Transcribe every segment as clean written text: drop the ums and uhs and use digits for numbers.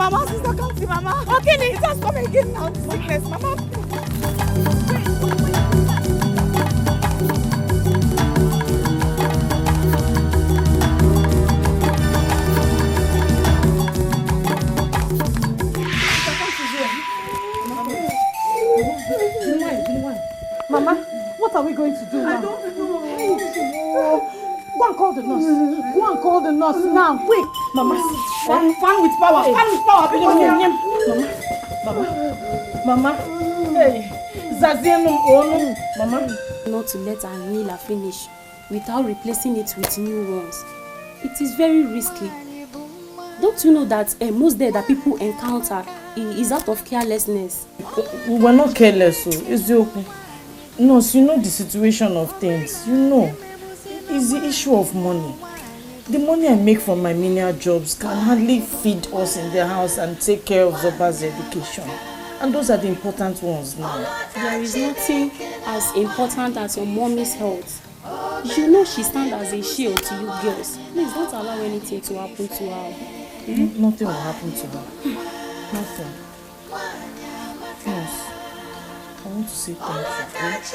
Mama, sister, come see Mama. Okay, just come again now. The sickness, Mama. Mama, what are we going to do now? I don't know. Go and call the nurse. Go and call the nurse now, quick. Mama, fan with power. Fan with power. Mama. Hey, Mama. Not to let our inhaler finish without replacing it with new ones. It is very risky. Don't you know that most death that people encounter is out of carelessness? We were not careless, so it's okay. Nurse, you know the situation of things. You know, it's the issue of money. The money I make from my menial jobs can hardly feed us in the house and take care of Zoba's education. And those are the important ones now. There is nothing as important as your mommy's health. You know she stands as a shield to you girls. Please don't allow anything to happen to her. Nothing will happen to her. Nothing. Nurse, I want to say thank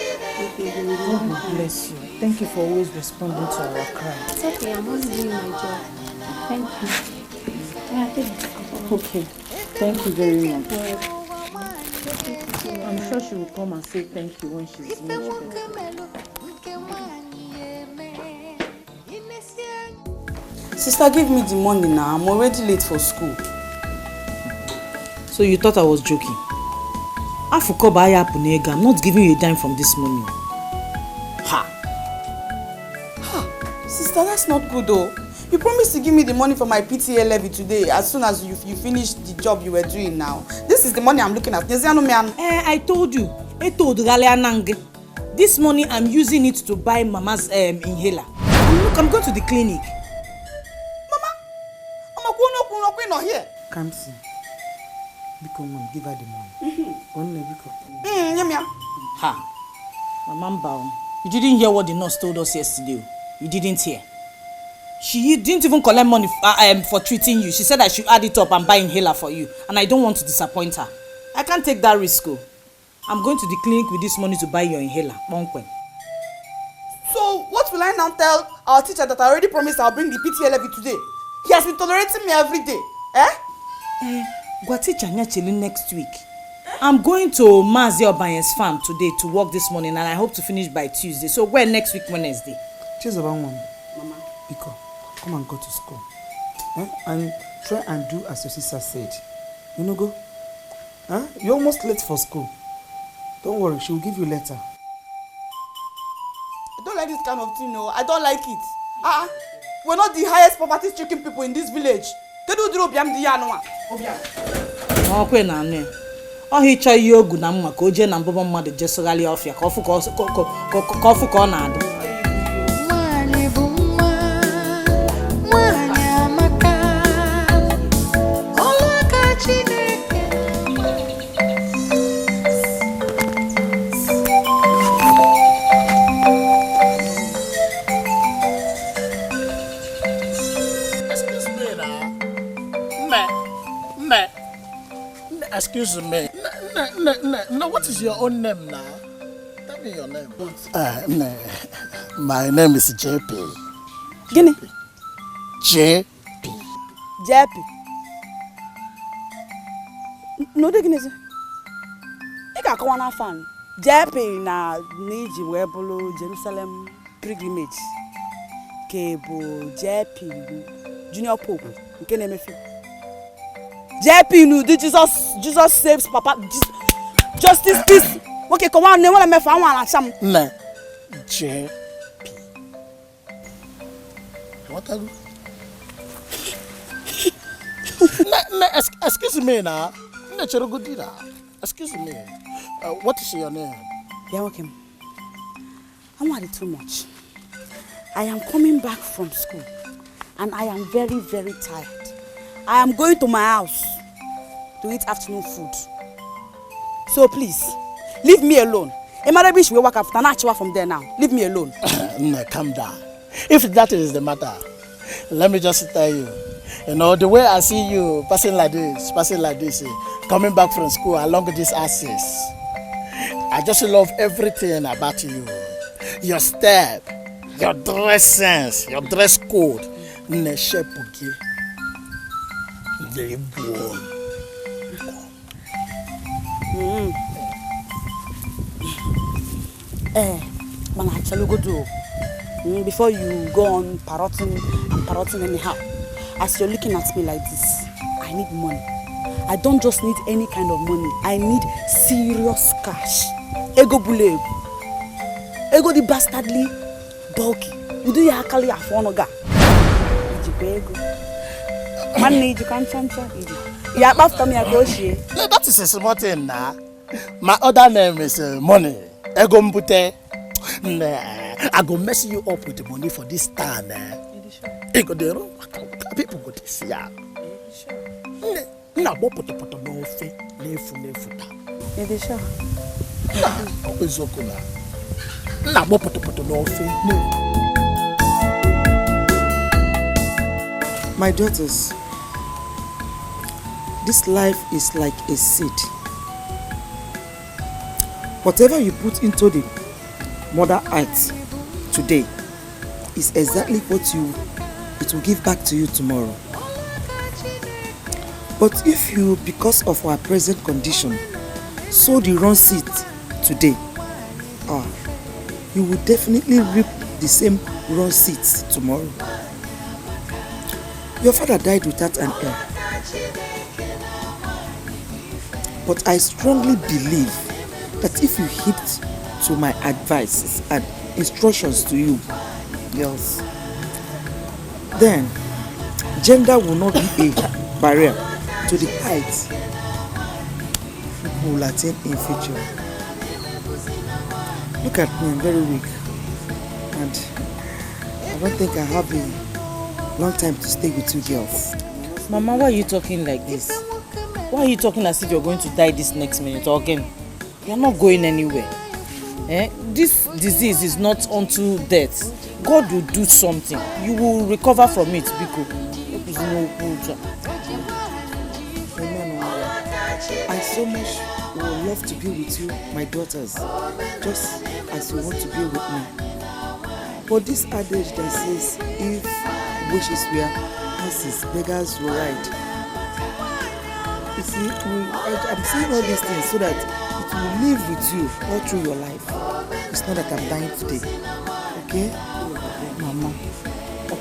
you. God will bless you. Thank you for always responding to our cry. It's okay, I'm only doing my job. Thank you. Okay, thank you very much. I'm sure she will come and say thank you when she's much better. Sister, give me the money now. I'm already late for school. So you thought I was joking? I'm not giving you a dime from this money. Sister, that's not good though. You promised to give me the money for my PTA levy today as soon as you finish the job you were doing now. This is the money I'm looking at. I told you. This money I'm using it to buy Mama's inhaler. Look, I'm going to the clinic. Mama, not here. Come see. Because mom, give her the money. Mama Mbao, you didn't hear what the nurse told us yesterday. You didn't hear. She didn't even collect money for treating you. She said I should add it up and buy inhaler for you. And I don't want to disappoint her. I can't take that risk. I'm going to the clinic with this money to buy your inhaler. So, what will I now tell our teacher that I already promised I'll bring the PTA levy today? He has been tolerating me every day. Next week. I'm going to Mazi Obanye's farm today to work this morning and I hope to finish by Tuesday. So where next week Wednesday? Cheers about mom. Mama. Because come and go to school. And try and do as your sister said. You know go? You're almost late for school. Don't worry, she will give you a letter. I don't like this kind of thing, no. I don't like it. We're not the highest poverty-stricken people in this village. Hicha ihe ogu na mma ka o jee na mbụbọ mmadụ jesogharị ọfịa ka ọfụ ka ọ na-adị. Excuse me. No, what is your own name now? Tell me your name. My name is JP. Guinea? JP. JP. No, the Guinea. You can't come on fan. JP na Niji Webolo Jerusalem pilgrimage. Kebo JP Junior Pope. You can't name it. JP no, Jesus saves Papa. Justice peace. Okay, come on, never let me find one some. No, JP. What are you? Excuse me now. Excuse me. What is your name? Yeah, okay. I'm worried too much. I am coming back from school, and I am very, very tired. I am going to my house to eat afternoon food. So please, leave me alone. Emarabish will work after Naija from there now. Leave me alone. No, calm down. If that is the matter, let me just tell you. You know, the way I see you passing like this, coming back from school along this axis, I just love everything about you. Your step, your dress sense, your dress code. Man, actually go do. Before you go on parroting anyhow. As you're looking at me like this, I need money. I don't just need any kind of money. I need serious cash. Ego bule. Ego the bastardly bulky. You do your akali afonoga. Ego. Man need you can't chancha. Yeah, after me I go she. That is a small thing now. My other name is Money. Ego mbute. I go mess you up with the money for this time. Ego the wrong. People go to see ya. Na bo poto no fe nefu ta. Edisha. Ozokola. Na bo poto no fe. My daughters, this life is like a seed. Whatever you put into the mother earth today is exactly what it will give back to you tomorrow. But if you, because of our present condition, sow the wrong seed today, you will definitely reap the same wrong seeds tomorrow. Your father died without an heir. But I strongly believe that if you heed to my advice and instructions to you, girls, then gender will not be a barrier to the heights people will attain in future. Look at me, I'm very weak, and I don't think I have a long time to stay with you girls. Mama, why are you talking like this? Why are you talking as if you're going to die this next minute or again? You're not going anywhere. This disease is not unto death. God will do something. You will recover from it, Biko. I so much would love to be with you, my daughters, just as you want to be with me. But this adage that says, if wishes were horses, beggars will ride. You see, I'm saying all these things so that it will live with you all through your life. It's not that I'm dying today. Okay? Mama,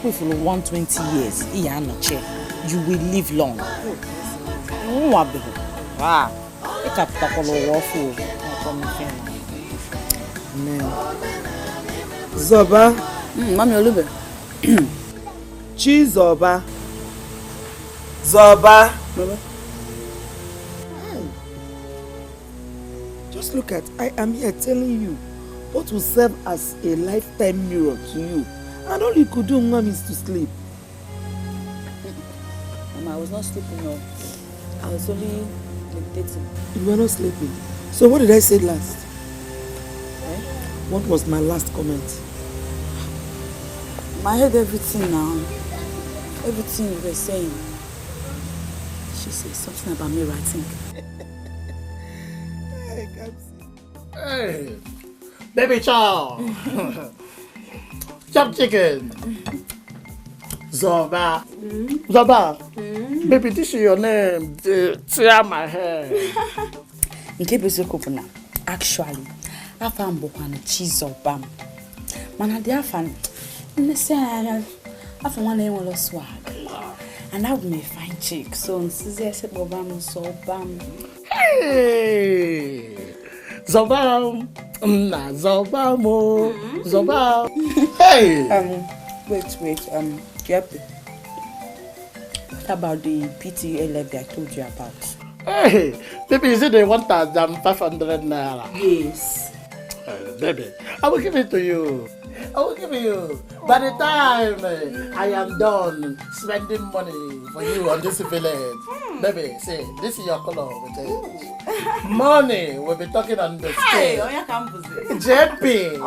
if you 120 years, you will live long. Wow. Zoba. Mami Olube. Chizoba. Zoba. Mama. Just look at, I am here telling you what will serve as a lifetime mirror to you. And all you could do, Mom, is to sleep. Mama, I was not sleeping, no. I was only meditating. You were not sleeping. So what did I say last? What was my last comment? I heard everything now. Everything you were saying. She said something about me writing. I can't see. Hey, baby chow. Chop chicken. Zoba. Zoba. Baby, this is your name. Tear my hair. In case you could actually, I found Bokana cheese or bam. Man, I dare fan. I found one name will swag. And I would make fine chick. So, I said, Bobam, so bam. Hey, Zobam. Nah, Zobamo. Zobam. Hey. Wait. Yep. What about the PTA levy I told you about? Hey, baby, is it the 1,500 naira? Yes. Baby, I will give it to you. I will give it you. By the time I am done spending money for you on this village, baby, see, this is your color. Money, we'll be talking on the stage. JP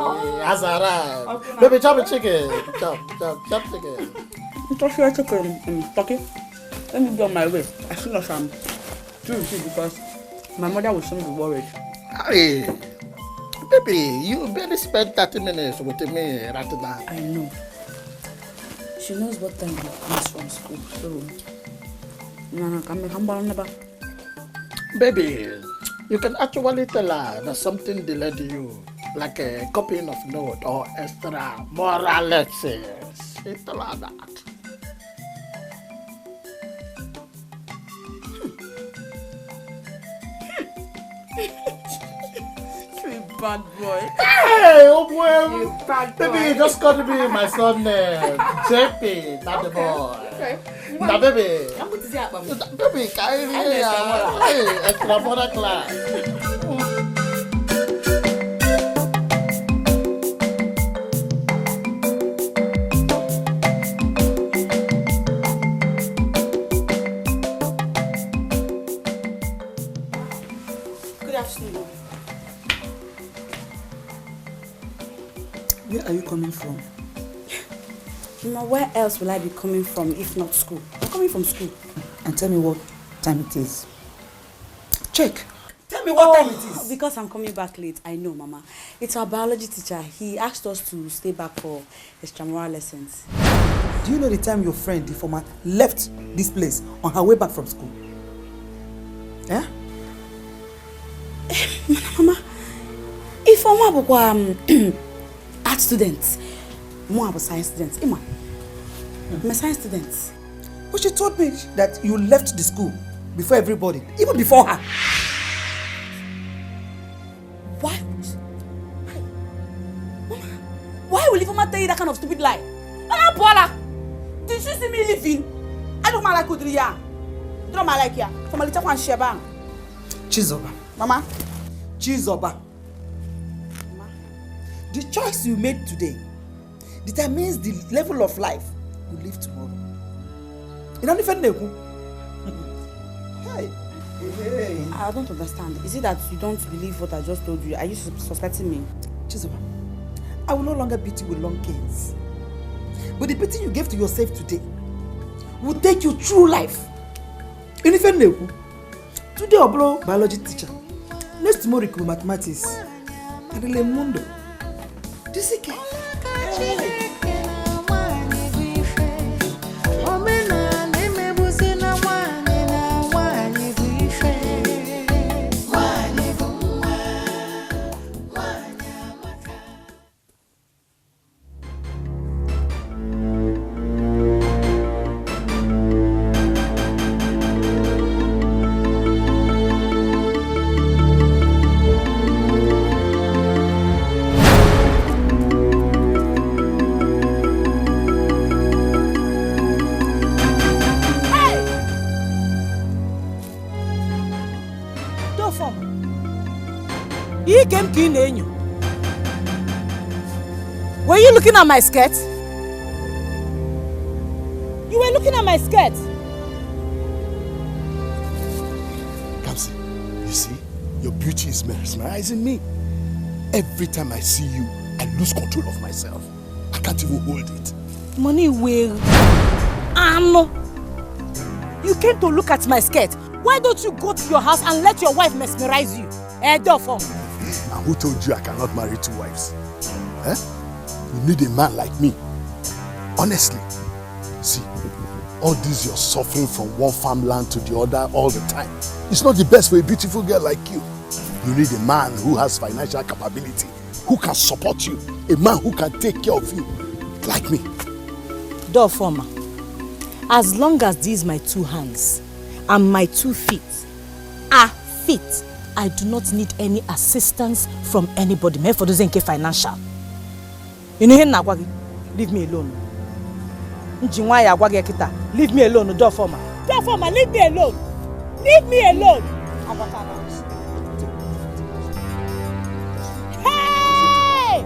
has arrived. Okay, baby, chop a chicken. Chop chicken. Chop your chicken. Talking. Let me be on my way. As soon as I'm through with it, because my mother will soon be worried. Hey, baby, you barely spent 30 minutes with me right now. I know. She knows what time he comes from school, so never. Baby, you can actually tell her that something delayed you, like a copying of note or extra moral lessons. You tell her that. Bad boy. Hey, oh boy. You bad boy. Baby, just call me my son JP, not the boy. Okay. Now, baby. I'm going to see about me. Baby, carry me. Hey, extra moral class. Good afternoon. Where are you coming from? Now, where else will I be coming from if not school? I'm coming from school. And tell me what time it is. Check. Tell me what time it is. Because I'm coming back late. I know, Mama. It's our biology teacher. He asked us to stay back for extramural lessons. Do you know the time your friend, the former, left this place on her way back from school? Eh? Mama, if I'm a art student, I'm a science student. I'm a science student. But she told me that you left the school before everybody, even before her. Why? Mama, why will Mama tell you that kind of stupid lie? Mama, Paula, did she see me leaving? I don't like Udriya. I don't like ya. From a little one, Sheba. Chizoba. Mama. Chizoba. Mama. The choice you made today determines the level of life you live tomorrow. You don't even know. Hey. Hey. I don't understand. Is it that you don't believe what I just told you? Are you suspecting me? Chizoba, I will no longer beat you with long canes. But the beating you gave to yourself today will take you through life. You don't even know. Today, I blow biology teacher. Next tomorrow, it will be mathematics. And the mundo. This is it. Were you looking at my skirt? You were looking at my skirt. Kamsi, you see, your beauty is mesmerizing me. Every time I see you, I lose control of myself. I can't even hold it. Money will. You came to look at my skirt. Why don't you go to your house and let your wife mesmerize you? And who told you I cannot marry two wives? Eh? You need a man like me. Honestly, see, all this you're suffering from one farmland to the other all the time. It's not the best for a beautiful girl like you. You need a man who has financial capability, who can support you, a man who can take care of you, like me. Dofoma, as long as these my two hands and my 2 feet are fit, I do not need any assistance from anybody. Me for doesn't care financial. You know him leave me alone. Leave me alone, Dofoma. Dofoma, leave me alone. Leave me alone. Hey!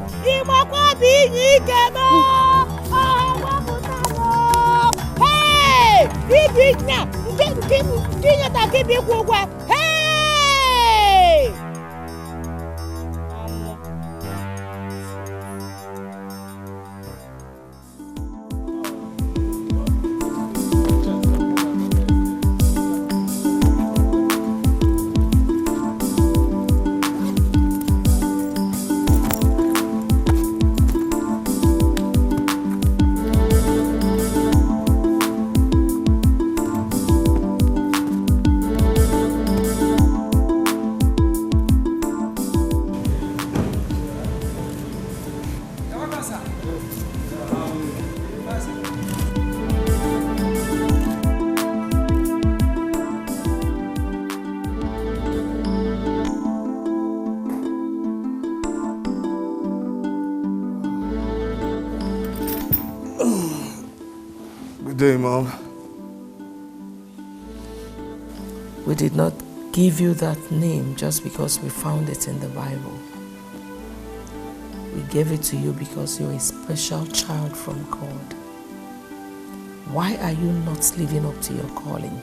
Hey! day, Mom. We did not give you that name just because we found it in the Bible. We gave it to you because you're a special child from God. Why are you not living up to your calling?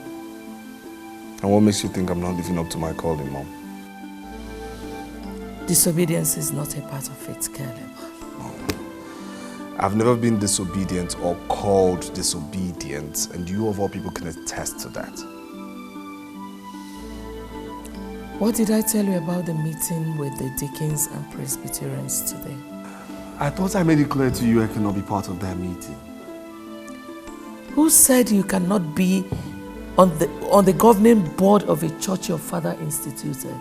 And what makes you think I'm not living up to my calling, Mom? Disobedience is not a part of it, Caleb. I've never been disobedient or called disobedient, and you of all people can attest to that. What did I tell you about the meeting with the deacons and Presbyterians today? I thought I made it clear to you I cannot be part of that meeting. Who said you cannot be on the governing board of a church your father instituted?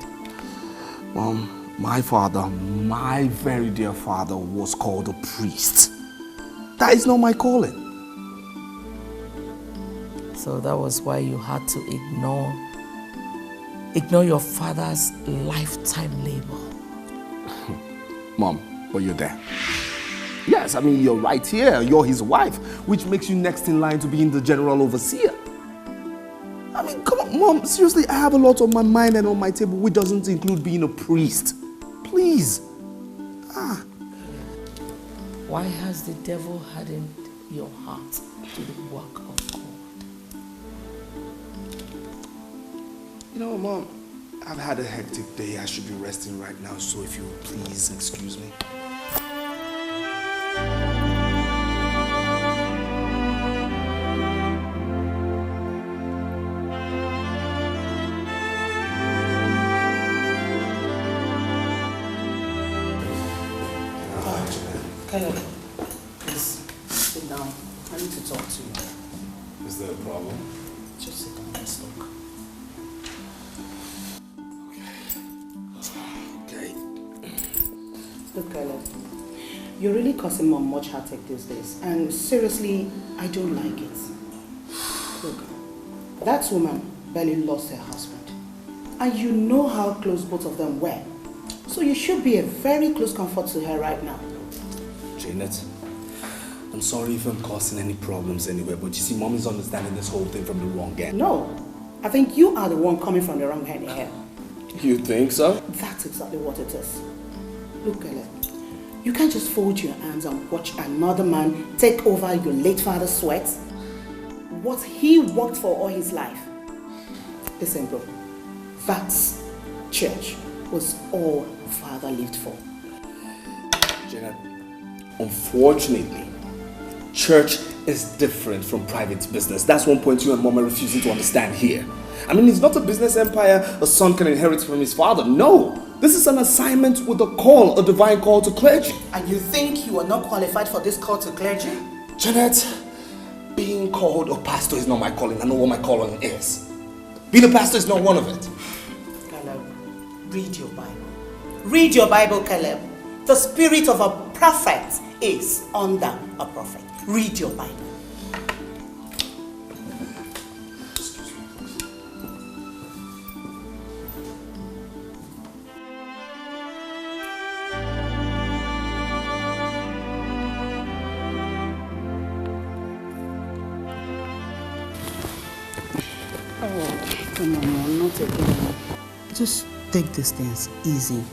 Mom, my father, my very dear father, was called a priest. That is not my calling. So that was why you had to ignore your father's lifetime labor. Mom, but you're there. Yes, I mean, you're right here. You're his wife, which makes you next in line to being the general overseer. I mean, come on, Mom, seriously, I have a lot on my mind and on my table which doesn't include being a priest. Please. Why has the devil hardened your heart to the work of God? You know, Mom, I've had a hectic day. I should be resting right now, so if you would please excuse me. Caleb, please sit down. I need to talk to you. Is there a problem? Just sit down, let's talk. Okay. Look, Caleb, you're really causing Mom much heartache these days, and seriously, I don't like it. Look, that woman barely lost her husband, and you know how close both of them were. So you should be a very close comfort to her right now. Janet, I'm sorry if I'm causing any problems anywhere, but you see, Mom is understanding this whole thing from the wrong end. No, I think you are the one coming from the wrong end here. You think so? That's exactly what it is. Look, Caleb, you can't just fold your hands and watch another man take over your late father's sweat. What he worked for all his life. Listen, bro, that church was all father lived for. Janet, unfortunately, church is different from private business. That's one point you and Mom are refusing to understand here. I mean, it's not a business empire a son can inherit from his father. No, this is an assignment with a call, a divine call to clergy. And you think you are not qualified for this call to clergy? Janet, being called a pastor is not my calling. I know what my calling is. Being a pastor is not one of it. Caleb, read your Bible. Read your Bible, Caleb. The spirit of a prophet is under a prophet. Read your Bible. Oh, come on, Mom, not again. Just take these things easy.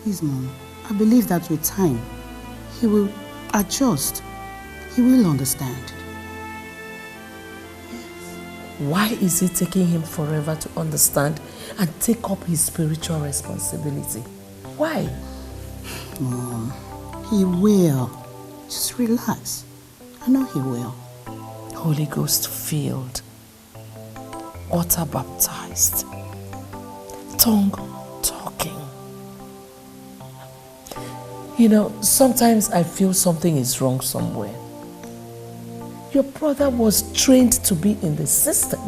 Please, Mom, I believe that with time, he will adjust. He will understand. Why is it taking him forever to understand and take up his spiritual responsibility? Why? Mom, he will. Just relax. I know he will. Holy Ghost filled, water baptized, tongue talking. You know, sometimes I feel something is wrong somewhere. Your brother was trained to be in the system.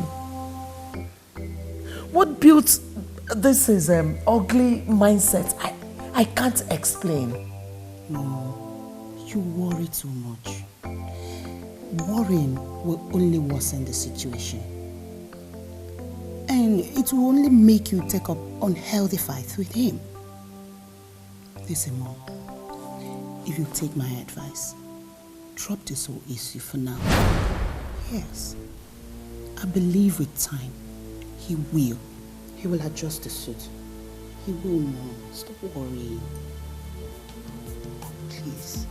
What built this ugly mindset? I can't explain. No, you worry too much. Worrying will only worsen the situation. And it will only make you take up unhealthy fights with him. Listen, Mom, if you take my advice, drop this whole issue for now. Yes. I believe with time, he will. He will adjust the suit. He will, Mom. Stop worrying. Please.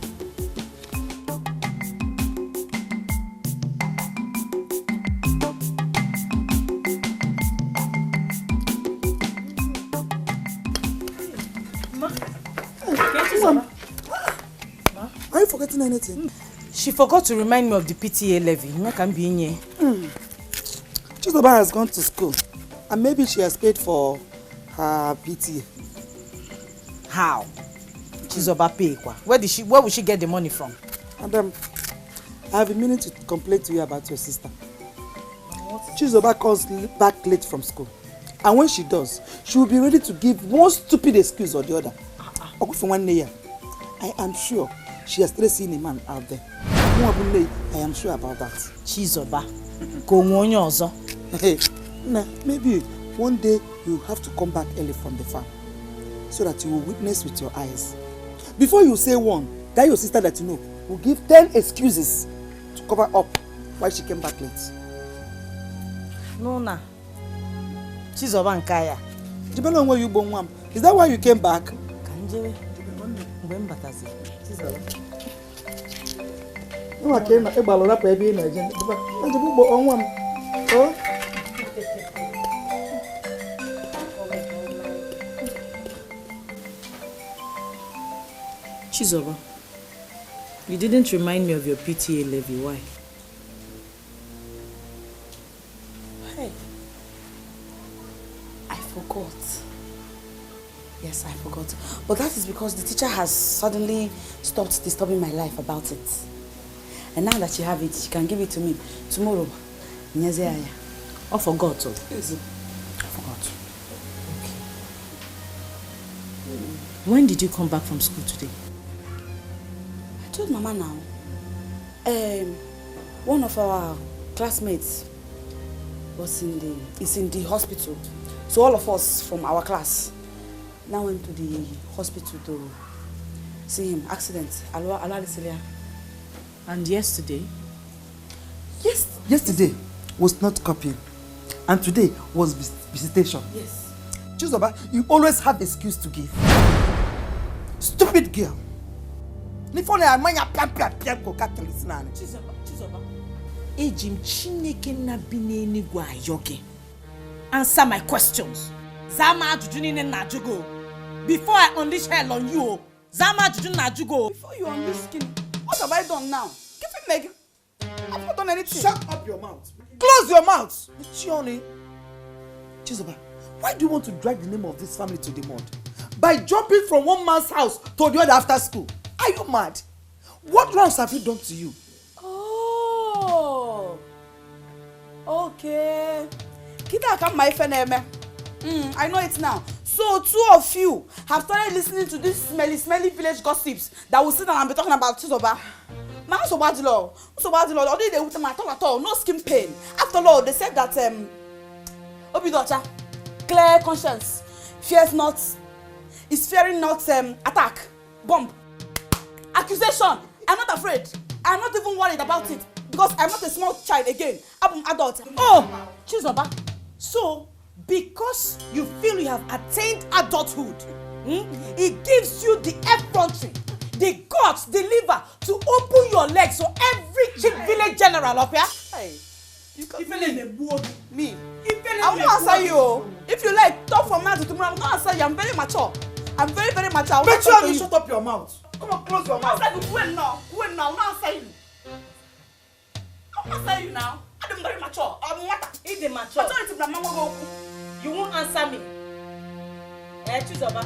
Are you forgetting anything? She forgot to remind me of the PTA levy. Chizoba has gone to school and maybe she has paid for her PTA. How? Chizoba pay kwa? Where will she get the money from? Madam, I have been meaning to complain to you about your sister. Chizoba comes back late from school. And when she does, she will be ready to give one stupid excuse or the other. I am sure she has started seeing a man out there. I am sure about that. Chizoba, go on yozo. Hey, nah, maybe one day you have to come back early from the farm so that you will witness with your eyes. Before you say one, that your sister that you know will give 10 excuses to cover up why she came back late. No, nah. Chizoba and Kaya. Depending on where you born, ma'am. Is that why you came back? Kanjewe. Mbembatazi. Chizoba. No, I came back. I balo rap baby na agenda. I just go on one. Oh. Chizoba, you didn't remind me of your PTA levy. Why? Hey, I forgot. Yes, I forgot. But that is because the teacher has suddenly stopped disturbing my life about it. And now that you have it, you can give it to me tomorrow. I forgot. Yes. I forgot. Okay. When did you come back from school today? I told Mama now. One of our classmates is in the hospital. So all of us from our class now went to the hospital to see him. Accident. And yesterday? Yes. Yesterday was not copying. And today was visitation. Yes. Chizoba, you always have excuse to give. Stupid girl. Chizoba. Ejim Chineke na bineni gwa yoke. Answer my questions. Zama ajujuni na jugo. Before I unleash hell on you, Zama ajujuni na jugo. Before you unleash skin, what have I done now? Give me Meg. I've not done anything. Shut up your mouth. Close your mouth. Chioni. Chizoba, why do you want to drag the name of this family to the mud? By jumping from one man's house to the other after school. Are you mad? What wrongs have you done to you? Oh. Okay. Kita come my friend. I know it now. So two of you have started listening to these smelly village gossips that will sit down and be talking about Chizoba. Man, so bad law. Although they would at all. No skin pain. After all, they said that Obidocha, clear conscience, fears not, is fearing not attack, bomb, accusation. I'm not afraid. I'm not even worried about it because I'm not a small child again. I'm an adult. Oh, Chizoba. So, because you feel you have attained adulthood, it gives you the effrontery, the guts, the liver to open your legs so every chief village general up here. Hey, Me. I won't answer you. If you like, talk from now to tomorrow. I will not answer you. I'm very mature. I'm very, very mature. Make sure you shut up your mouth. Come on, close your mouth. Wait now. I will not answer you. I will answer you now. I'm very mature. I'm If they mature, maturity na mama go. you won't answer me. Chizoba.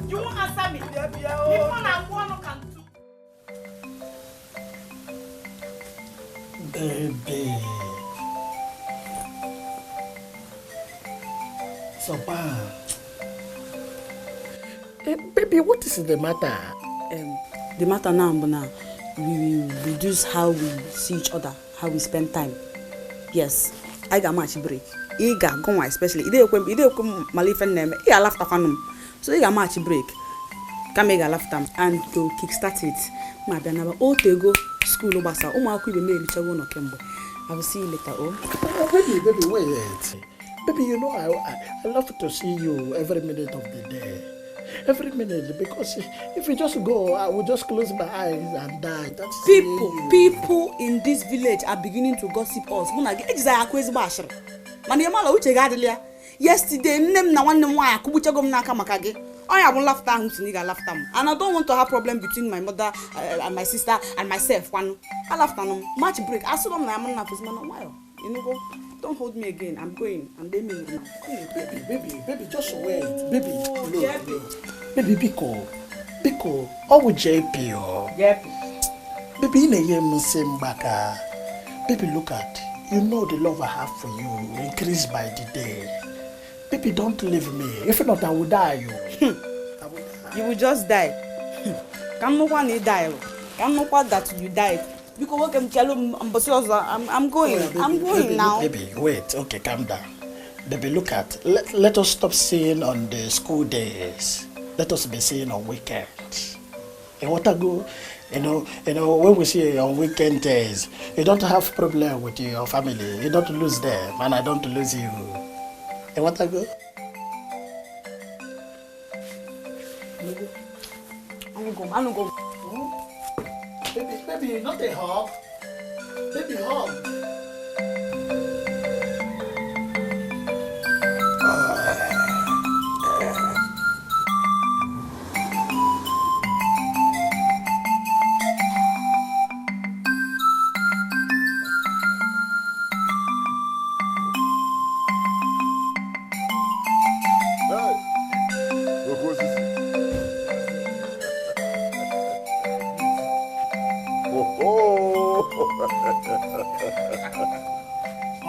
You won't answer me. Baby. So bad. Baby, what is the matter? The matter now, we will reduce how we see each other, how we spend time. Yes, I got much break. Iga go especially ide ekwe malife name I laugh tafanum so iga match break ka me ga laugh tam and to kickstart it ma bia na ba o tego school obasa umu akwu ibe me richago no kemgbe I will see you later. Oh, baby, wait. Baby, you know I love to see you every minute of the day. Every minute, because if you just go, I will just close my eyes and die. That's people in this village are beginning to gossip us. Yesterday, name na one nwa akubuchagom na aka maka gi. I have laughed at him, laughed at him. And I don't want to have problem between my mother and my sister and myself. One, I laughed at him. Match break. I saw him na man na for man while. You know, go. Don't hold me again. I'm going. I'm leaving you. Baby, just wait. Baby, no. Baby, Biko. How would JP or? JP. Baby, in a year, Mbaka. Baby, look at. You know the love I have for you increased by the day. Baby, don't leave me. If not, I will die. You will just die. Come no one die. Come no one that you died. Because I'm going. I'm going now. Baby, wait. Okay, calm down. Baby, look at. Let us stop seeing on the school days. Let us be seeing on weekends. And what I go, you know, when we see on weekend days, you don't have problem with your family. You don't lose them, and I don't lose you. And what I go? I'm gonna go. Baby, not a hug. Baby, hug.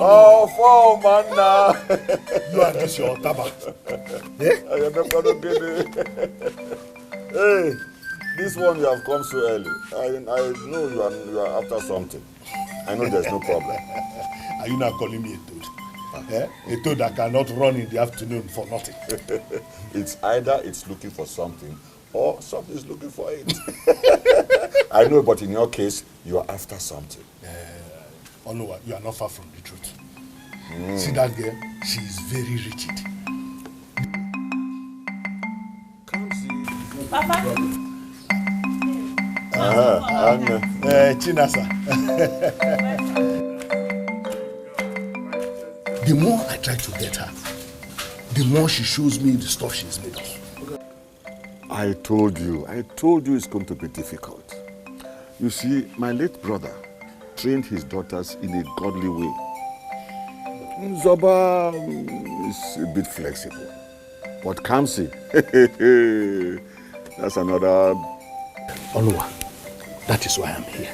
Oh, for man now. You are just your tabak. I am not going to get it. Hey, this one you have come so early. I know you are after something. I know there's no problem. Are you not calling me a toad? A toad that cannot run in the afternoon for nothing. It's either it's looking for something or something is looking for it. I know, but in your case, you are after something. Oh no, you are not far from the truth. See that girl? She is very rigid. Papa. Chinasa. The more I try to get her, the more she shows me the stuff she's made of. I told you it's going to be difficult. You see, my late brother trained his daughters in a godly way. Zoba is a bit flexible. But Kamsi, that's another... Onua, that is why I'm here.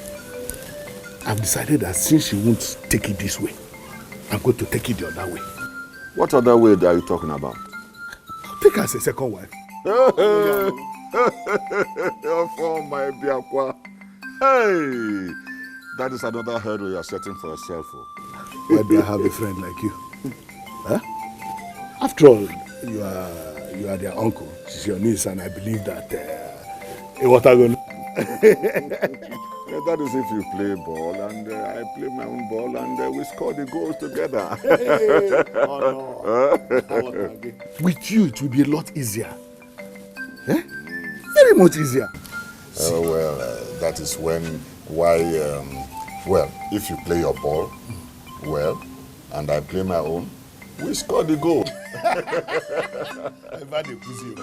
I've decided that since she won't take it this way, I'm going to take it the other way. What other way are you talking about? Take her as a second wife. Oh, my Biakwa. Hey, that is another hurdle you are setting for yourself. Why do I have a friend like you? Huh? After all, you are their uncle. She's your niece, and I believe that. What are you going that is if you play ball, and I play my own ball, and we score the goals together. Oh, no. With you, it will be a lot easier. Eh? Very much easier. Oh, well, that is why, if you play your ball, well, and I play my own, we score the goal. I've had a busy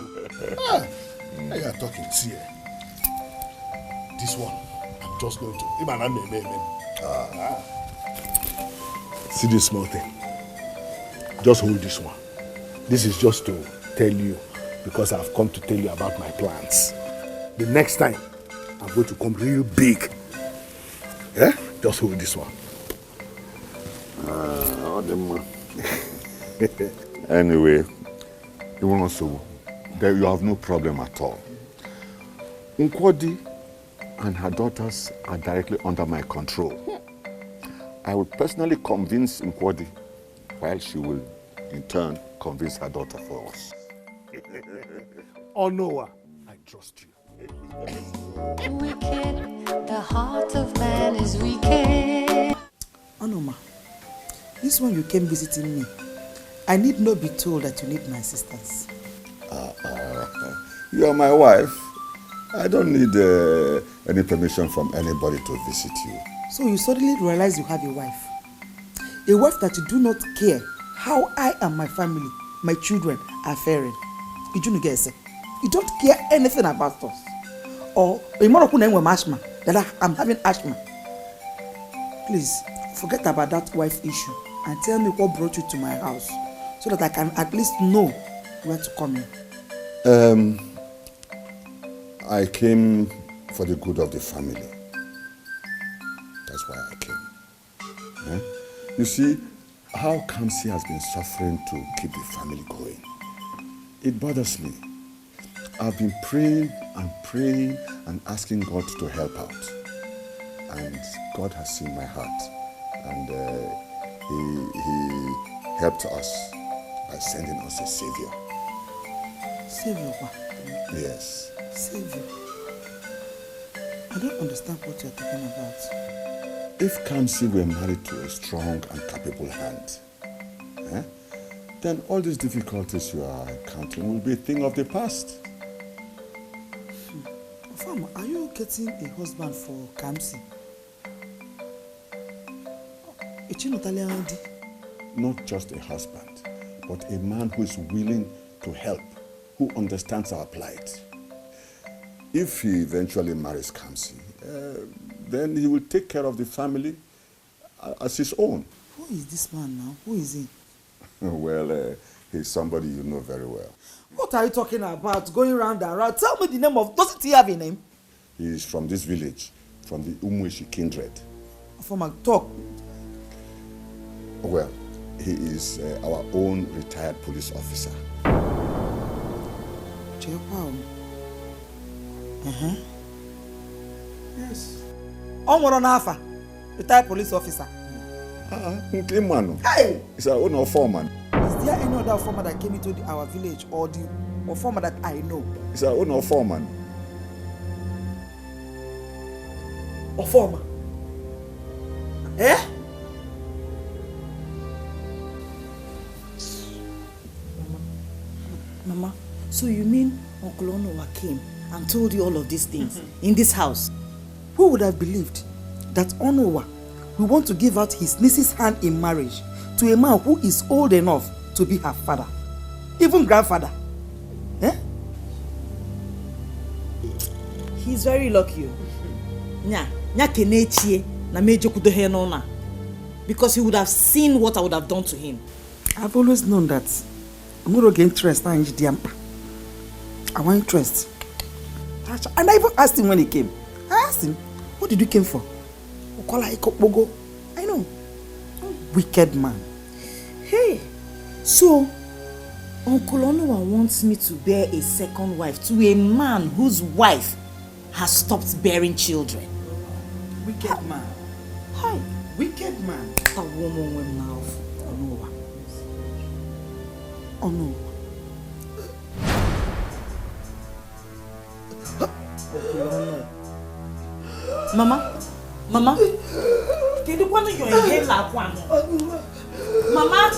now you are talking. See, this one, I'm just going to. See this small thing. Just hold this one. This is just to tell you, because I've come to tell you about my plans. The next time, I'm going to come real big. Yeah? Just hold this one. Anyway, you have no problem at all. Nkwadi and her daughters are directly under my control. I will personally convince Nkwadi while she will, in turn, convince her daughter for us. Oh, Noah, I trust you. Wicked, the heart of man is wicked. Onoma, this one you came visiting me. I need not be told that you need my assistance. You are my wife. I don't need any permission from anybody to visit you. So you suddenly realize you have a wife. A wife that you do not care how I and my family, my children are faring. You don't care anything about us. Or that I'm having asthma. Please, forget about that wife issue and tell me what brought you to my house so that I can at least know where to come in. I came for the good of the family. That's why I came. Eh? You see, how Kamsi has been suffering to keep the family going. It bothers me. I've been praying and asking God to help out. And God has seen my heart. And he helped us by sending us a savior. Savior? Yes. Savior? I don't understand what you're talking about. If Kamsi were married to a strong and capable hand, then all these difficulties you are encountering will be a thing of the past. Farmer, are you getting a husband for Kamsi? Not just a husband, but a man who is willing to help, who understands our plight. If he eventually marries Kamsi, then he will take care of the family as his own. Who is this man now? Who is he? Well, he's somebody you know very well. What are you talking about? Going round and round. Tell me the name of... Doesn't he have a name? He is from this village, from the Umweshi kindred. From a talk. Well, he is our own retired police officer. Yes. Onworonafa, retired police officer. Hey! He's our own foreman. Is there any other foreman that came into our village or foreman that I know? He's our own foreman. Or foreman? Eh? Mama, so you mean Uncle Onowa came and told you all of these things in this house? Who would have believed that Onowa will want to give out his niece's hand in marriage to a man who is old enough to be her father, even grandfather? Eh? He's very lucky. Because he would have seen what I would have done to him. I've always known that I'm going to get interest in Diampa. I want interest. And I even asked him when he came. I asked him, what did you come for? I know. Wicked man. Hey, so Uncle Onowa wants me to bear a second wife to a man whose wife has stopped bearing children. Wicked man. Hi. Wicked man. A woman will now. Onowa. Oh no. Mama, can you want your inhale like one? Mama.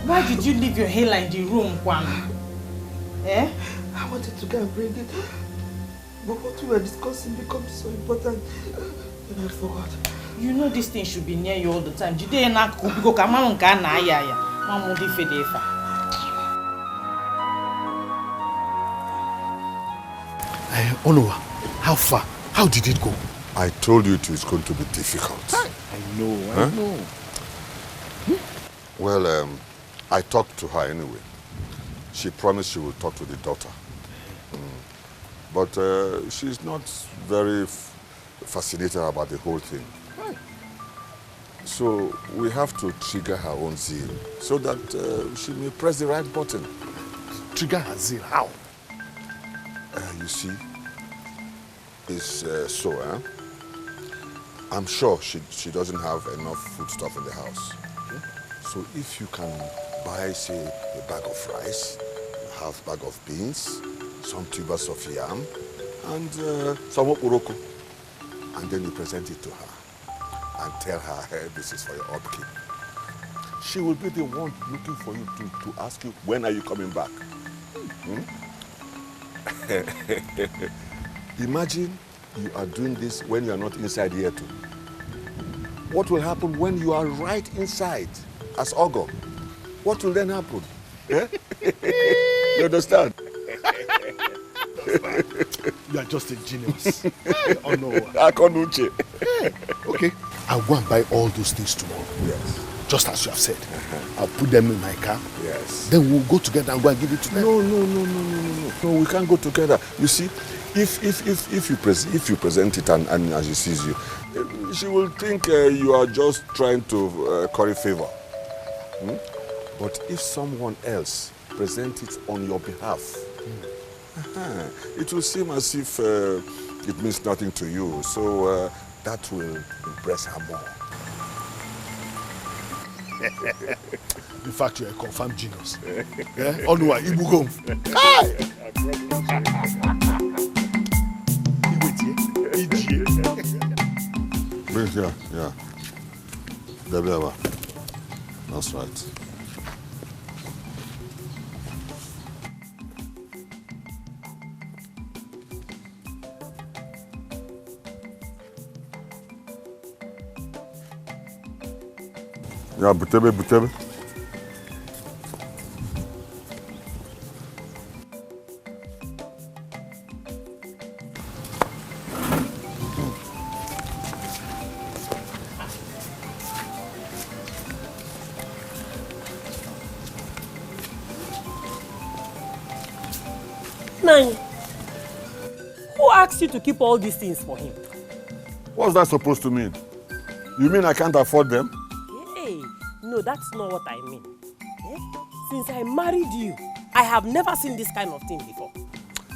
Why did you leave your hairline in the room, Kwan? Eh? I wanted to go and bring it, but what we were discussing becomes so important that I forgot. You know this thing should be near you all the time. Jide na kubigo kama nka na aya ya. Mamu di fedefa. Onowa, how far? How did it go? I told you it was going to be difficult. I know. Well, I talked to her anyway. She promised she will talk to the daughter. But she's not very fascinated about the whole thing. So we have to trigger her own zeal so that she may press the right button. Trigger her zeal, how? You see, it's I'm sure she doesn't have enough foodstuff in the house. Okay? So if you can buy, say, a bag of rice, a half bag of beans, some tubers of yam, and some okporoko, and then you present it to her and tell her, hey, this is for your upkeep. She will be the one looking for you to ask you, when are you coming back? Imagine you are doing this when you are not inside here too. What will happen when you are right inside as Ogo? What will then happen? Yeah? You understand? You are just a genius. Oh no. Okay, I'll go and buy all those things tomorrow. Yes. Just as you have said. I'll put them in my car. Yes. Then we'll go together and go and give it to them. No, we can't go together. You see, if you present it and as she sees you, she will think you are just trying to curry favor. But if someone else presents it on your behalf, it will seem as if it means nothing to you. So that will impress her more. In fact, you're a confirmed genius. Yeah? Onwa, Ibugo. Bring here, yeah. Debiaba. That's right. Yeah, butebe. Nine, who asked you to keep all these things for him? What's that supposed to mean? You mean I can't afford them? Hey, no, that's not what I mean. Since I married you, I have never seen this kind of thing before.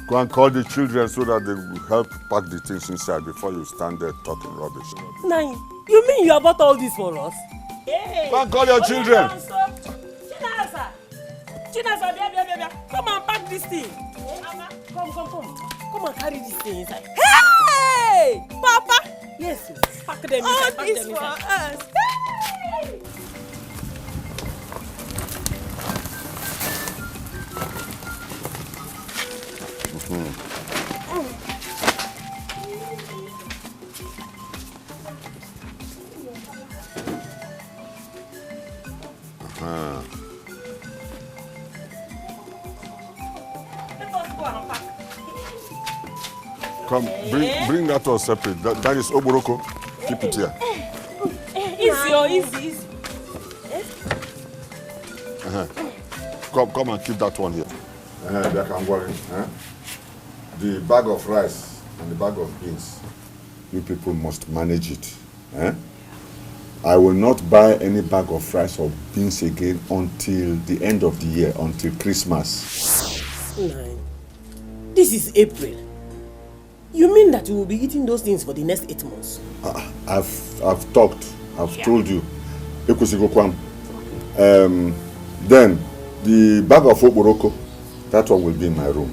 Go and call the children so that they will help pack the things inside before you stand there talking rubbish. Nine, you mean you have bought all this for us? Hey, go and call your children. Chinasa, come and pack this thing. Hey, Ama, come and carry this thing inside. Hey, Papa. Yes, pack them inside. All Pack this them for inside. us. Hey. Come, bring that all separate. That is Oboroko. Keep it here. Easy. Come and keep that one here. They can worry. The bag of rice and the bag of beans, you people must manage it. I will not buy any bag of rice or beans again until the end of the year, until Christmas. Nine. This is April. You mean that you will be eating those things for the next 8 months? I've talked. I've told you. Then the bag of okporoko, that one will be in my room.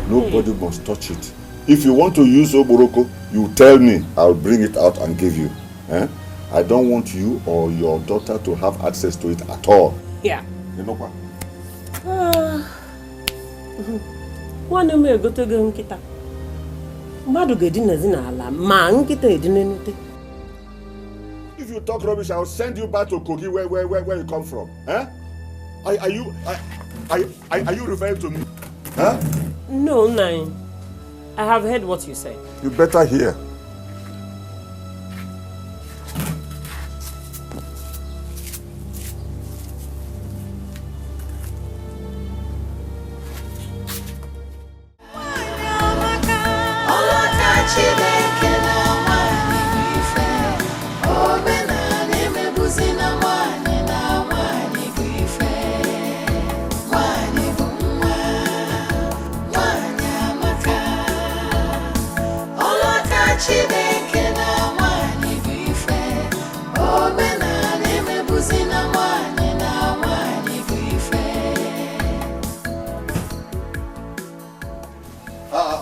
Nobody must touch it. If you want to use okporoko, you tell me. I'll bring it out and give you. I don't want you or your daughter to have access to it at all. Yeah. You know what? One me go to go nkita. Madu ge di nazi na ala ma nkita edine nute. If you talk rubbish, I'll send you back to Kogi where you come from. Are you referring to me? No, Nine. I have heard what you said. You better hear. Chineke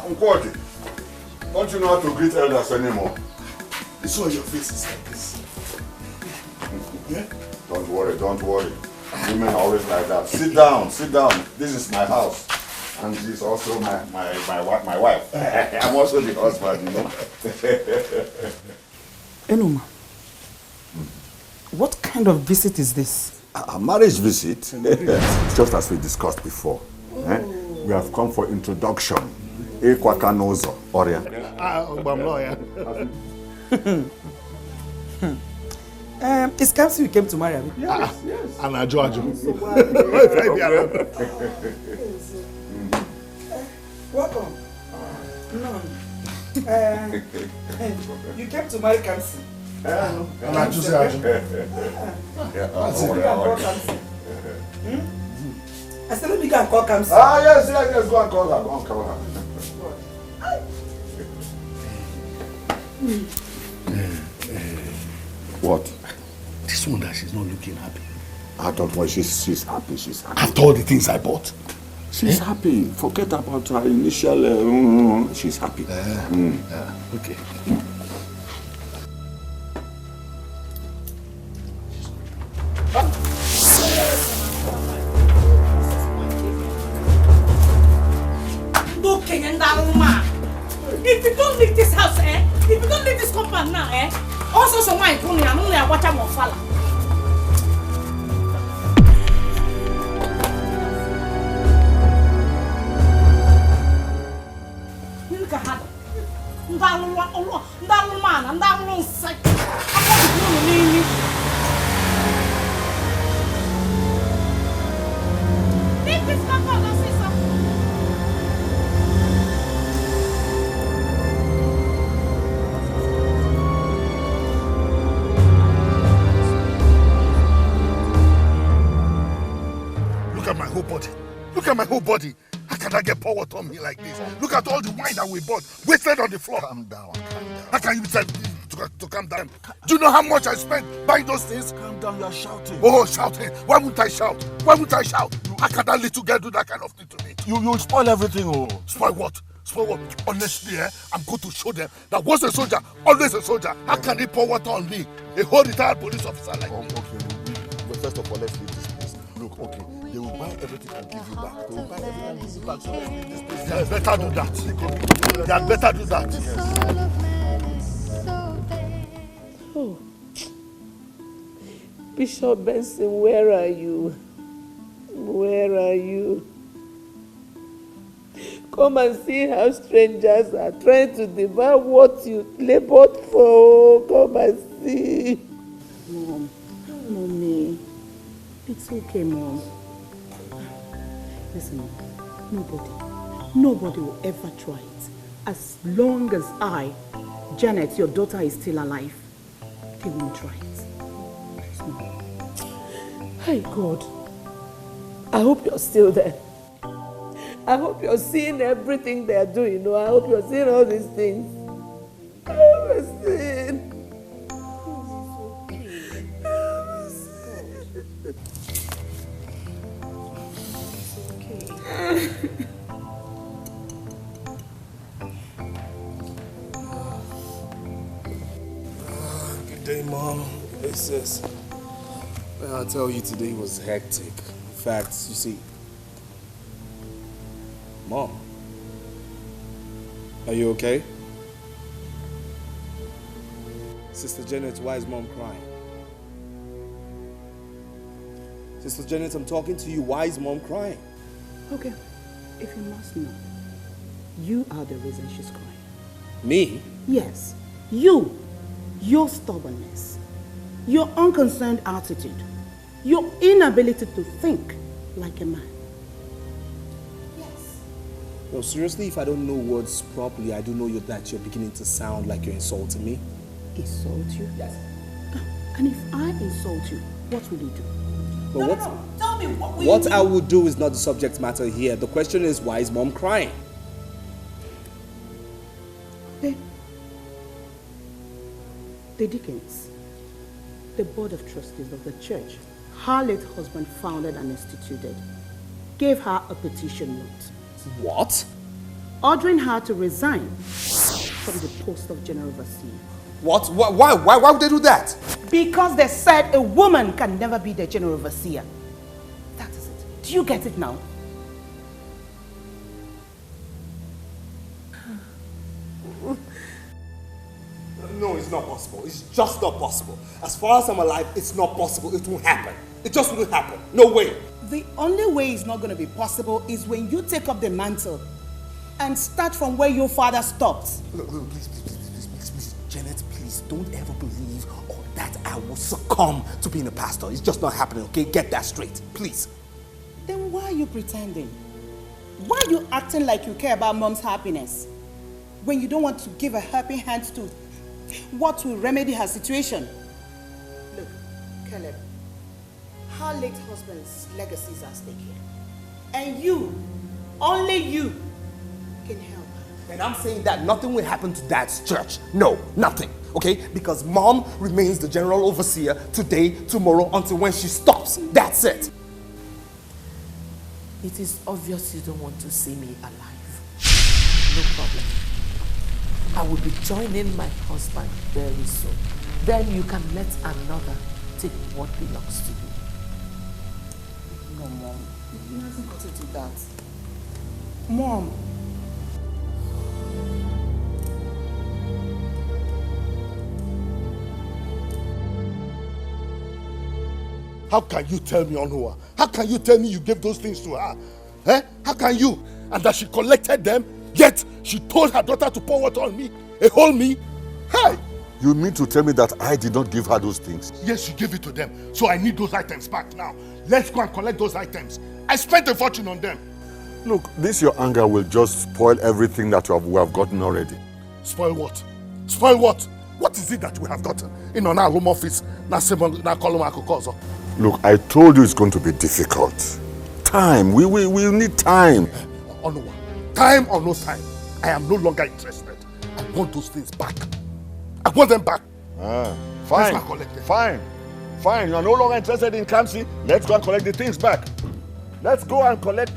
Nkwati, don't you know how to greet elders anymore? It's all your face is like this. Yeah? Don't worry, don't worry. Women are always like that. Sit down, sit down. This is my house. And she's also my wife. I'm also the husband, you know. Enoma, what kind of visit is this? A marriage visit, just as we discussed before. We have come for introduction. Ekwakanozo, Oria. I'm lawyer. It's Kamsi you came to marry me. Yes. And I George. Welcome. No. You came to marry Kamsi. And I just I said, let me go and call Kamsi. Yes, go and call her, go and call her. What? This one that she's not looking happy. I don't worry, she's happy, she's happy. After all the things I bought. She's happy. Forget about her initial, she's happy. Okay. If you don't leave this house, if you don't leave this compound now, also so my phone, I'm only a watcher more falla. Look at her. Look at my whole body. How can I get power on me like this? Look at all the wine that we bought, wasted on the floor. Calm down. How can you tell me to calm down? Do you know how much I spent buying those things? Calm down, you're shouting. Oh, shouting. Why wouldn't I shout? Why wouldn't I shout? How can that little girl do that kind of thing to me? You spoil everything, oh. Spoil what? Spoil what? Honestly, I'm going to show them that once a soldier, always a soldier. How can they pour water on me? A whole retired police officer like me. Okay, first of all, let's leave this place. Look, okay, they will buy everything and give you back. They will buy everything and give you back. So let's leave this place. They better do that. They had better do that. Oh. Bishop Benson, where are you? Where are you? Come and see how strangers are trying to devour what you labored for. Come and see. Mom, Mommy, it's okay, Mom. Listen, nobody will ever try it. As long as Janet, your daughter, is still alive, they won't try it. Hey, God. I hope you're still there. I hope you're seeing everything they're doing. I hope you're seeing all these things. I hope you're seeing. Good day, Mom. Hey, sis. Well, I'll tell you, today was hectic. In fact, you see... Mom, are you okay? Sister Janet, why is Mom crying? Sister Janet, I'm talking to you. Why is Mom crying? Okay, if you must know, you are the reason she's crying. Me? Yes, you. Your stubbornness, your unconcerned attitude, your inability to think like a man. No, seriously, if I don't know words properly, I do know that you're beginning to sound like you're insulting me. Insult you? Yes. And if I insult you, what will you do? But Tell me what will what you do? I would do is not the subject matter here. The question is, why is Mom crying? Okay. The deacons, the board of trustees of the church her late husband founded and instituted, gave her a petition note. What? Ordering her to resign from the post of general overseer. What? Why would they do that? Because they said a woman can never be the general overseer. That is it. Do you get it now? No, it's not possible. It's just not possible. As far as I'm alive, it's not possible. It won't happen. It just won't happen. No way. The only way it's not going to be possible is when you take up the mantle and start from where your father stopped. Look, please, Janet, please, don't ever believe that I will succumb to being a pastor. It's just not happening, okay? Get that straight, please. Then why are you pretending? Why are you acting like you care about mom's happiness when you don't want to give a helping hand to what will remedy her situation? Look, Caleb, her late husband's legacy is at stake here. And you, only you, can help her. And I'm saying that nothing will happen to Dad's church. No, nothing, okay? Because Mom remains the general overseer today, tomorrow, until when she stops. That's it. It is obvious you don't want to see me alive. No problem. I will be joining my husband very soon. Then you can let another take what belongs to you. No, Mom. You haven't got to do that. Mom. How can you tell me, Onua? How can you tell me you gave those things to her? Eh? How can you? And that she collected them, yet she told her daughter to pour water on me, a whole me? Hey! You mean to tell me that I did not give her those things? Yes, you gave it to them. So I need those items back now. Let's go and collect those items. I spent a fortune on them. Look, this your anger will just spoil everything that we have gotten already. Spoil what? Spoil what? What is it that we have gotten? In our home office, Look, I told you it's going to be difficult. Time. We need time. Onua, time or no time, I am no longer interested. I want those things back. I want them back. Fine. Let's go collect them. Fine. You are no longer interested in Kamsi. Let's go and collect the things back. Let's go and collect.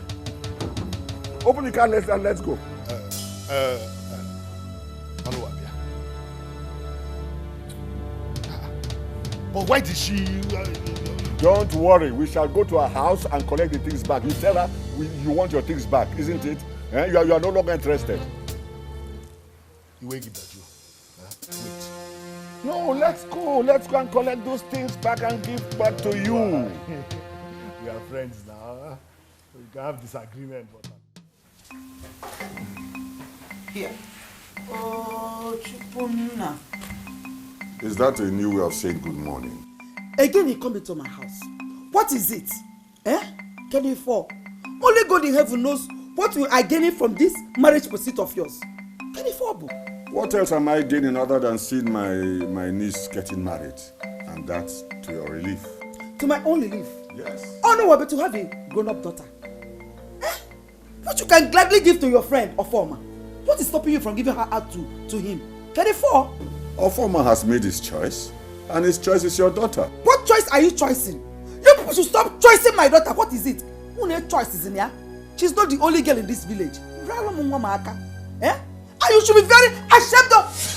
Open the car and let's go. Onua, but why did she... Don't worry, we shall go to her house and collect the things back. You tell her you want your things back, isn't it? You are no longer interested. You wait at you. Wait. No, let's go. Let's go and collect those things back and give back to you. We are friends now. We can have disagreement. But... Here. Oh, Chupuna. Is that a new way of saying good morning? Again, he come into my house. What is it? Can you fall? Only God in heaven knows what we are gaining from this marriage pursuit of yours. Can you fall, boo? What else am I gaining other than seeing my niece getting married? And that's to your relief. To my own relief? Yes. Oh no, but to have a grown-up daughter. What you can gladly give to your friend, Ofoma. What is stopping you from giving her out to him? Can you fall? Ofoma has made his choice. And his choice is your daughter. What choice are you choosing? You people should stop choosing my daughter. What is it? Who choice is in here? She's not the only girl in this village. And you should be very ashamed of...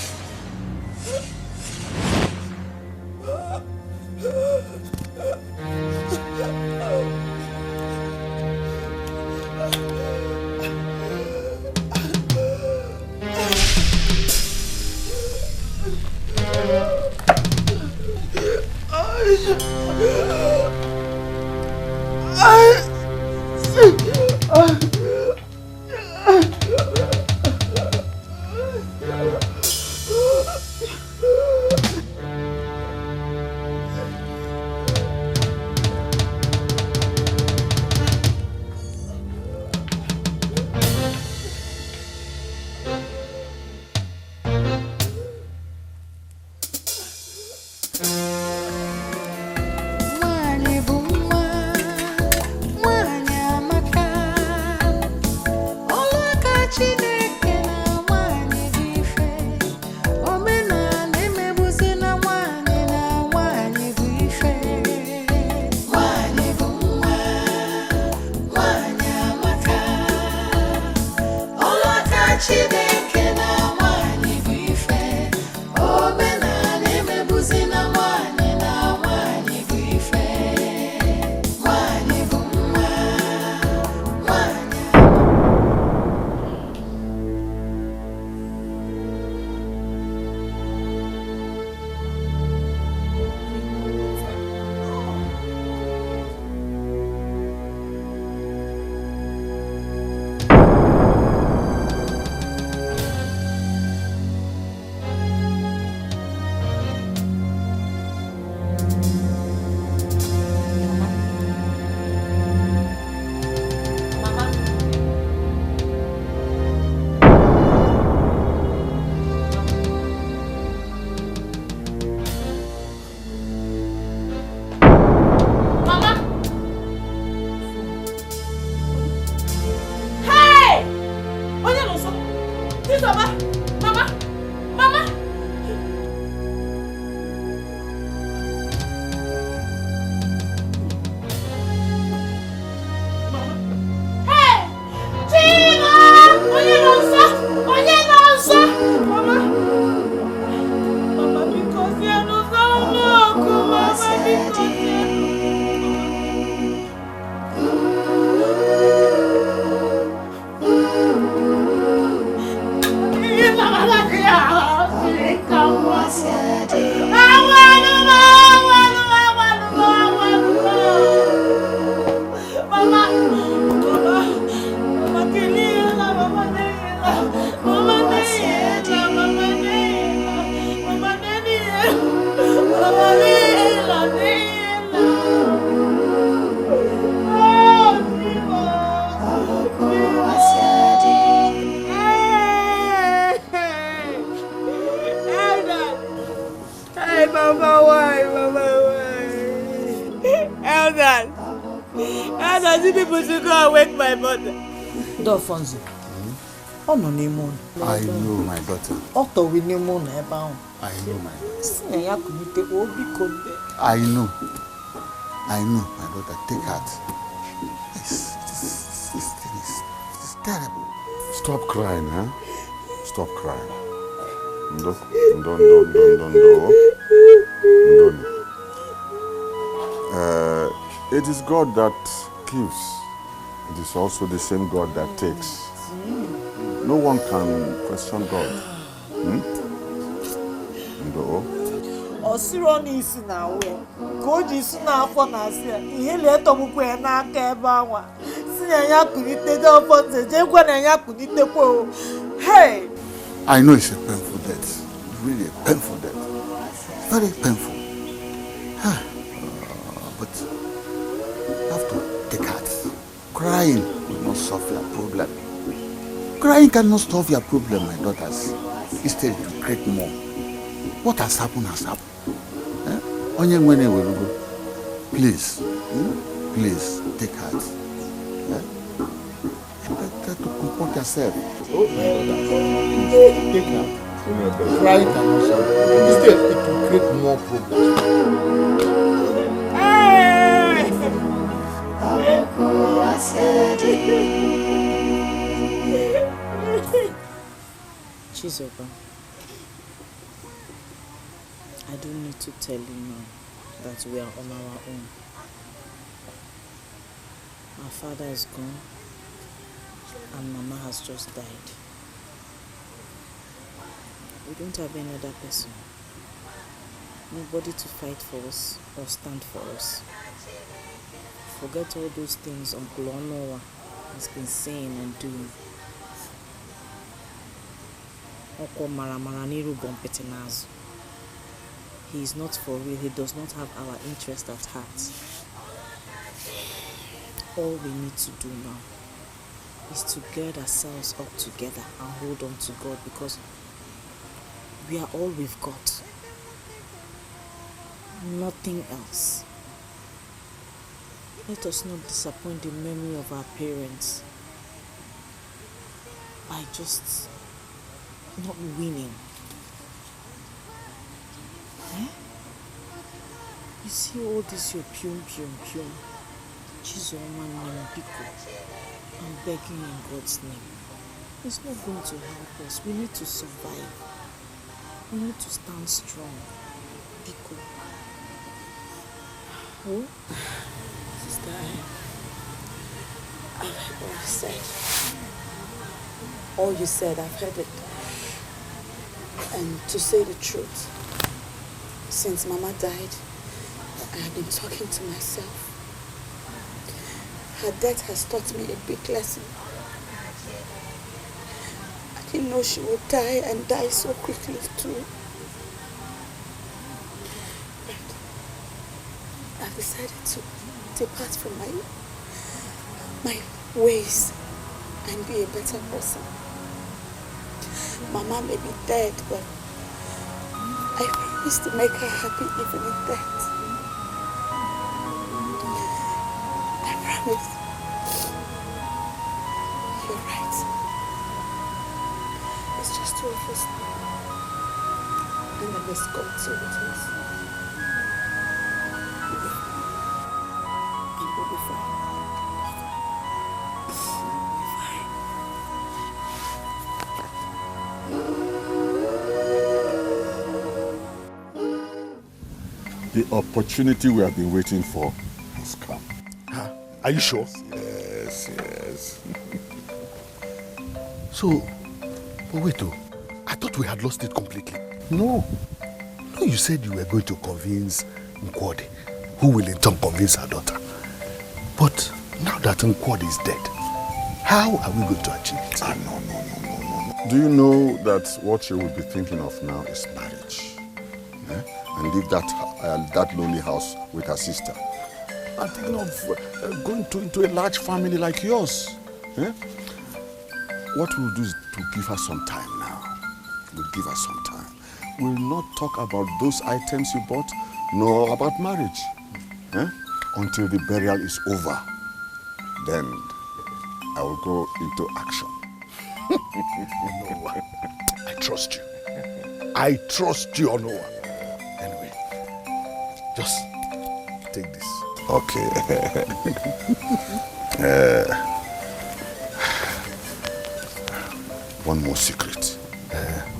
Chineke na nwanyị dị ife, omenala emegbuzi na Elders, you people should go and wake my mother. Dolphonzi. Oh no, Nemo. I know my daughter. Otto we Nemo never. I know my daughter. I know. I know my daughter. Take heart. This thing is terrible. Stop crying, huh? Stop crying. Don't. It is God that gives. It is also the same God that takes. No one can question God. Osironi isi na we ka o ji isi na afọ na asịa ihe na-etọgbukwa ya n'aka ebe anwa si na ya kunite dị ọfọ ntị jekwa na ya kunitekwa o. Hey! I know it's a painful death. Really a painful death. Very painful. But you have to take heart. Crying will not solve your problem. Crying cannot solve your problem, my daughters. Instead, to create more. What has happened has happened. Please, please take heart. Try to comport yourself. Take heart. Crying cannot solve. Instead, it will create more problems. Chizoba, I don't need to tell you now that we are on our own. Our father is gone and Mama has just died. We don't have any other person. Nobody to fight for us or stand for us. Forget all those things Uncle Onowa has been saying and doing. He is not for real. He does not have our interest at heart. All we need to do now is to gird ourselves up together and hold on to God, because we are all we've got. Nothing else. Let us not disappoint the memory of our parents by just not winning. You see all this your pium. Chioma Nembiko. I'm begging in God's name. It's not going to help us. We need to survive. We need to stand strong. Biko. Oh, sister, I've heard what you said. All you said, I've heard it. And to say the truth, since Mama died, I have been talking to myself. Her death has taught me a big lesson. I didn't know she would die and die so quickly too. But I decided to depart from my ways and be a better person. Mama may be dead, but I promise to make her happy even in death. I promise. You're right. It's just two of us now. And then there's God so with us. We'll be fine. And we'll be fine. The opportunity we have been waiting for has come. Huh? Are you sure? Yes, yes. So, but wait though, I thought we had lost it completely. No. No, you said you were going to convince Nkwode, who will in turn convince her daughter. But now that Nkwode is dead, how are we going to achieve it? No. Do you know that what you will be thinking of now is marriage? And leave that lonely house with her sister. I'm thinking of going into a large family like yours. What we'll do is to give her some time now. We'll give her some time. We'll not talk about those items you bought, nor about marriage. Until the burial is over. Then I will go into action. Onowa, I trust you. I trust you, Onowa. Anyway, just take this. Okay. One more secret.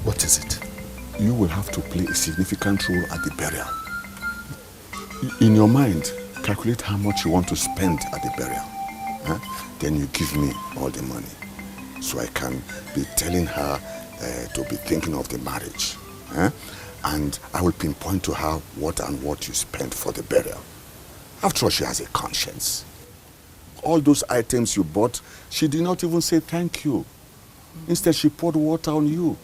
What is it? You will have to play a significant role at the burial. In your mind, calculate how much you want to spend at the burial. Then you give me all the money. So I can be telling her to be thinking of the marriage. And I will pinpoint to her what you spent for the burial. After all, she has a conscience. All those items you bought, she did not even say thank you. Instead, she poured water on you.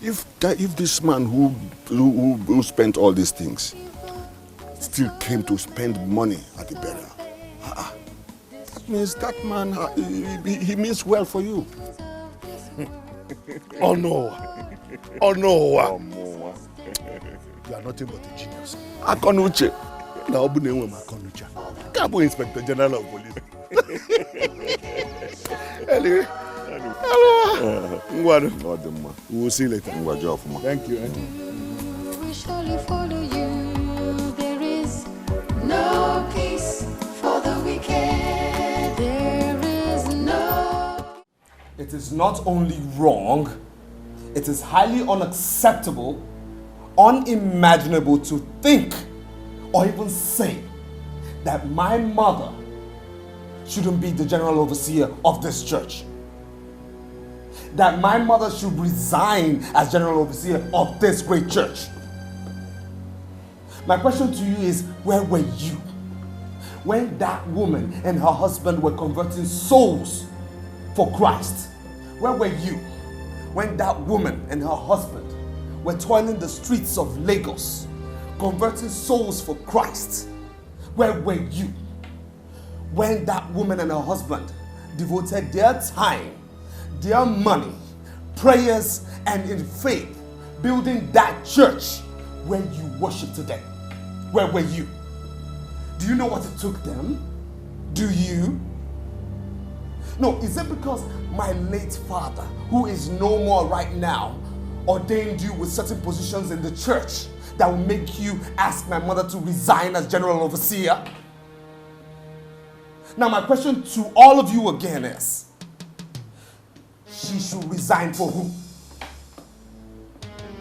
If this man who spent all these things still came to spend money at the burial, that means that man, he means well for you. Oh no. You are nothing but a genius. Akonuche. Now, Akonuche. Cabo Inspector General of Police. Anyway. We will see you later. Thank you. We surely follow you. There is no peace for the wicked. There is no. It is not only wrong, it is highly unacceptable, unimaginable to think or even say that my mother shouldn't be the general overseer of this church. That my mother should resign as general overseer of this great church. My question to you is, where were you when that woman and her husband were converting souls for Christ? Where were you when that woman and her husband were toiling the streets of Lagos, converting souls for Christ? Where were you when that woman and her husband devoted their time, their money, prayers, and in faith, building that church where you worship today? Where were you? Do you know what it took them? Do you? No, is it because my late father, who is no more right now, ordained you with certain positions in the church that will make you ask my mother to resign as general overseer? Now my question to all of you again is, she should resign for who?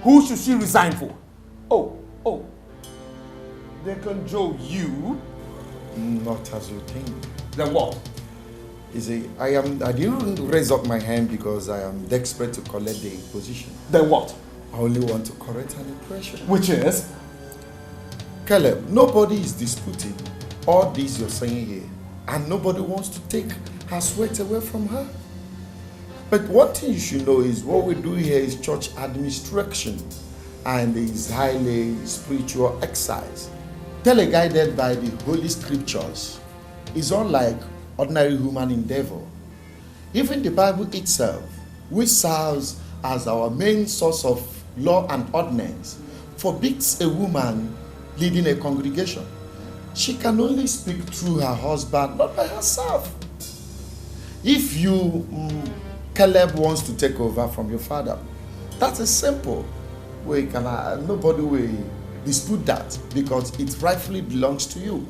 Who should she resign for? Oh. Deacon Joe, you? Not as you think. Then what? You see, I didn't raise up my hand because I am desperate to collect the position. Then what? I only want to correct an impression. Which is? Caleb, nobody is disputing all this you're saying here. And nobody wants to take her sweat away from her. But one thing you should know is what we do here is church administration and is highly spiritual exercise. Teleguided by the Holy Scriptures is unlike ordinary human endeavor. Even the Bible itself, which serves as our main source of law and ordinance, forbids a woman leading a congregation. She can only speak through her husband, not by herself. If you, Caleb, wants to take over from your father, that's a simple way. Nobody will dispute that because it rightfully belongs to you.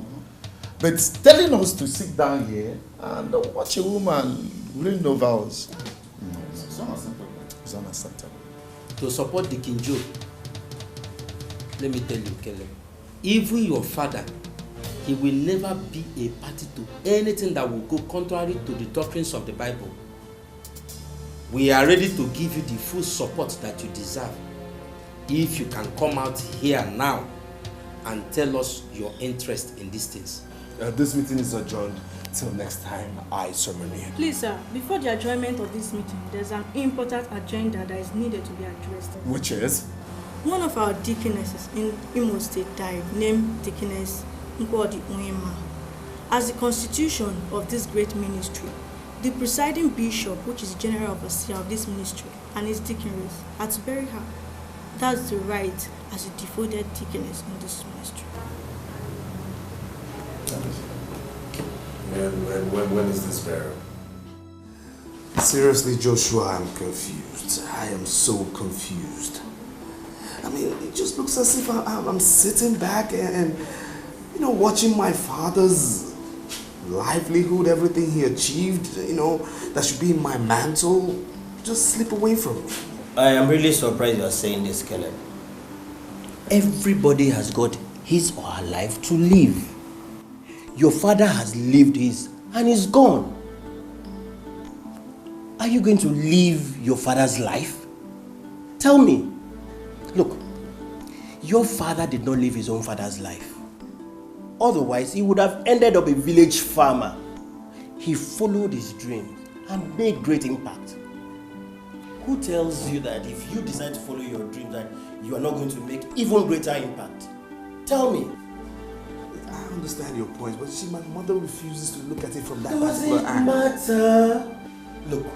But telling us to sit down here and watch a woman reign over us, no, it's unacceptable. It's unacceptable. To support the King Joe, let me tell you, Caleb, even your father, he will never be a party to anything that will go contrary to the doctrines of the Bible. We are ready to give you the full support that you deserve if you can come out here now and tell us your interest in these things. This meeting is adjourned till next time I summon you. Please, sir, before the adjournment of this meeting, there's an important agenda that is needed to be addressed. Which is? One of our deaconesses in Imo State died, named Deaconess Nkwodi. As the constitution of this great ministry, the presiding bishop, which is the general overseer of this ministry, and his deaconess are to bury her. That's the right as a devoted deaconess in this ministry. When is this burial? Seriously, Joshua, I'm confused. I am so confused. I mean, it just looks as if I'm sitting back and watching my father's livelihood, everything he achieved, that should be in my mantle, just slip away from me. I am really surprised you are saying this, Caleb. Everybody has got his or her life to live. Your father has lived his and is gone. Are you going to live your father's life? Tell me. Look, your father did not live his own father's life. Otherwise, he would have ended up a village farmer. He followed his dreams and made great impact. Who tells you that if you decide to follow your dreams that you are not going to make even greater impact? Tell me. I understand your point, but you see, my mother refuses to look at it from that Does particular it angle. matter? Look,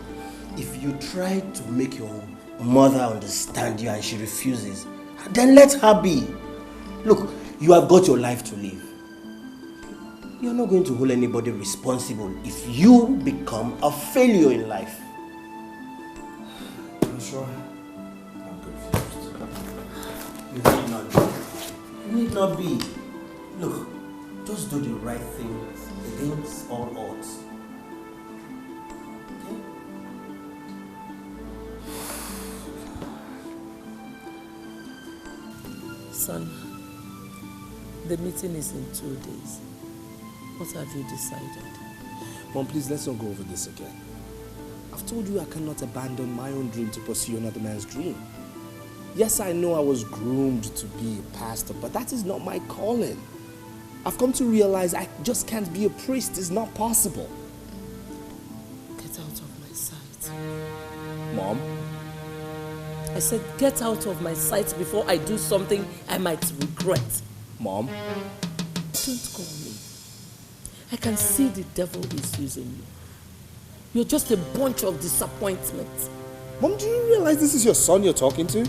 if you try to make your mother understand you and she refuses, then let her be. Look, you have got your life to live. You're not going to hold anybody responsible if you become a failure in life. I'm sure. I'm confused. You need not be. You need not be. Look, just do the right thing against all odds. Okay? Son, the meeting is in 2 days. What have you decided? Mom, please, let's not go over this again. I've told you I cannot abandon my own dream to pursue another man's dream. Yes, I know I was groomed to be a pastor, but that is not my calling. I've come to realize I just can't be a priest. It's not possible. Get out of my sight. Mom? I said get out of my sight before I do something I might regret. Mom? Don't call me. I can see the devil is using you. You're just a bunch of disappointment. Mom, do you realize this is your son you're talking to?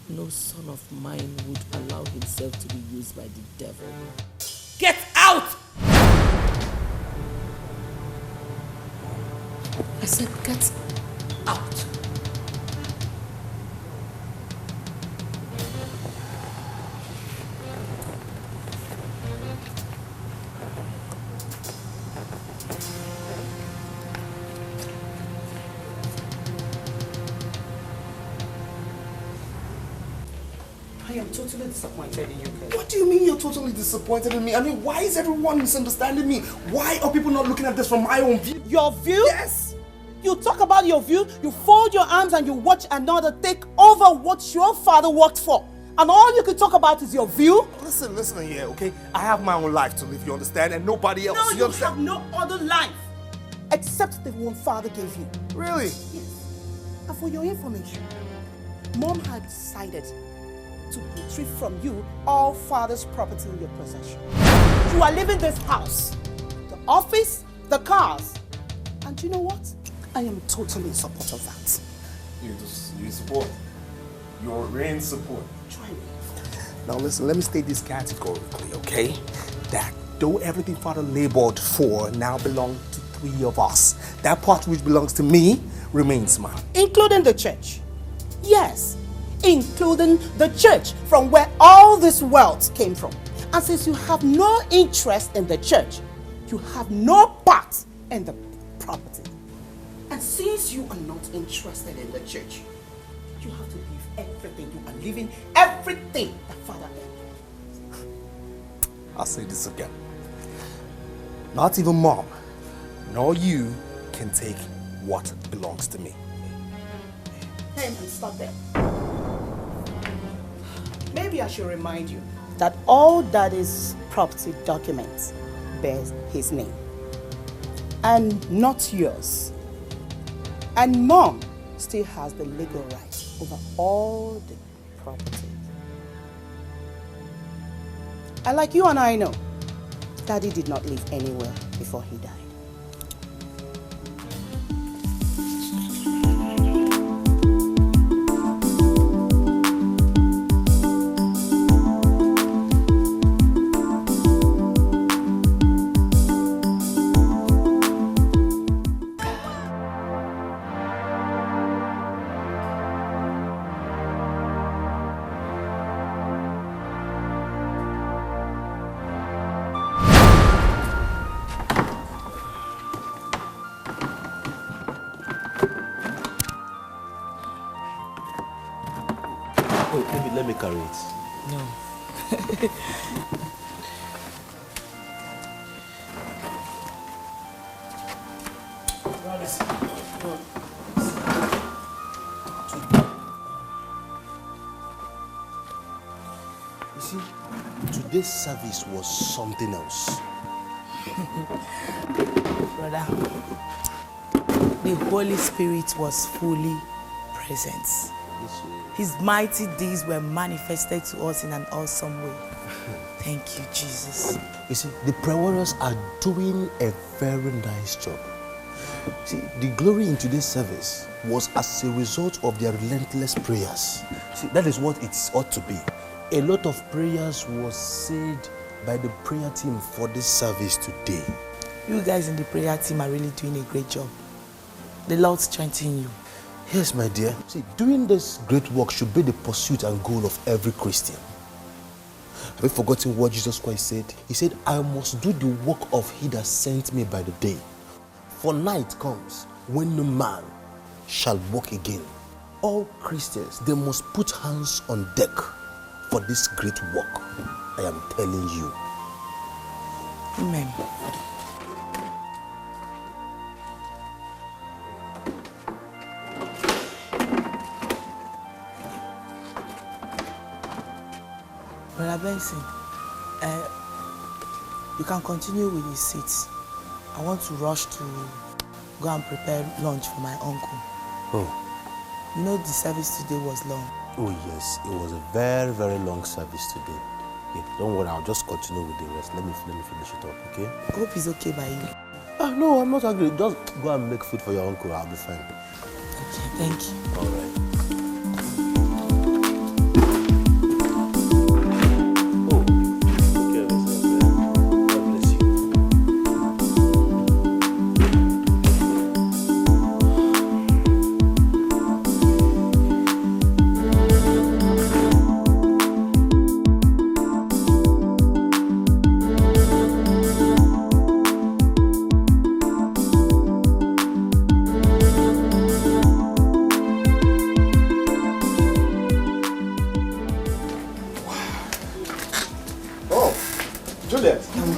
No son of mine would allow himself to be used by the devil. Get out! I said get out. am totally disappointed in you, Kelly. What do you mean you're totally disappointed in me? I mean, why is everyone misunderstanding me? Why are people not looking at this from my own view? Your view? Yes. You talk about your view, you fold your arms and you watch another take over what your father worked for. And all you can talk about is your view? Listen here, okay? I have my own life to live, you understand? And nobody else. No, you understand? have no other life except the one father gave you. Really? Yes. And for your information, Mom had decided to retrieve from you all father's property in your possession. You are leaving this house, the office, the cars. And you know what? I am totally in support of that. You support. You're in support. Try me. Now listen, let me state this categorically, okay? That though everything father labored for now belongs to 3 of us, that part which belongs to me remains mine. Including the church. Yes, including the church from where all this wealth came from. And since you have no interest in the church, you have no part in the property. And since you are not interested in the church, you have to leave everything. You are leaving everything that Father earned. I'll say this again. Not even Mom, nor you can take what belongs to me. Hey man, stop there. Maybe I should remind you that all Daddy's property documents bears his name and not yours. And Mom still has the legal right over all the property. And like you and I know, Daddy did not live anywhere before he died. Let me carry it. No. You see, today's service was something else. Brother, the Holy Spirit was fully present. His mighty deeds were manifested to us in an awesome way. Thank you, Jesus. You see, the prayer warriors are doing a very nice job. See, the glory in today's service was as a result of their relentless prayers. See, that is what it ought to be. A lot of prayers was said by the prayer team for this service today. You guys in the prayer team are really doing a great job. The Lord strengthen you. Yes, my dear. See, doing this great work should be the pursuit and goal of every Christian. Have you forgotten what Jesus Christ said? He said, I must do the work of he that sent me by the day. For night comes when no man shall walk again. All Christians, they must put hands on deck for this great work. I am telling you. Amen. Brother Benson, you can continue with his seats. I want to rush to go and prepare lunch for my uncle. Oh. You know the service today was long. Oh yes, it was a very, very long service today. Okay, don't worry, I'll just continue with the rest. Let me finish it up, okay? I hope it's okay by you. No, I'm not angry. Just go and make food for your uncle. I'll be fine. Okay, thank you. All right.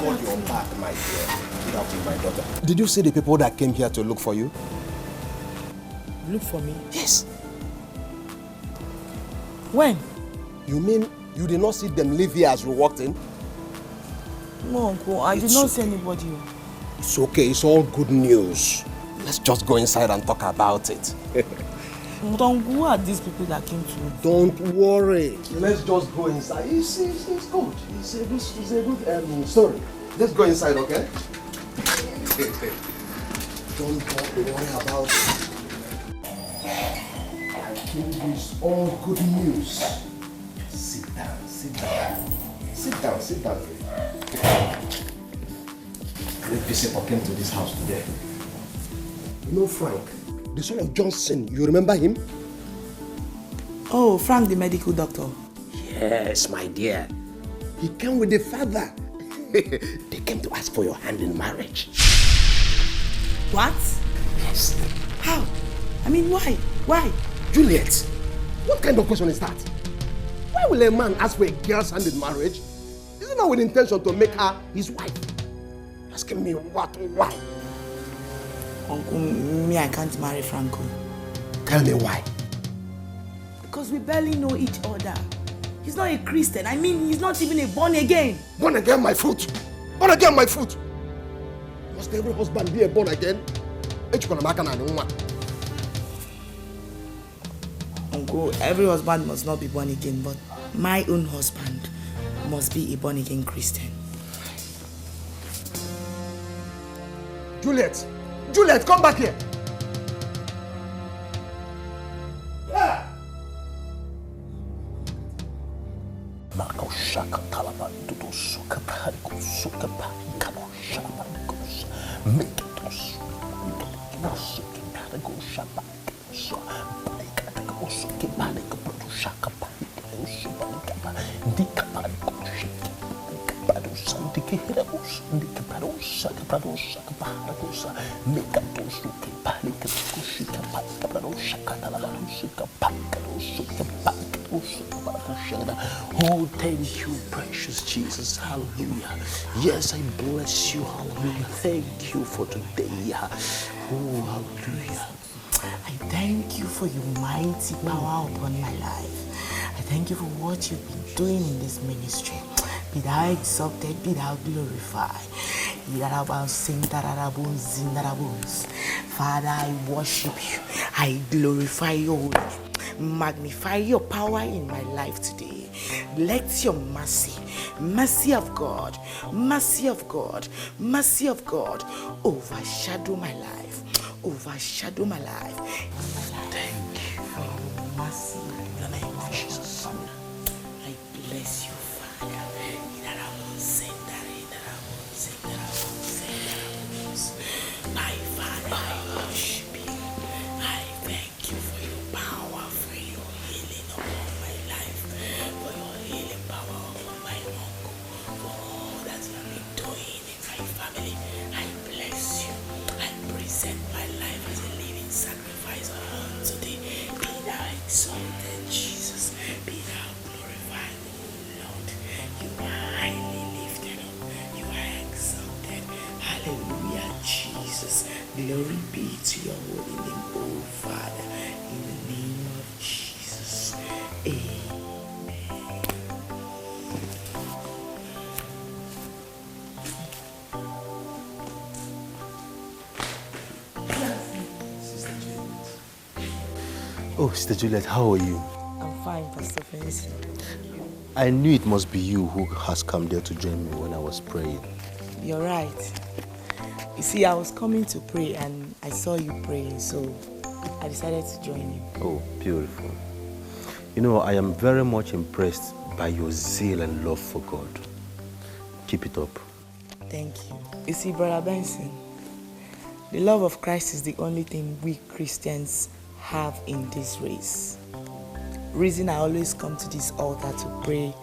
got your back, my dear. Get up with my daughter. Did you see the people that came here to look for you? Look for me? Yes. When? You mean you did not see them leave here as we walked in? No, Uncle, I did not see anybody. It's okay, it's all good news. Let's just go inside and talk about it. But Uncle, who are these people that came to me? Don't worry. Let's just go inside. It's good. It's a good story. Let's go inside, okay? Don't worry about it. I think it's all good news. Sit down. Great visitor came to this house today. You know Frank, the son of Johnson, you remember him? Oh, Frank, the medical doctor. Yes, my dear. He came with the father. They came to ask for your hand in marriage. What? Yes. How? I mean, why? Why? Juliet, what kind of question is that? Why will a man ask for a girl's hand in marriage? Is it not with intention to make her his wife? Asking me what? Why? Uncle, me, I can't marry Franco. Tell me why. Because we barely know each other. He's not a Christian. I mean, he's not even a born again. Born again, my foot. Born again, my foot. Must every husband be a born again? Uncle, every husband must not be born again, but my own husband must be a born again Christian. Juliet, come back here. Oh, thank you, precious Jesus. Hallelujah. Yes, I bless you. Hallelujah. Thank you for today. Oh, hallelujah. I thank you for your mighty power upon my life. I thank you for what you've been doing in this ministry. Be thou exalted, be thou glorified. Father, I worship you. I glorify your word. Magnify your power in my life today. Let your mercy of God, mercy overshadow my life. Overshadow my life. Thank you for your mercy in the name of Jesus. I bless you, Father. My Father, I worship you. I thank you for your power, for your healing upon my life, for your healing power upon my uncle, for all that you have been doing in my family. I bless you. I present my life as a living sacrifice unto thee. Be thou exalted, Jesus. Be thou glorified, O Lord. You are highly lifted up. You are exalted. Hallelujah, Jesus. Glory be to your holy name, O Father. In the name of Jesus. Amen. Oh, Sister Juliet, how are you? I'm fine, Pastor Felicity. I knew it must be you who has come there to join me when I was praying. You're right. You see, I was coming to pray and I saw you praying, so I decided to join you. Oh, beautiful. You know, I am very much impressed by your zeal and love for God. Keep it up. Thank you. You see, Brother Benson, the love of Christ is the only thing we Christians have in this race. Reason I always come to this altar to pray,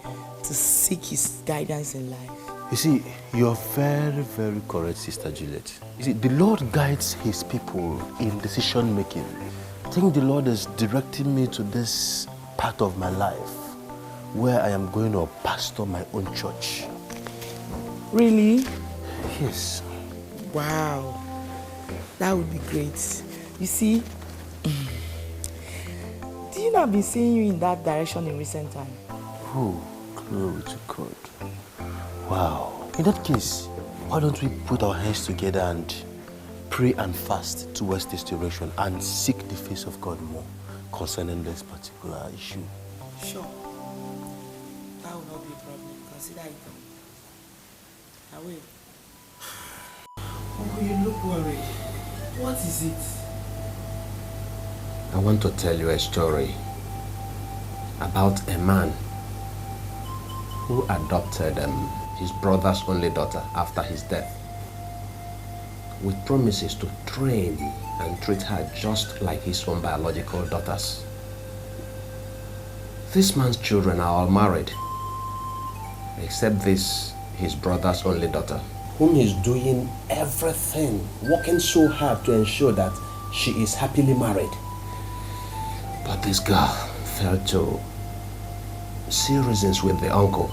to seek his guidance in life. You see, you're very, very correct, Sister Juliet. You see, the Lord guides his people in decision making. I think the Lord is directing me to this part of my life where I am going to pastor my own church. Really? Yes. Wow. That would be great. You see, do you know I've been seeing you in that direction in recent time? Oh, glory to God. Wow. In that case, why don't we put our hands together and pray and fast towards this direction and seek the face of God more concerning this particular issue? Sure. That will not be a problem. Consider it done. I will. Oh, you look worried. What is it? I want to tell you a story about a man who adopted his brother's only daughter after his death, with promises to train and treat her just like his own biological daughters. This man's children are all married, except this, his brother's only daughter, whom he's doing everything, working so hard to ensure that she is happily married. But this girl failed to see reasons with the uncle.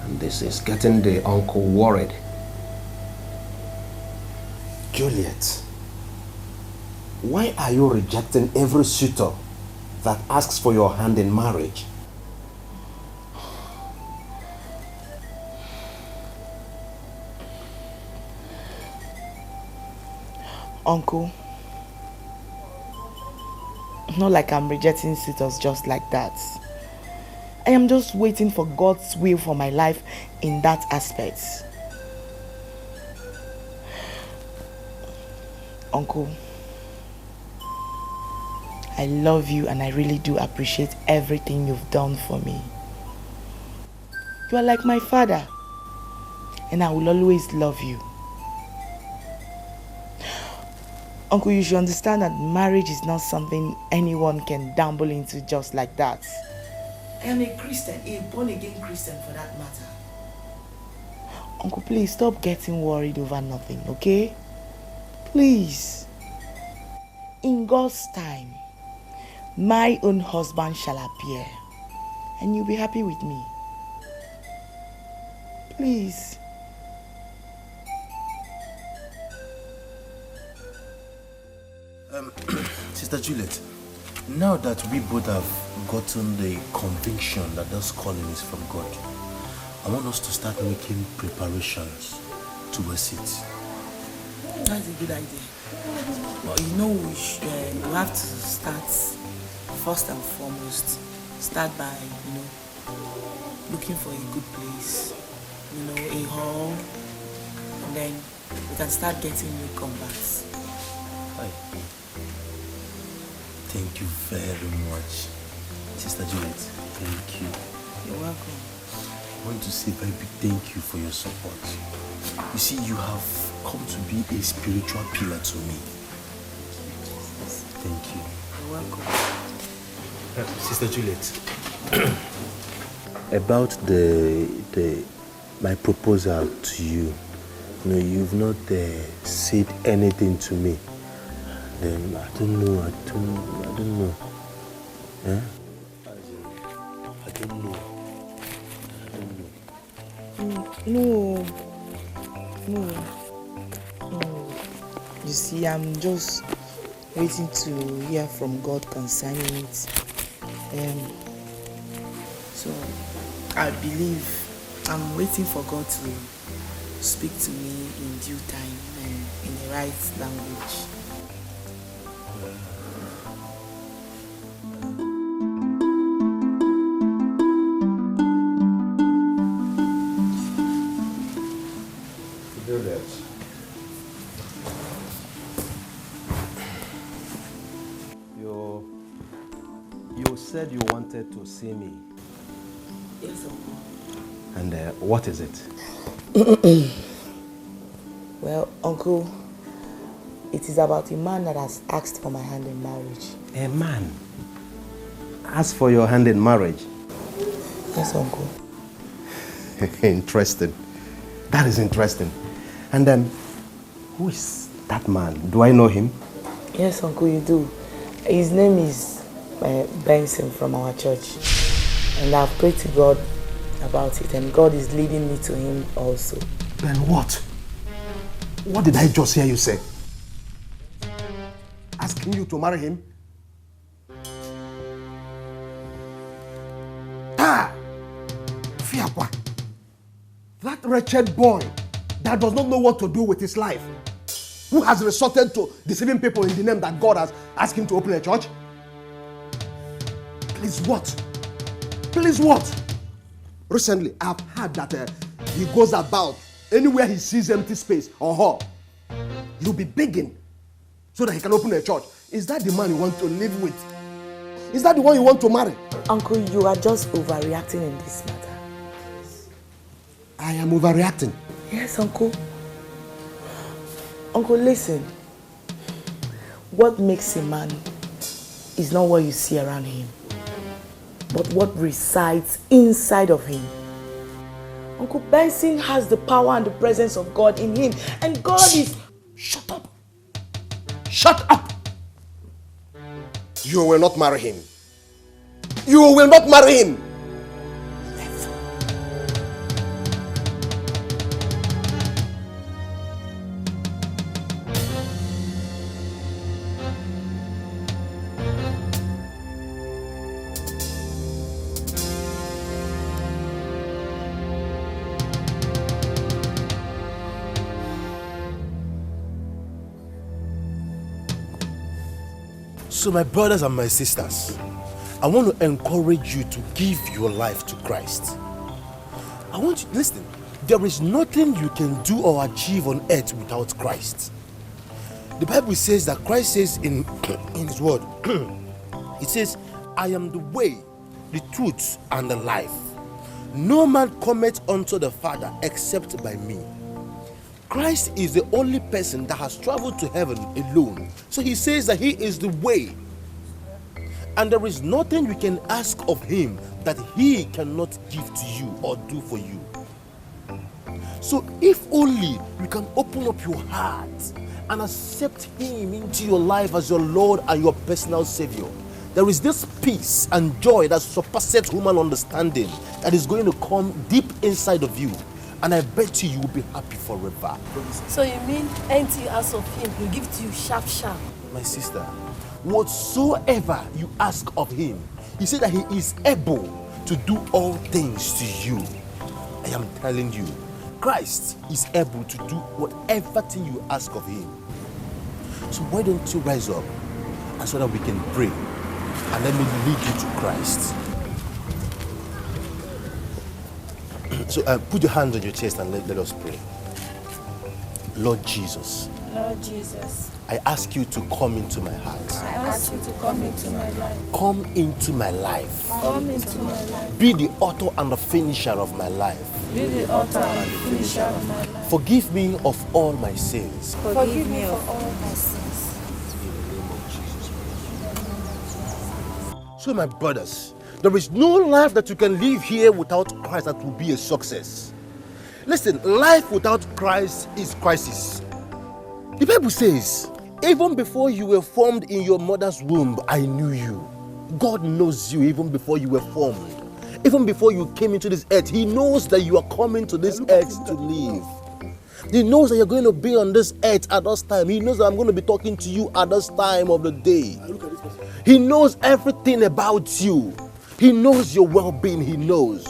And this is getting the uncle worried. Juliet, why are you rejecting every suitor that asks for your hand in marriage? Uncle, not like I'm rejecting suitors just like that. I am just waiting for God's will for my life in that aspect. Uncle, I love you and I really do appreciate everything you've done for me. You are like my father, and I will always love you. Uncle, you should understand that marriage is not something anyone can dabble into just like that. I am a Christian, a born-again Christian for that matter. Uncle, please stop getting worried over nothing, okay? Please. In God's time, my own husband shall appear, and you'll be happy with me. Please. Sister Juliet, now that we both have gotten the conviction that this calling is from God, I want us to start making preparations towards it. That's a good idea. But you know, we have to start first and foremost. Start by, looking for a good place, a hall, and then we can start getting new converts. Hi. Thank you very much, Sister Juliet. Thank you. You're welcome. I want to say a very big thank you for your support. You see, you have come to be a spiritual pillar to me. Thank you. You're welcome. Sister Juliet, about my proposal to you, you've not said anything to me. I don't know. Eh? I don't know. No. You see, I'm just waiting to hear from God concerning it. So I believe I'm waiting for God to speak to me in due time and in the right language. You said you wanted to see me. Yes, Uncle. And what is it? Well, Uncle, it is about a man that has asked for my hand in marriage. A man asked for your hand in marriage? Yes, Uncle. Interesting. That is interesting. And who is that man? Do I know him? Yes, Uncle, you do. His name is Benson from our church. And I've prayed to God about it, and God is leading me to him also. Then what? What did I just hear you say? Asking you to marry him? Ah! Fiakwa! That wretched boy that does not know what to do with his life, who has resorted to deceiving people in the name that God has asked him to open a church? Please what? Please what? Recently, I've heard that he goes about anywhere he sees empty space or hall. He'll be begging so that he can open a church. Is that the man you want to live with? Is that the one you want to marry? Uncle, you are just overreacting in this matter. I am overreacting. Yes, Uncle. Uncle, listen. What makes a man is not what you see around him, but what resides inside of him. Uncle Benson has the power and the presence of God in him, and God is... Shut up! Shut up! You will not marry him. You will not marry him! So my brothers and my sisters, I want to encourage you to give your life to Christ. I want you to listen. There is nothing you can do or achieve on earth without Christ. The Bible says that Christ says in his word, it says, I am the way, the truth, and the life. No man cometh unto the Father except by me. Christ is the only person that has traveled to heaven alone. So he says that he is the way. And there is nothing you can ask of him that he cannot give to you or do for you. So if only you can open up your heart and accept him into your life as your Lord and your personal Savior, there is this peace and joy that surpasses human understanding that is going to come deep inside of you. And I bet you will be happy forever. So you mean anything you ask of him, he'll give to you sharp. My sister, whatsoever you ask of him, he said that he is able to do all things to you. I am telling you, Christ is able to do whatever thing you ask of him. So why don't you rise up and so that we can pray and let me lead you to Christ. So put your hands on your chest and let us pray. Lord Jesus. Lord Jesus. I ask you to come into my heart. I ask you to come into my life. Come into my life. Come into my life. Be the author and the finisher of my life. Be the author and the finisher of my life. Forgive me of all my sins. Forgive me of all my sins. So my brothers, there is no life that you can live here without Christ that will be a success. Listen, life without Christ is crisis. The Bible says, even before you were formed in your mother's womb, I knew you. God knows you even before you were formed. Even before you came into this earth, he knows that you are coming to this earth to live. He knows that you're going to be on this earth at this time. He knows that I'm going to be talking to you at this time of the day. He knows everything about you. He knows your well-being. He knows.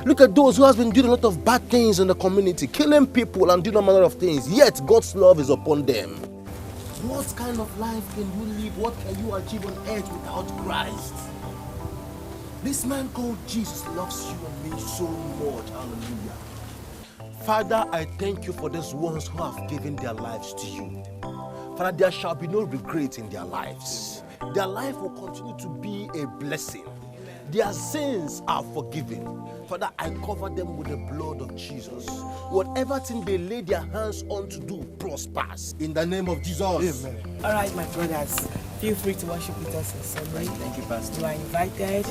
Look at those who have been doing a lot of bad things in the community, killing people and doing a manner of things, yet God's love is upon them. What kind of life can you live? What can you achieve on earth without Christ? This man called Jesus loves you and me so much. Hallelujah. Father, I thank you for these ones who have given their lives to you. Father, there shall be no regret in their lives. Their life will continue to be a blessing. Their sins are forgiven. Father, I cover them with the blood of Jesus. Whatever thing they lay their hands on to do prospers. In the name of Jesus. Amen. All right, my brothers, feel free to worship with us on Sunday. Thank you, Pastor. You are invited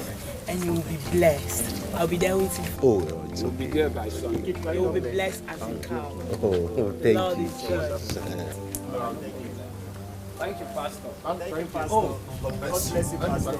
and you will be blessed. I'll be there with you. Oh, it's okay. Be there by Sunday. You will be blessed as you come. Oh, thank Lord you. is good. Thank you, Pastor. Thank you, Pastor. Oh, God bless you, Pastor.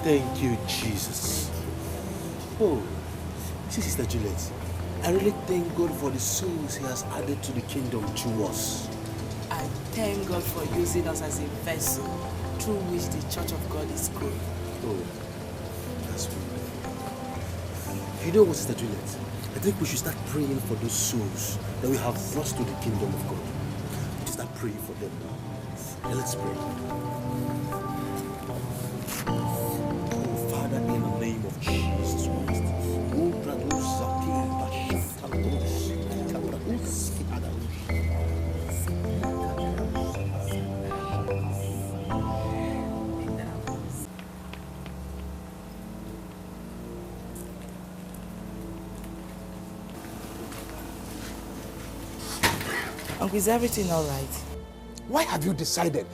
Thank you, Jesus. Oh, Sister Juliet, I really thank God for the souls He has added to the kingdom through us. I thank God for using us as a vessel through which the Church of God is growing. Oh, that's wonderful. You know what, Sister Juliet? I think we should start praying for those souls that we have brought to the kingdom of God. We should start praying for them now. Okay, let's pray. Father, in the name of Jesus Christ, Uncle, is everything all right? Why have you decided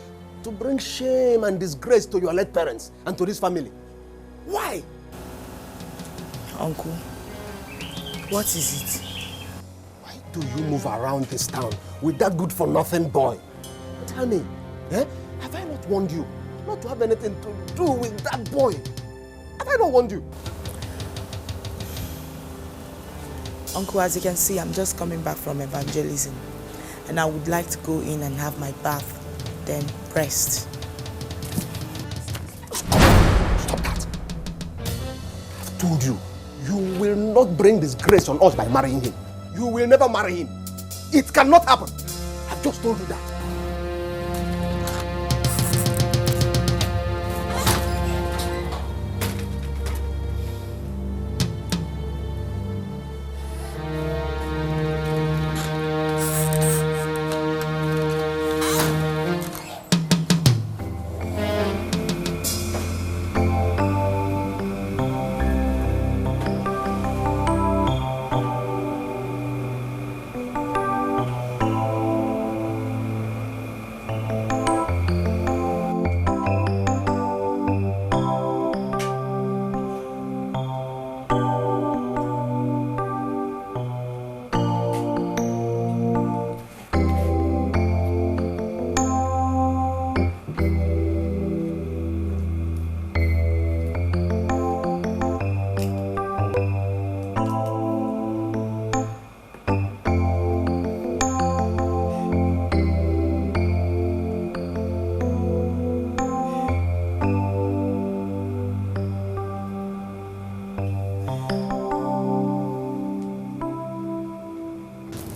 to bring shame and disgrace to your late parents and to this family? Why? Uncle, what is it? Why do you move around this town with that good-for-nothing boy? Tell me, have I not warned you not to have anything to do with that boy? Have I not warned you? Uncle, as you can see, I'm just coming back from evangelism. And I would like to go in and have my bath, then rest. Stop that. I've told you, you will not bring disgrace on us by marrying him. You will never marry him. It cannot happen. I've just told you that.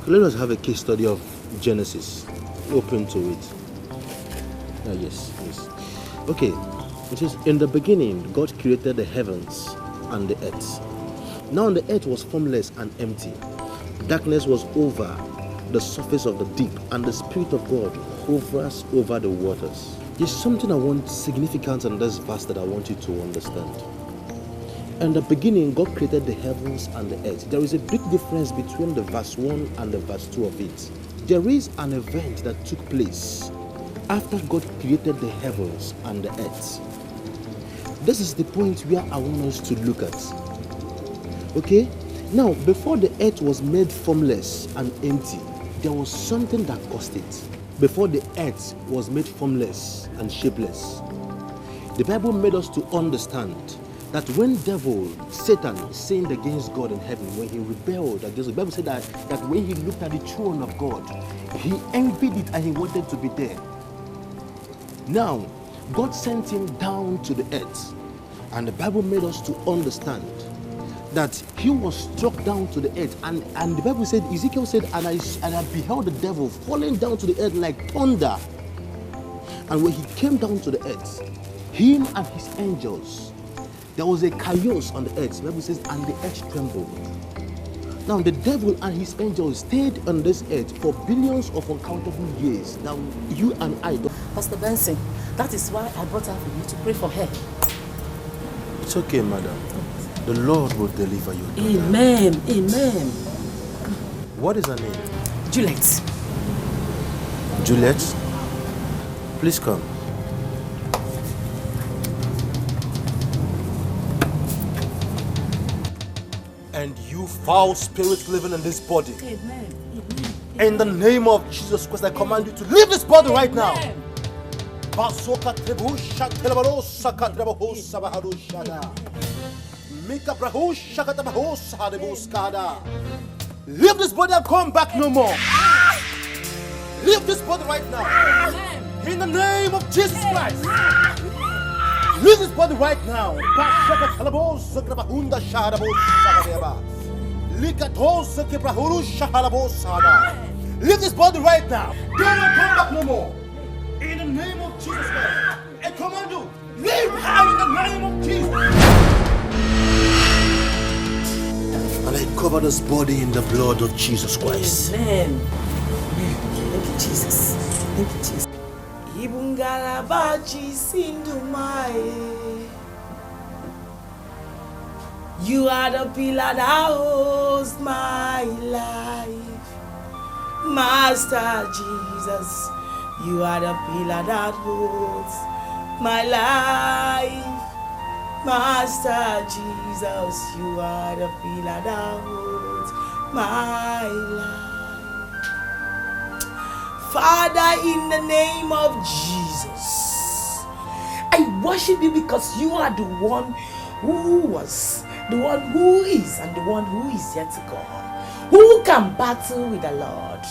Let us have a case study of Genesis. Open to it. Yes. Okay, it says, in the beginning, God created the heavens and the earth. Now the earth was formless and empty. Darkness was over the surface of the deep, and the Spirit of God hovers over the waters. There's something I want significant in this verse that I want you to understand. In the beginning, God created the heavens and the earth. There is a big difference between the verse 1 and the verse 2 of it. There is an event that took place after God created the heavens and the earth. This is the point where I want us to look at. Okay? Now, before the earth was made formless and empty, there was something that caused it. Before the earth was made formless and shapeless, the Bible made us to understand that when Satan sinned against God in heaven, when he rebelled against, the Bible said that when he looked at the throne of God, he envied it and he wanted to be there. Now, God sent him down to the earth, and the Bible made us to understand that he was struck down to the earth, and the Bible said, Ezekiel said, and I beheld the devil falling down to the earth like thunder. And when he came down to the earth, him and his angels, there was a chaos on the earth. The Bible says, and the earth trembled. Now the devil and his angels stayed on this earth for billions of uncountable years. Now you and I don't. Pastor Benson, that is why I brought her for you to pray for her. It's okay, madam. The Lord will deliver you. Amen. Amen. What is her name? Juliet. Juliet? Please come. And you foul spirits living in this body. Amen. In the name of Jesus Christ, I command you to leave this body right now. Leave this body and come back no more. Leave this body right now. In the name of Jesus Christ. Leave this body right now. Leave this body right now. Do not come back no more. In the name of Jesus Christ. I command you, leave her in the name of Jesus. And I cover this body in the blood of Jesus Christ. Amen. Thank you, Jesus. Thank you, Jesus. Ibungalabachi Sindumai. You are the pillar that holds my life. Master Jesus, you are the pillar that holds my life. Master Jesus, you are the pillar that holds my life. Father, in the name of Jesus, I worship you because you are the one who was, the one who is, and the one who is yet to come. Who can battle with the Lord?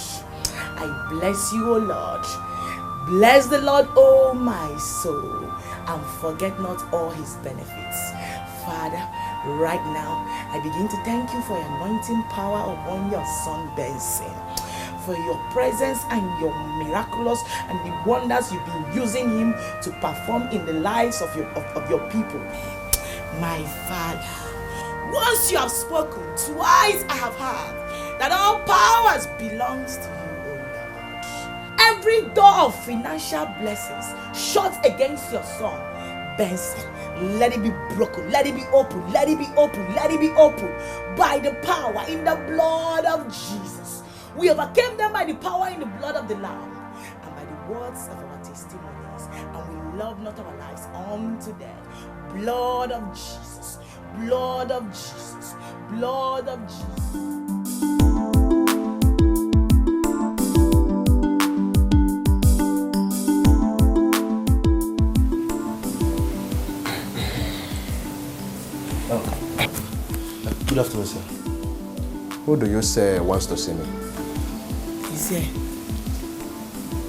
I bless you, O Lord. Bless the Lord, O my soul, and forget not all his benefits. Father, right now, I begin to thank you for your anointing power upon your son Benson, for your presence and your miraculous and the wonders you've been using him to perform in the lives of your people. My Father, once you have spoken, twice I have heard that all powers belongs to you, O Lord. Every door of financial blessings shut against your son, Benson, let it be broken, let it be open, let it be open, let it be open by the power in the blood of Jesus. We overcame them by the power in the blood of the Lamb and by the words of our testimonies, and we love not our lives unto death. Blood of Jesus, blood of Jesus, blood of Jesus. Good afternoon, sir. Who do you say wants to see me? He's here.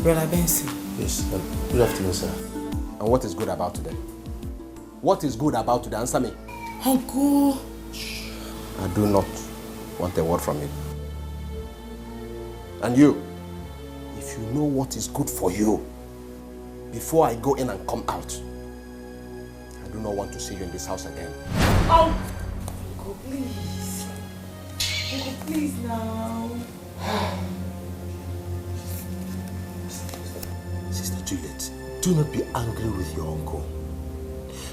Brother Benson. Yes, good afternoon, sir. And what is good about today? What is good about today? Answer me. Uncle. I do not want a word from you. And you, if you know what is good for you, before I go in and come out, I do not want to see you in this house again. Uncle, please. Uncle, please now. Sister Juliet, do not be angry with your uncle.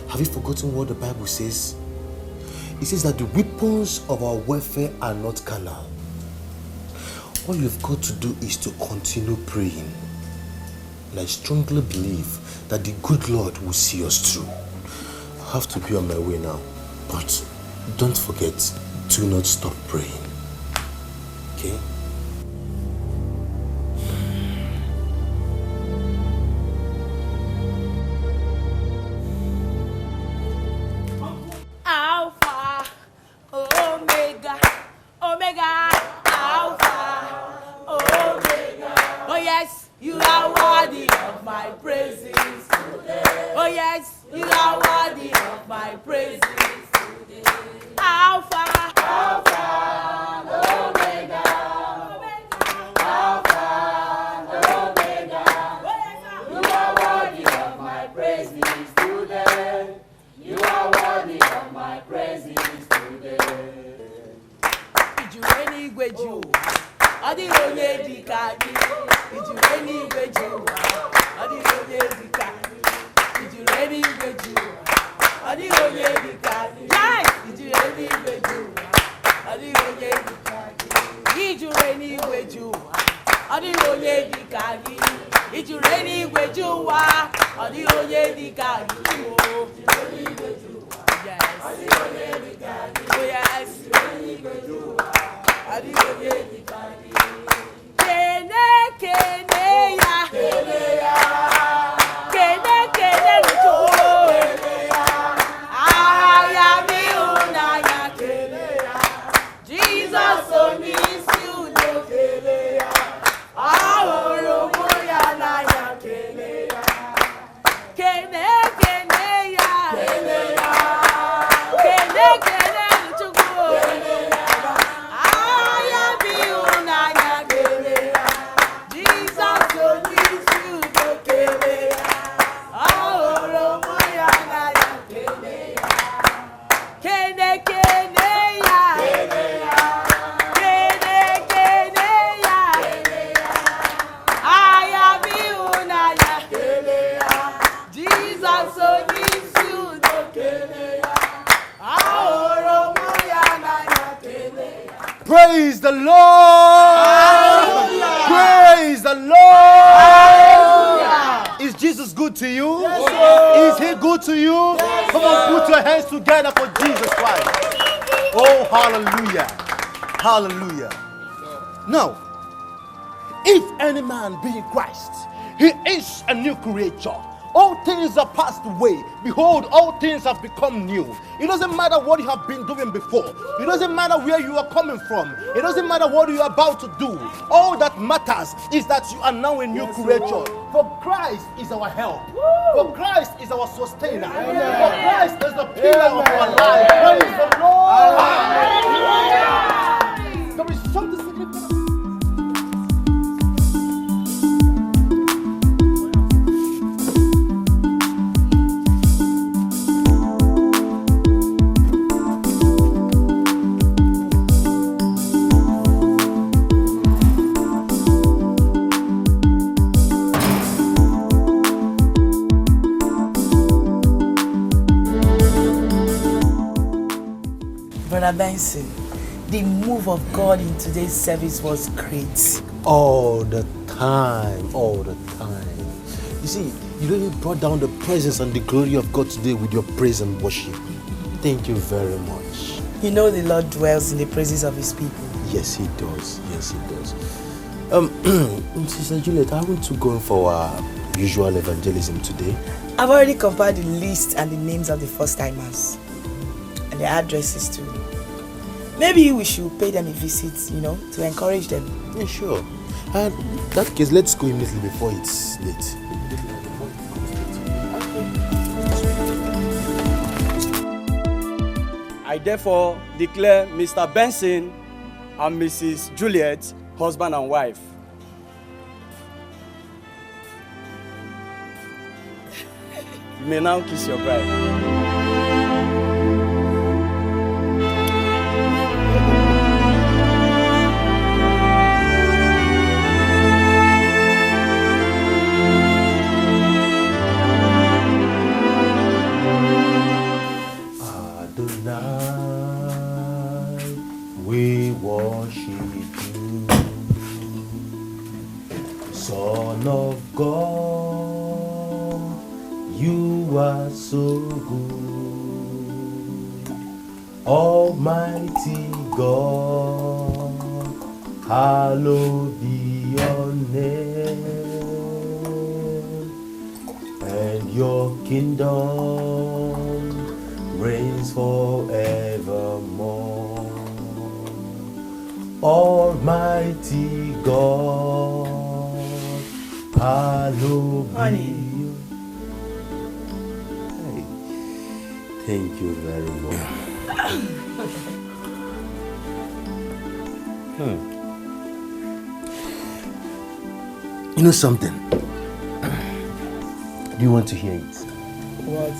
Have you forgotten what the Bible says? It says that the weapons of our warfare are not carnal. All you've got to do is to continue praying. And I strongly believe that the good Lord will see us through. I have to be on my way now. But don't forget, do not stop praying. Okay? Alpha, Omega, Omega, Alpha, Omega. Oh yes, you are worthy of my praises today. Oh yes, you are worthy of my praises today. Alpha, Alpha, Omega, Alpha, Omega. You are worthy of my praises today. You are worthy of my praises today. Ijureni igweju, adironye dikadi. Ijureni igweju, adironye dikadi. Ijureni igweju, adironye dikadi. Praise the Lord! Praise the Lord! Is Jesus good to you? Is he good to you? Come on, put your hands together for Jesus Christ. Oh, hallelujah. Hallelujah. Now, if any man be in Christ, he is a new creature. All things are passed away. Behold, all things have become new. It doesn't matter what you have been doing before. It doesn't matter where you are coming from. It doesn't matter what you are about to do. All that matters is that you are now a new creature. For Christ is our help. For Christ is our sustainer. For Christ is the pillar of our life. Praise the Lord. There is something significant. Brother Benson, the move of God in today's service was great. All the time. You see, you really brought down the presence and the glory of God today with your praise and worship. Thank you very much. You know the Lord dwells in the praises of his people. Yes, he does. Yes, he does. Sister Juliet, I want to go for our usual evangelism today. I've already compiled the list and the names of the first timers and their addresses too. Maybe we should pay them a visit, to encourage them. Yeah, sure. In that case, let's go immediately before it's late. I therefore declare Mr. Benson and Mrs. Juliet husband and wife. You may now kiss your bride. We worship you, Son of God, you are so good. Almighty God, hallowed be your name, and your kingdom reigns forevermore. Almighty God, hallowed be you. Hey, thank you very much. You know something? Do you want to hear it? What?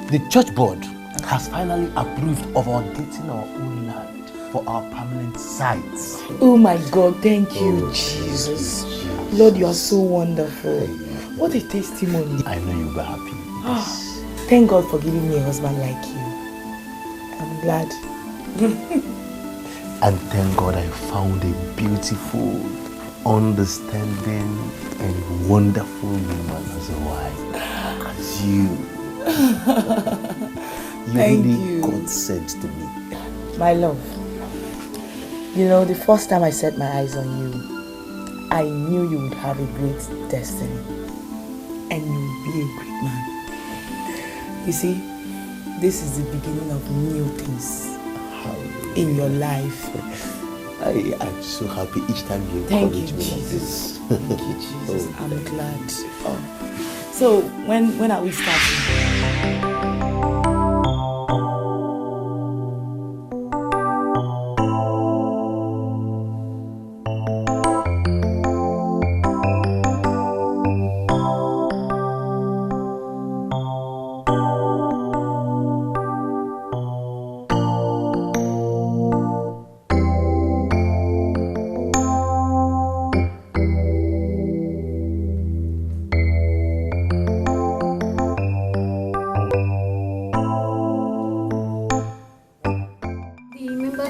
The church board has finally approved of our getting our own land for our permanent sites. Oh my God, thank you, Jesus. Lord, you are so wonderful. What a testimony. I know you'll be happy. Thank God for giving me a husband like you. I'm glad. And thank God I found a beautiful, understanding, and wonderful woman as a wife. you. Thank really you. got sense to me. My love, you know, the first time I set my eyes on you, I knew you would have a great destiny. And you would be a great man. You see, this is the beginning of new things in your life. I am so happy each time you encourage me like this. Thank you, Jesus. I'm glad. Oh. So, when are we starting?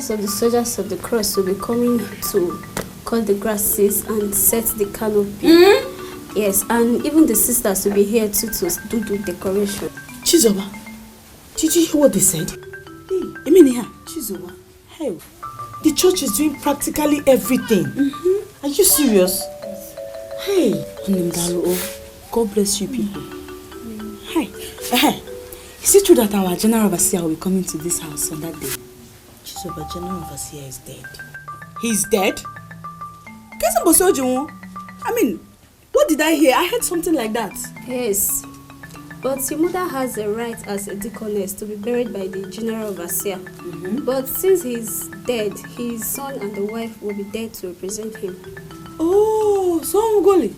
Of the soldiers of the cross will be coming to cut the grasses and set the canopy. Yes, and even the sisters will be here too to do the decoration. Chizoba, did you hear what they said? Hey, I mean here, Chizoba. Hey, the church is doing practically everything. Are you serious? Hey, God bless you people. Hey, is it true that our general overseer will be coming to this house on that day? So, but General Overseer is dead. He's dead? I mean, what did I hear? I heard something like that. Yes, but your mother has a right as a deaconess to be buried by the General Overseer. But since he's dead, his son and the wife will be there to represent him. Oh, so Ngoli.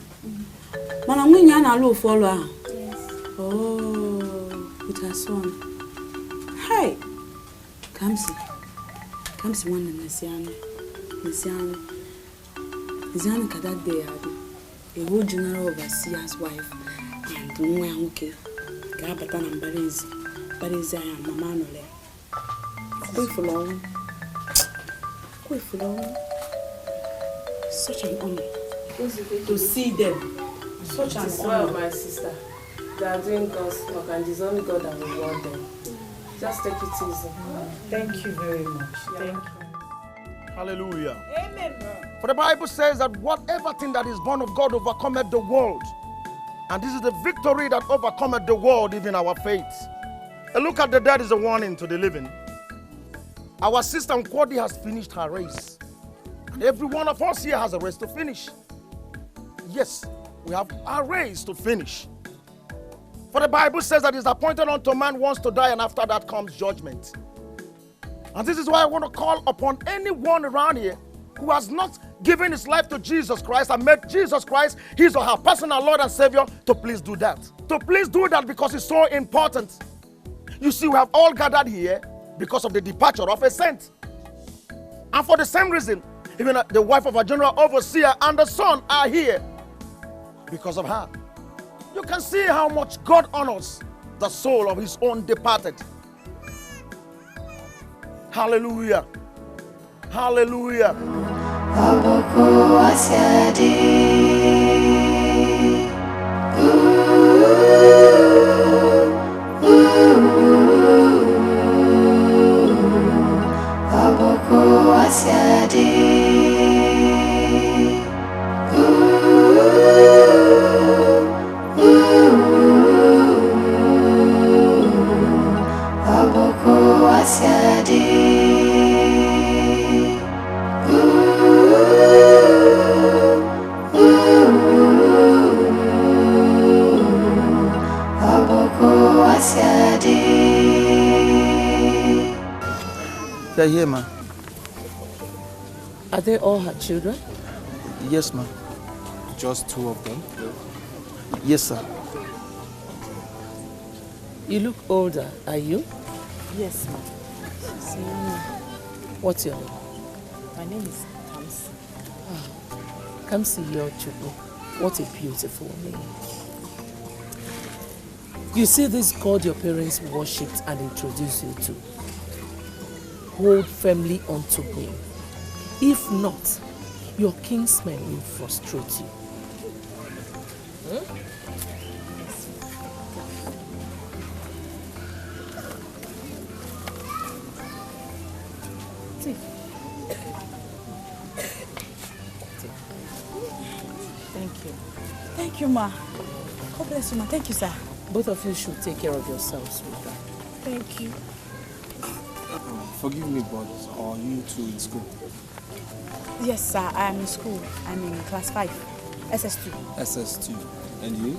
Mana mwenye ana lo follow her. Yes. Oh, with her son. Hi. Kamsi one Nesiano kada day had a whole general overseer's wife and Mwamuke Gabatan and Bariza and Mamanole. Wait for long. Such an honor to see them. Such an honor. Well, my sister, they are doing God's work and it's only God that will reward them. Just take it easy. Thank you very much. Thank you. Hallelujah. Amen. For the Bible says that whatever thing that is born of God overcometh the world. And this is the victory that overcometh the world, even our faith. A look at the dead is a warning to the living. Our sister Nkwadi has finished her race. And every one of us here has a race to finish. Yes, we have a race to finish. For the Bible says that it's appointed unto man once to die, and after that comes judgment. And this is why I want to call upon anyone around here who has not given his life to Jesus Christ and made Jesus Christ his or her personal Lord and Savior to please do that. To please do that because it's so important. You see, we have all gathered here because of the departure of a saint. And for the same reason, even the wife of a general overseer and the son are here because of her. You can see how much God honors the soul of his own departed. Hallelujah. Hallelujah. They're here, ma. Are they all her children? Yes, ma. Just two of them? Yes, sir. You look older, are you? Yes, ma'am. What's your name? My name is Kamsi. Kamsi Chukwu. What a beautiful name. You see this God your parents worshipped and introduced you to. Hold firmly onto him. If not, your kinsmen will frustrate you. Tea. Thank you. Thank you, ma. God bless you, ma. Thank you, sir. Both of you should take care of yourselves, sweetheart. Thank you. Forgive me, but are you two in school? Yes, sir. I am in school. I'm in class 5, SS2. SS2. And you?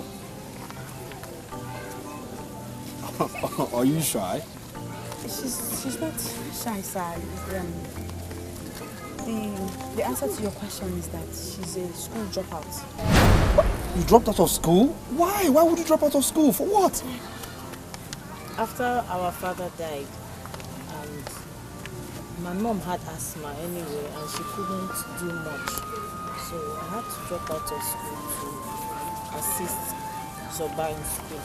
Are you shy? She's not shy, sir. The answer to your question is that she's a school dropout. You dropped out of school? Why? Why would you drop out of school? For what? After our father died, and my mom had asthma anyway, and she couldn't do much. So I had to drop out of school to assist Zoba in school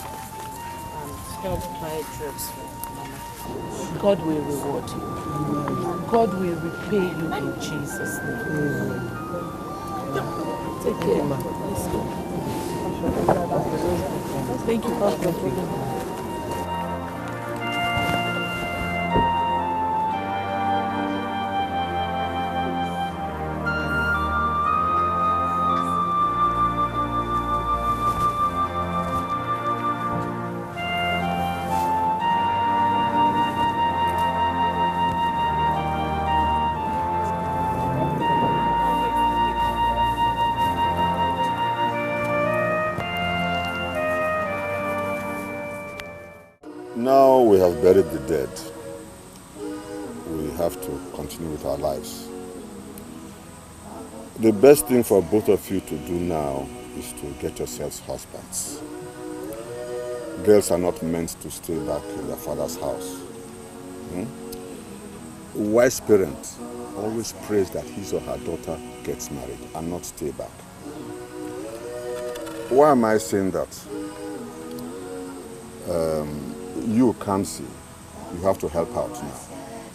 and help buy drugs for Mama. God will reward you. God will repay you in Jesus' name. Take care, ma. Let's go. Thank you, Pastor. Now we have buried the dead. We have to continue with our lives. The best thing for both of you to do now is to get yourselves husbands. Girls are not meant to stay back in their father's house. A wise parent always prays that his or her daughter gets married and not stay back. Why am I saying that? You, Kamsi, you have to help out now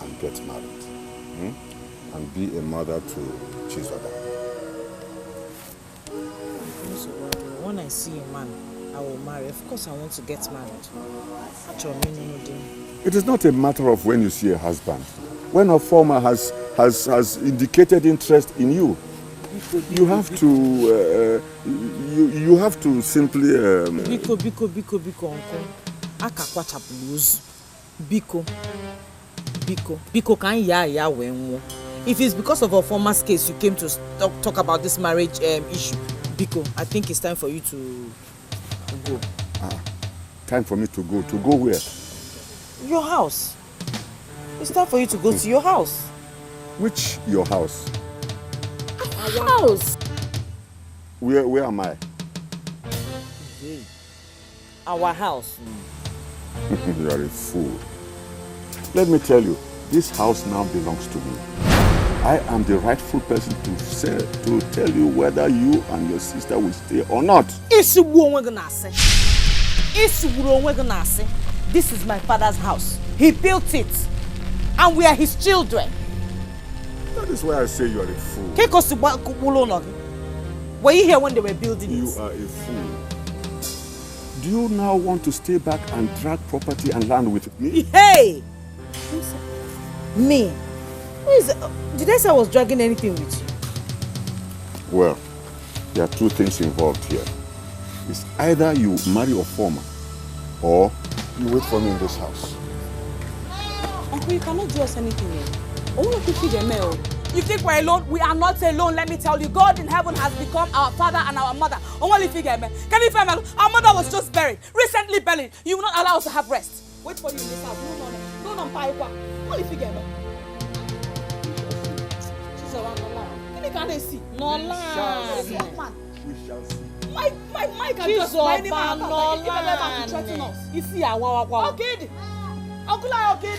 and get married. And be a mother to Chizoba. When I see a man, I will marry. Of course, I want to get married. It is not a matter of when you see a husband. When a farmer has indicated interest in you, you have to you have to simply. Biko, uncle. Akakwa chapuluz. Biko can ya when. If it's because of a former's case you came to talk about this marriage issue, Biko, I think it's time for you to go. Time for me to go. To go where? Your house. It's time for you to go to your house. Which your house? Our house. Where am I? Our house. You are a fool. Let me tell you, this house now belongs to me. I am the rightful person to tell you whether you and your sister will stay or not. This is my father's house. He built it. And we are his children. That is why I say you are a fool. Were you here when they were building it? You are a fool. Do you now want to stay back and drag property and land with me? Hey! Me? Did I say I was dragging anything with you? Well, there are two things involved here. It's either you marry a farmer or you wait for me in this house. Uncle, you cannot do us anything here. You think we're alone? We are not alone, let me tell you. God in heaven has become our father and our mother. Can you find our mother was just buried, recently buried. You will not allow us to have rest. Wait for you in this house. No, only figure. She's around the line. Can they see? No line. We shall see. Mike can just buy any man to threaten us. You see, I want. Okay. Uncle, okay.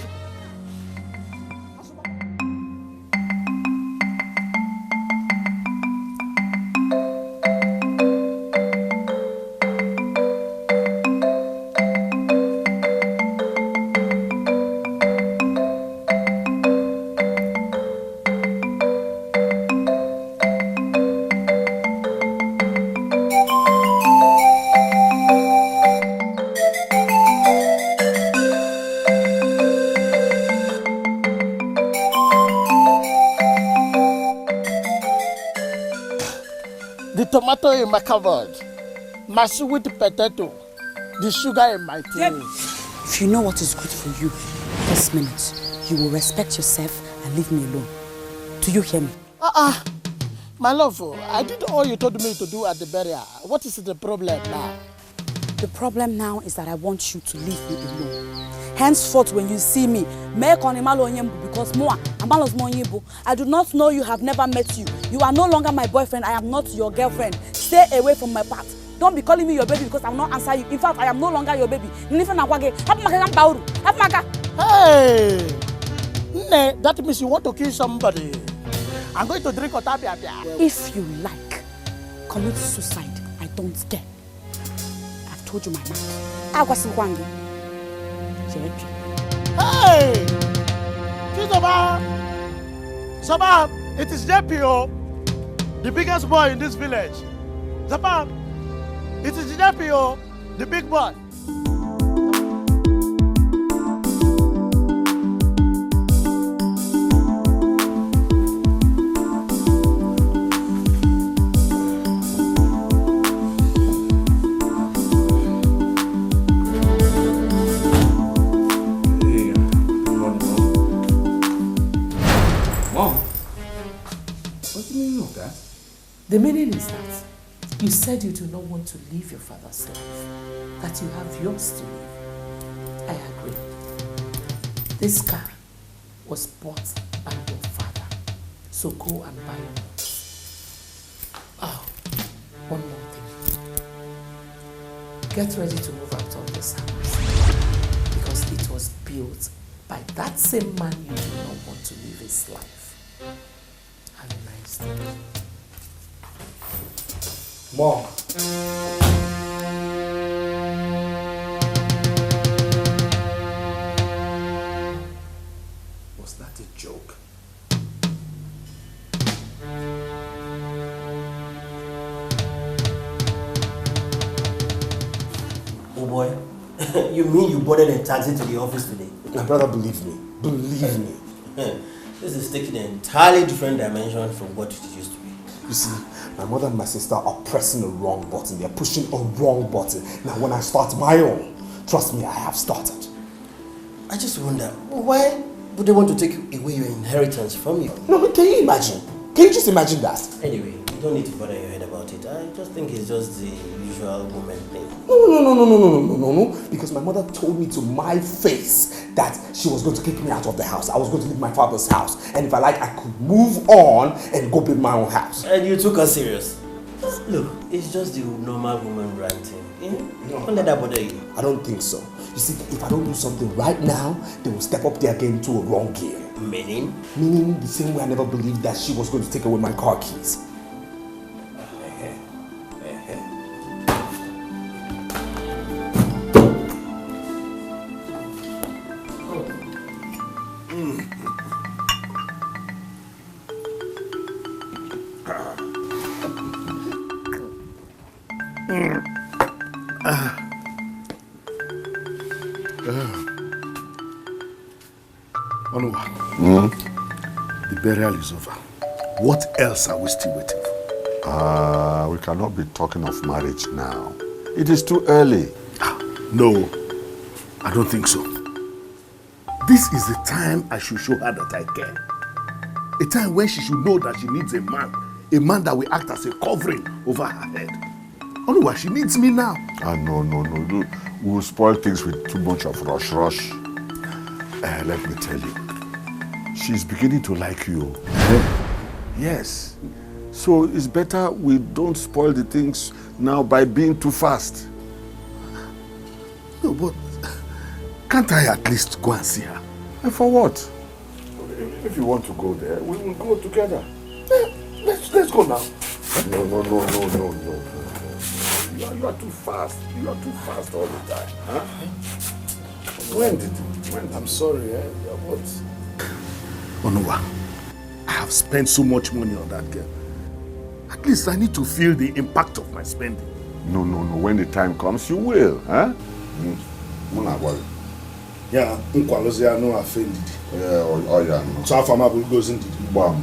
tomato in my cupboard, my sweet potato, the sugar in my tea. If you know what is good for you this minute, you will respect yourself and leave me alone. Do you hear me? My love, I did all you told me to do at the burial. What is the problem now? The problem now is that I want you to leave me alone. Henceforth, when you see me, because I do not know you, have never met you. You are no longer my boyfriend. I am not your girlfriend. Stay away from my path. Don't be calling me your baby because I will not answer you. In fact, I am no longer your baby. Hey! That means you want to kill somebody. I'm going to drink otapia. If you like, commit suicide. I don't care. I've told you my mind. Hey! Sabah, it is JPO, the biggest boy in this village. Sabah, it is JPO, the big boy. The meaning is that you said you do not want to live your father's life, that you have yours to live. I agree. This car was bought by your father, so go and buy it. Oh, one more thing. Get ready to move out of this house, because it was built by that same man you do not want to live his life. Have a nice day. Mom. Was that a joke? Oh boy, you mean you boarded a taxi to the office today? My brother, believe me. Believe me. This is taking an entirely different dimension from what it used to be. You see, my mother and my sister are pressing a wrong button. They're pushing a wrong button. Now, when I start my own, trust me, I have started. I just wonder, why would they want to take away your inheritance from you? No, can you imagine? Can you just imagine that? Anyway, you don't need to bother your head about it. I just think it's just the usual woman thing. No. Because my mother told me to my face that she was going to kick me out of the house. I was going to leave my father's house. And if I like, I could move on and go build my own house. And you took her serious? Look, it's just the normal woman ranting. Don't let that bother you. I don't think so. You see, if I don't do something right now, they will step up their game to a wrong gear. Meaning? Meaning the same way I never believed that she was going to take away my car keys. The burial is over. What else are we still waiting for? We cannot be talking of marriage now. It is too early. No, I don't think so. This is the time I should show her that I care. A time when she should know that she needs a man that will act as a covering over her head. Otherwise, she needs me now. No. We will spoil things with too much of rush. Let me tell you, she's beginning to like you. Yes. So it's better we don't spoil the things now by being too fast. No, but can't I at least go and see her? And for what? If you want to go there, we will go together. Let's go now. No. You are too fast. You are too fast all the time. Huh? When? I'm sorry, but Onuwa, I have spent so much money on that girl. At least I need to feel the impact of my spending. No. When the time comes, you will. Huh? Yeah, Nkwalozia no offended. Yeah, oh yeah. So Afama goes into the bomb.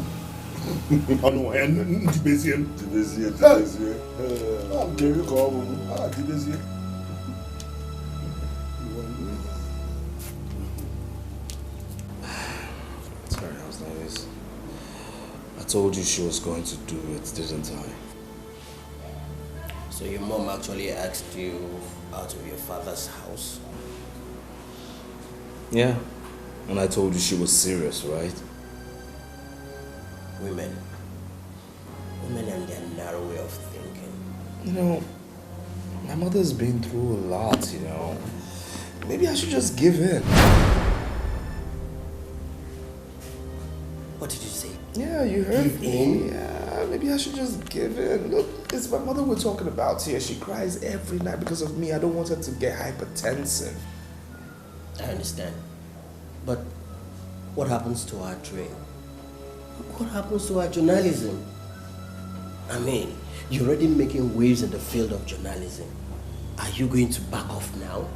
Sorry, I was nervous. I told you she was going to do it, didn't I? So your mom actually asked you out of your father's house? Yeah. And I told you she was serious, right? Women and their narrow way of thinking. You know, my mother's been through a lot, you know. Maybe I should just give in. What did you say? Yeah, you heard Give me. in? Yeah, maybe I should just give in. Look, it's my mother we're talking about here. She cries every night because of me. I don't want her to get hypertensive. I understand. But what happens to our dream? What happens to our journalism? I mean, you're already making waves in the field of journalism. Are you going to back off now?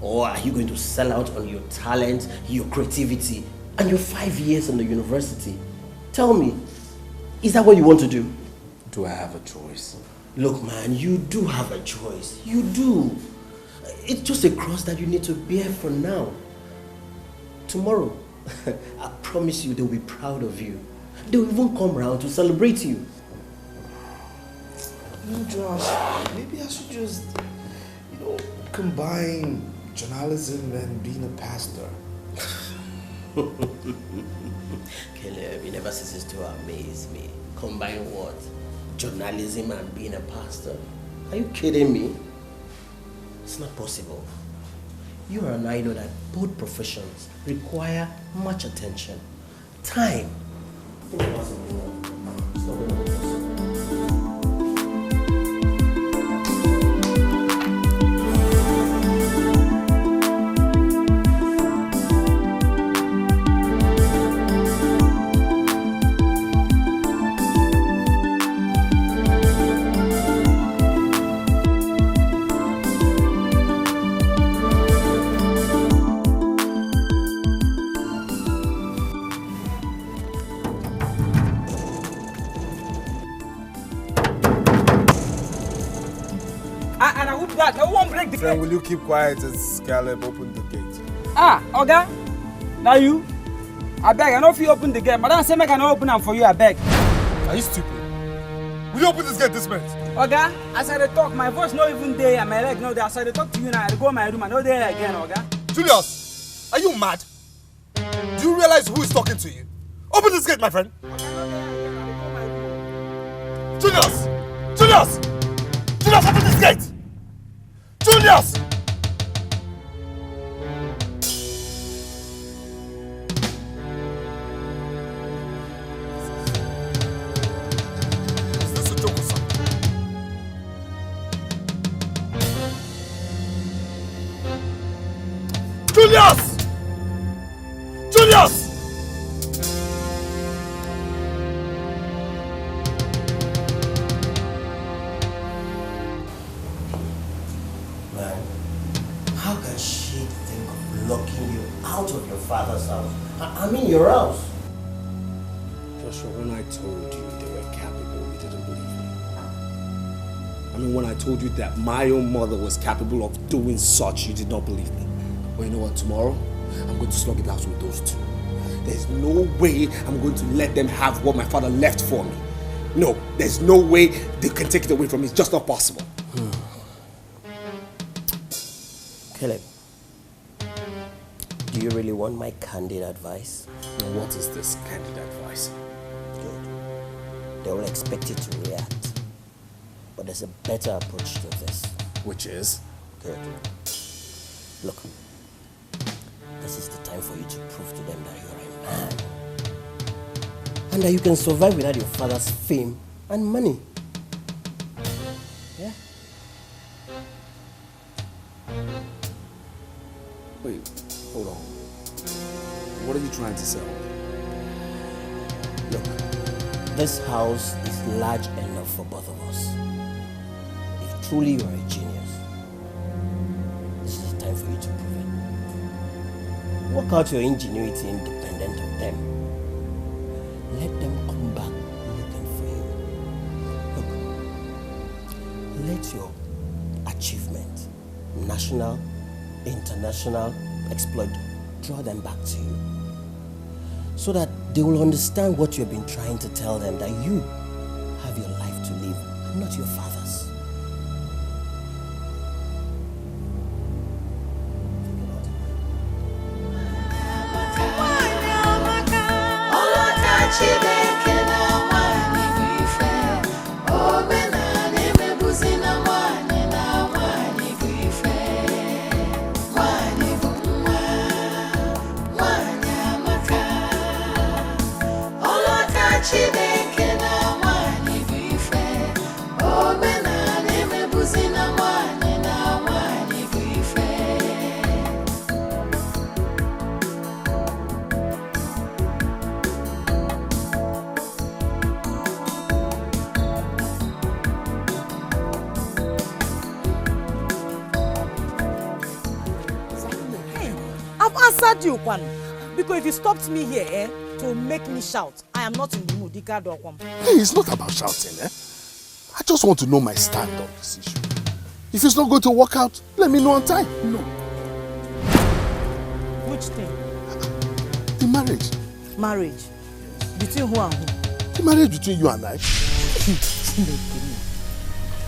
Or are you going to sell out on your talent, your creativity, and your 5 years in the university? Tell me, is that what you want to do? Do I have a choice? Look, man, you do have a choice. You do. It's just a cross that you need to bear for now. Tomorrow, I promise you they'll be proud of you. They'll even come round to celebrate you. You know, Josh, maybe I should just, combine journalism and being a pastor. Caleb, you never ceases to amaze me. Combine what? Journalism and being a pastor? Are you kidding me? It's not possible. You and I know that both professions require much attention, time. It's not possible. It's not going to be possible. Friend, will you keep quiet as Caleb opened the gate? Oga, now you? I beg, I know if you open the gate. Madam say make I not open them for you, I beg. Are you stupid? Will you open this gate this minute? Oga, as I talk, my voice not even there and my leg no there. As I talk to you now, I go my room, I know there again, Oga. Julius, are you mad? Do you realize who is talking to you? Open this gate, my friend. Julius! Julius! Julius, open this gate! Julius! Is this a joke or something? Julius! Julius! Out of your father's house. I mean your house. Joshua, when I told you they were capable, you didn't believe me. I mean, when I told you that my own mother was capable of doing such, you did not believe me. But you know what, tomorrow, I'm going to slug it out with those two. There's no way I'm going to let them have what my father left for me. No, there's no way they can take it away from me. It's just not possible. Caleb, do you really want my candid advice? Now, what is this candid advice? Good. They will expect you to react. But there's a better approach to this. Which is? Good. Look, this is the time for you to prove to them that you're a man. And that you can survive without your father's fame and money. Yeah? Wait, hold on. What are you trying to sell? Look, this house is large enough for both of us. If truly you are a genius, this is the time for you to prove it. Work out your ingenuity independent of them. Let them come back let your achievement, national, international exploit, draw them back to you. So that they will understand what you've been trying to tell them, that you have your life to live and not your father's. You Kwan, because if you stopped me here to make me shout, I am not in the mood. Hey, it's not about shouting, I just want to know my stand on this issue. If it's not going to work out, let me know on time. No. Which thing? The marriage. Marriage? Between who and who? The marriage between you and I.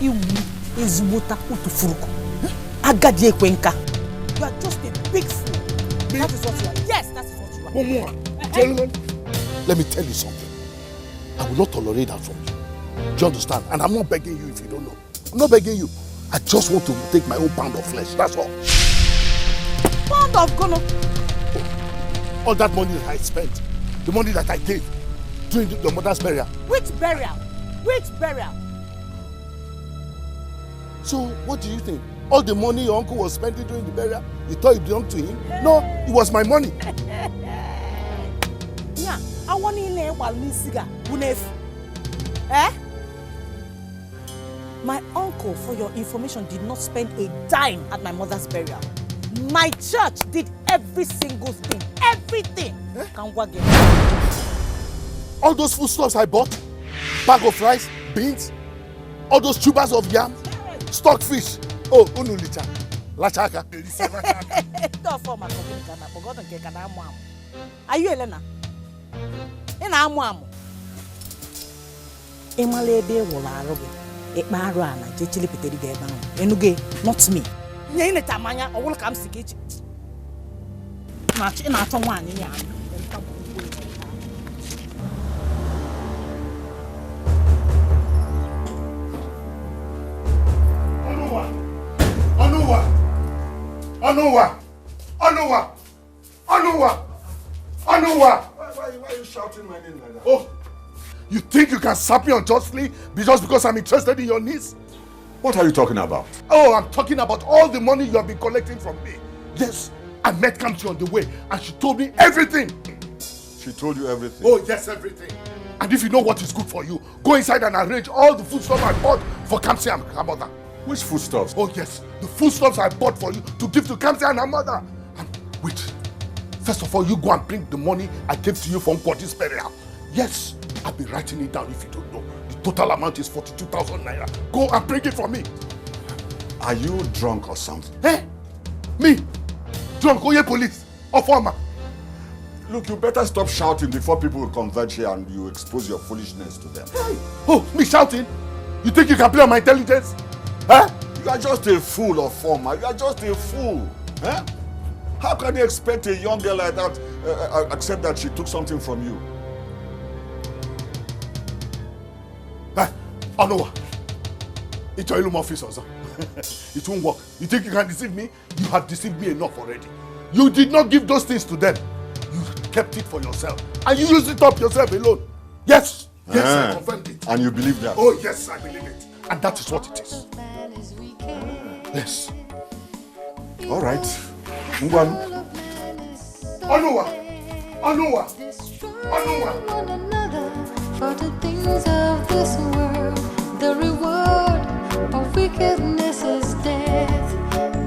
You are just a big fool. That is what you are. Yes, that is what you are. One more. Gentlemen, let me tell you something. I will not tolerate that from you. Do you understand? And I'm not begging you if you don't know. I'm not begging you. I just want to take my own pound of flesh. That's all. Pound of gono? All that money that I spent, the money that I gave during your mother's burial. Which burial? Which burial? So, what do you think? All the money your uncle was spending during the burial, you thought it belonged to him? No, it was my money. Yeah, I want to Eh? My uncle, for your information, did not spend a dime at my mother's burial. My church did every single thing. Everything. All those foodstuffs I bought, bag of rice, beans, all those tubers of yam, stockfish. Oh, unulita. Lachaka. Are you Elena? Emalebe wala robe. Ekmaru ana jechili peteri ga eba no. Enuge not me. Nye ine tamanya owul kam sikechi. Na chi na ato nwanyi nya. Anuwa! Why are you shouting my name like that? Oh, you think you can slap me unjustly just because I'm interested in your needs? What are you talking about? Oh, I'm talking about all the money you have been collecting from me. Yes, I met Kamsi on the way and she told me everything. She told you everything? Oh, yes, everything. And if you know what is good for you, go inside and arrange all the foodstuffs I bought for Kamsi and her mother. Which foodstuffs? Oh, yes, the foodstuffs I bought for you to give to Kamsi and her mother. And wait, first of all, you go and bring the money I gave to you from Kwadi's burial. Yes, I'll be writing it down if you don't know. The total amount is 42,000 naira. Go and bring it for me. Are you drunk or something? Hey, me? Drunk? Oh, yeah, police? Or farmer? Look, you better stop shouting before people will converge here and you expose your foolishness to them. Hey. Oh, me shouting? You think you can play on my intelligence? Huh? You are just a fool of former. You are just a fool. Huh? How can you expect a young girl like that accept that she took something from you? Hey, Anowa. It's your illusion officer. It won't work. You think you can deceive me? You have deceived me enough already. You did not give those things to them. You kept it for yourself. And you used it up yourself alone. Yes. Yes, I confirmed it. And you believe that? Oh, yes, I believe it. And that is what it is. Yes. All right. Ngwan. Anuwa! Anuwa! Anuwa! For the things of this world, the reward of wickedness is death.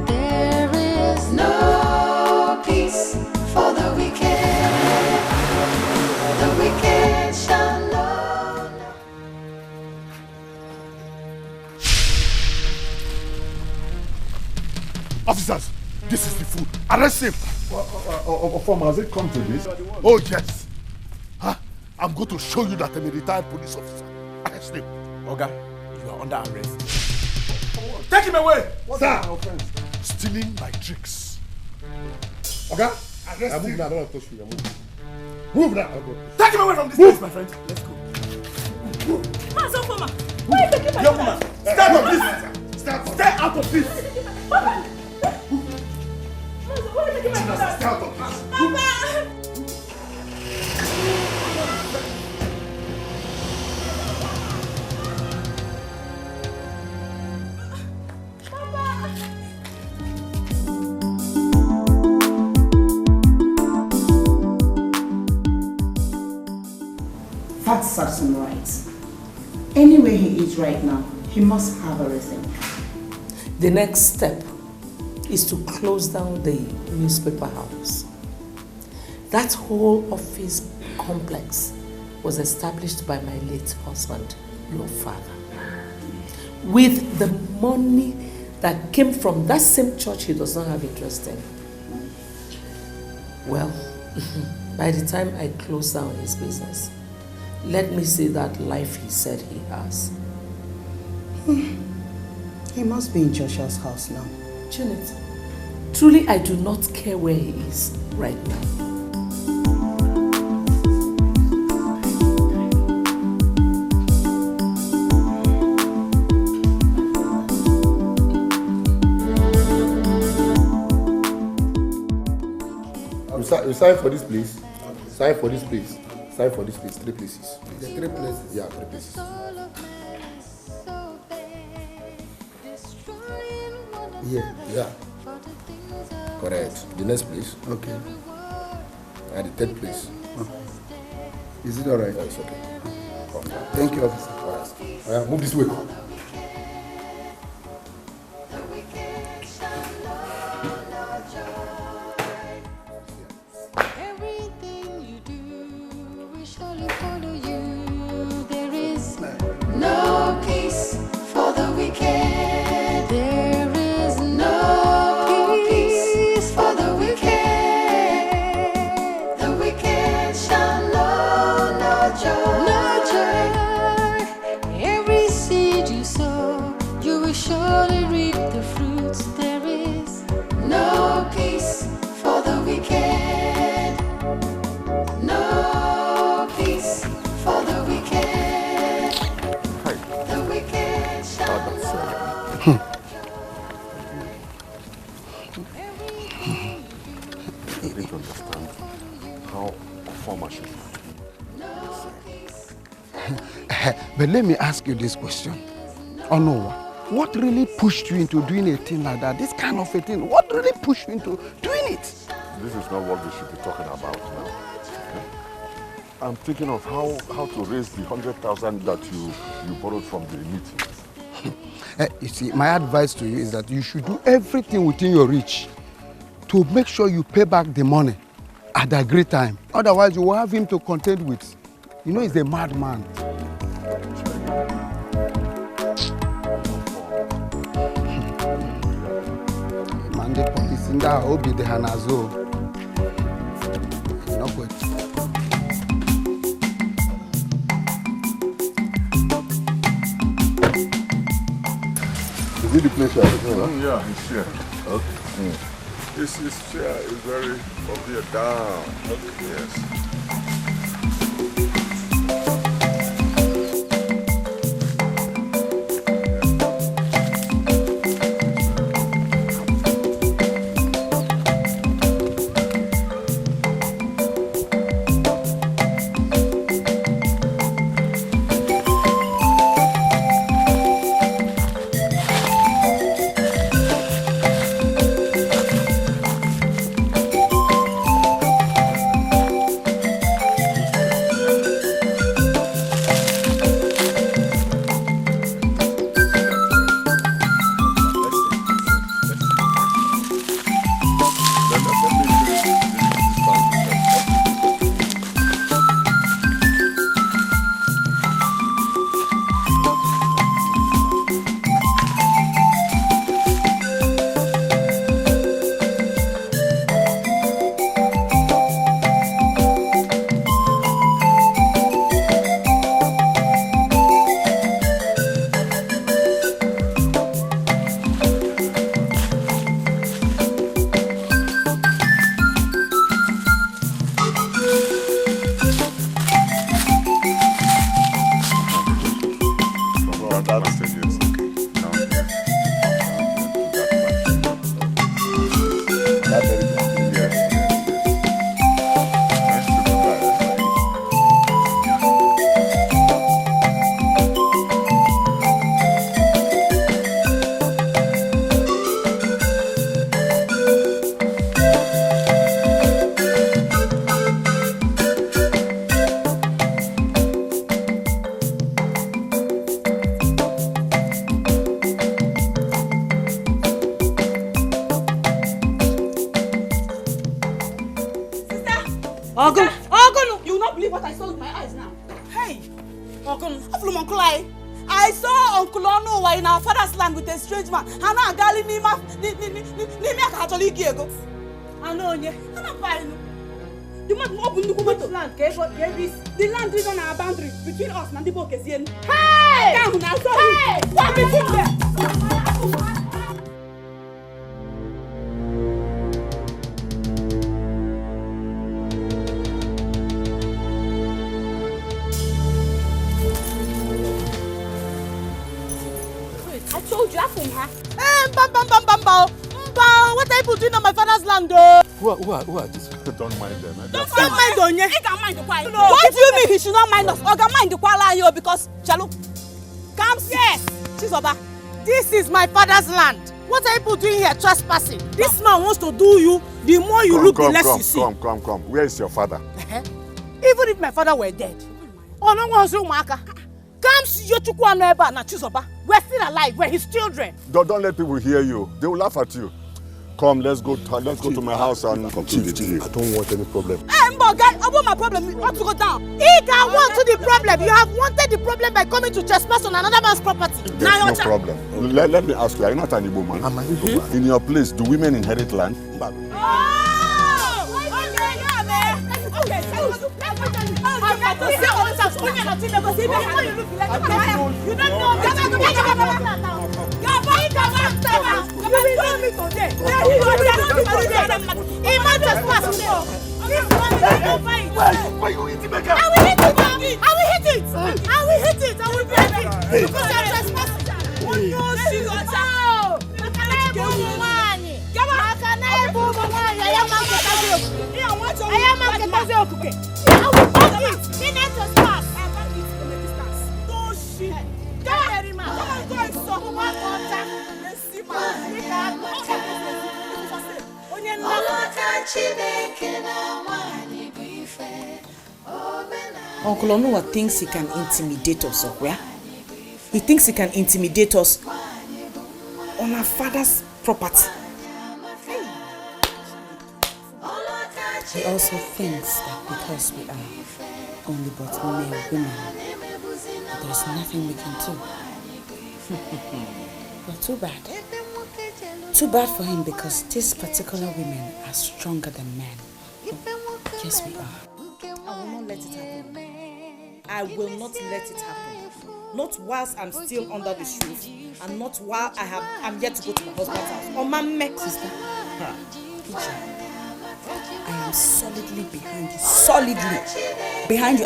There is no peace for the wicked. The wicked shall know. is the fool. Arrest him. Form, has it come to this? Oh, yes. Huh? I'm going to show you that I'm a retired police officer. Arrest him. Oga, you are under arrest. Take him away! What's my offense? Stealing my tricks. Oga, arrest him. move now, I don't want to touch you. Move now. Take him away from this place, my friend. Let's go. Why are you taking my Young woman, stay out of this. Stay out of this. Why are you taking my brother? Stay out of this. Papa! That serves him right. Anywhere he is right now, he must have everything. The next step is to close down the newspaper house. That whole office complex was established by my late husband, your father. With the money that came from that same church he does not have interest in. Well, by the time I close down his business, let me see that life he said he has. He must be in Joshua's house now. Janet, truly I do not care where he is right now. You sign for this place. Sign for this place. Sign for this place. 3 places. Please. 3 places? Yeah, 3 places. Yeah. Yeah. Correct. The next place. Okay. And the 3rd place. Is it alright? Yeah, it's okay. Thank you, officer. Alright, move this way. No peace for the wicked. There is no peace for the wicked. The wicked shall know no joy. No joy. Every seed you sow, you will surely reap the fruits. There is no peace for the wicked. No peace for the wicked. I didn't understand how formal should be. But let me ask you this question. Oh no, what really pushed you into doing a thing like that? This kind of a thing, what really pushed you into doing it? This is not what we should be talking about now. Okay? I'm thinking of how to raise the 100,000 that you borrowed from the meeting. You see, my advice to you is that you should do everything within your reach to make sure you pay back the money at a great time. Otherwise, you will have him to contend with. You know, he's a madman. Mande pokisinda obi de hanazo. No good. Is it the place you are talking about? Yeah, it's here. Okay. This chair is very up here down. Okay. Yes. Ogun, you will not believe what I saw with my eyes now. Hey, Ogun, Uncle I saw Uncle Onu in our father's land with a strange man. Hana gali nima Catholic Diego. I know you. You must open the woman's land. The land is on our boundary between us and the Bokesian. Hey! Come now, hey! What is it there? I told you, I from her. What are you doing on my father's land, though? Who are these people? Don't mind them. Don't mind Onye. He can mind the quiet. What do you mean he should not mind us? Or can mind the quiet because Chalu comes yes. Chizoba, this is my father's land. What are you doing here trespassing? This man wants to do you. The more you look, the less you see. Come. Where is your father? Even if my father were dead, no one's Umaka. Comes Chukwuka na Chizoba. We're still alive. We're his children. Don't let people hear you. They will laugh at you. Come, let's go to my house and complete the deal. I don't want any problem. Hey, guy, I want my problem not to go down. He can want to the problem. You have wanted the problem by coming to trespass on another man's property. There's no problem. Let me ask you, are you not an Igbo man? I'm an Igbo man. In your place, do women inherit land? Oh! Okay, you don't know. Why you eating my car? I will hit it. Because I'm trespassing. Uncle Onua thinks he can intimidate us, where? He thinks he can intimidate us on our father's property. He also thinks that because we are only but mere women, there's nothing we can do. But too bad. Too bad for him because these particular women are stronger than men. Yes, we are. I will not let it happen. I will not let it happen. Not whilst I'm still under this roof, and not while I'm yet to go to my husband's house. Or my sister. I am solidly behind you. Solidly behind you.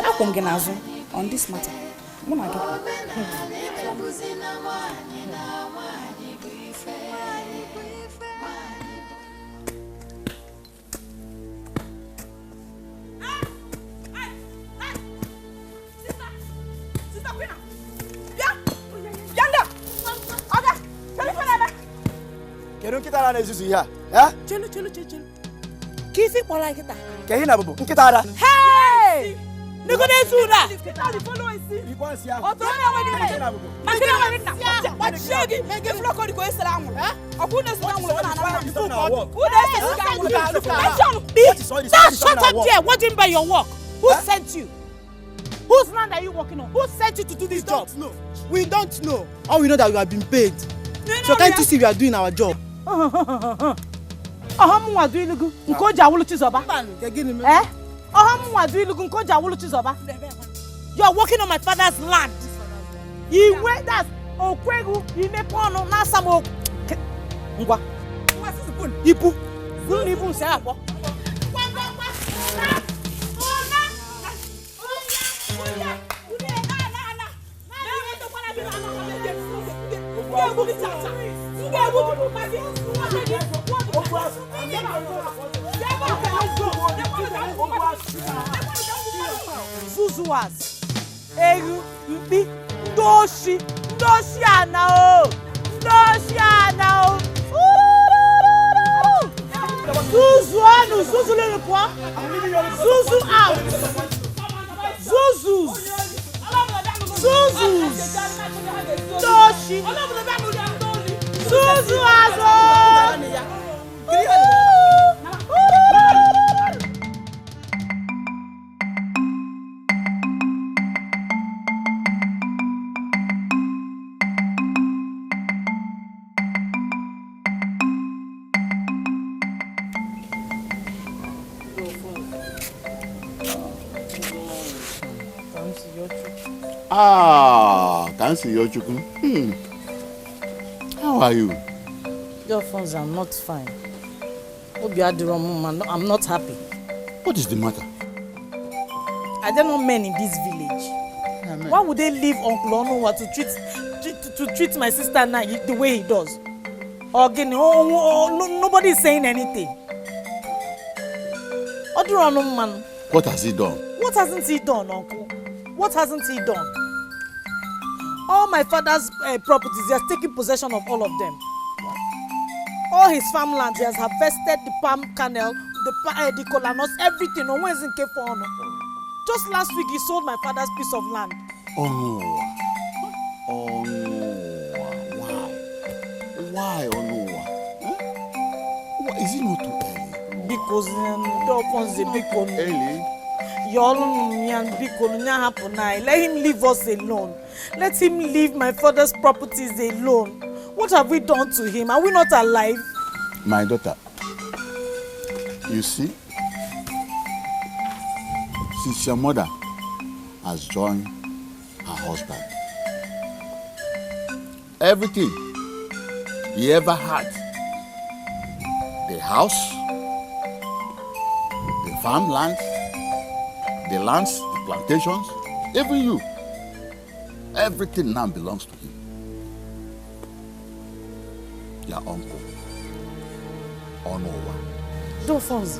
On this matter. When I get Kita na Ezuzu ya. Eh? Chelu. Kifi pola kita. Kehi na bubu. Kita ada. Hey! Niko na Ezura. Kita di follow isi. Iko sia. Oto na wadi na. Makina wadi na. What shegi? Mege floko di ko esalamu. Eh? Oku na salamu na na. Who dey salamu? Shut up there. What do you mean by your work? Who sent you? Whose land are you working on? Who sent you to do this job? We don't know. All we know that we have been paid. So can't you see we are doing our job? You are working on my father's land. You wait that Okwegu, you may pawn on Nasamo. Ngwa. Ipu. Don't even say what. Zuzuas, Eru, Mpi, Doshi Anao, Zuzu le quoi? Zuzu out, Zuzu, Doshi, Zuzu azo. Thanks, Yochukwu. How are you? Your phones are not fine. I'm not happy. What is the matter? Are there not men in this village? Amen. Why would they leave Uncle Onuwa to treat my sister now the way he does? Again, nobody is saying anything. What has he done? What hasn't he done, Uncle? What hasn't he done? All my father's properties, he has taken possession of all of them. All his farmlands, he has harvested the palm kernel, the kola nuts, everything. No one is in K4. Just last week, he sold my father's piece of land. Oh no. Oh no. Why? Oh no. Huh? Is it not too early? Because early. Let him leave us alone. Let him leave my father's properties alone. What have we done to him? Are we not alive? My daughter, you see, since your mother has joined her husband, everything he ever had, the house, the farmland, the lands, the plantations, even you, everything now belongs to him. Your uncle, Onowa. Dolphins.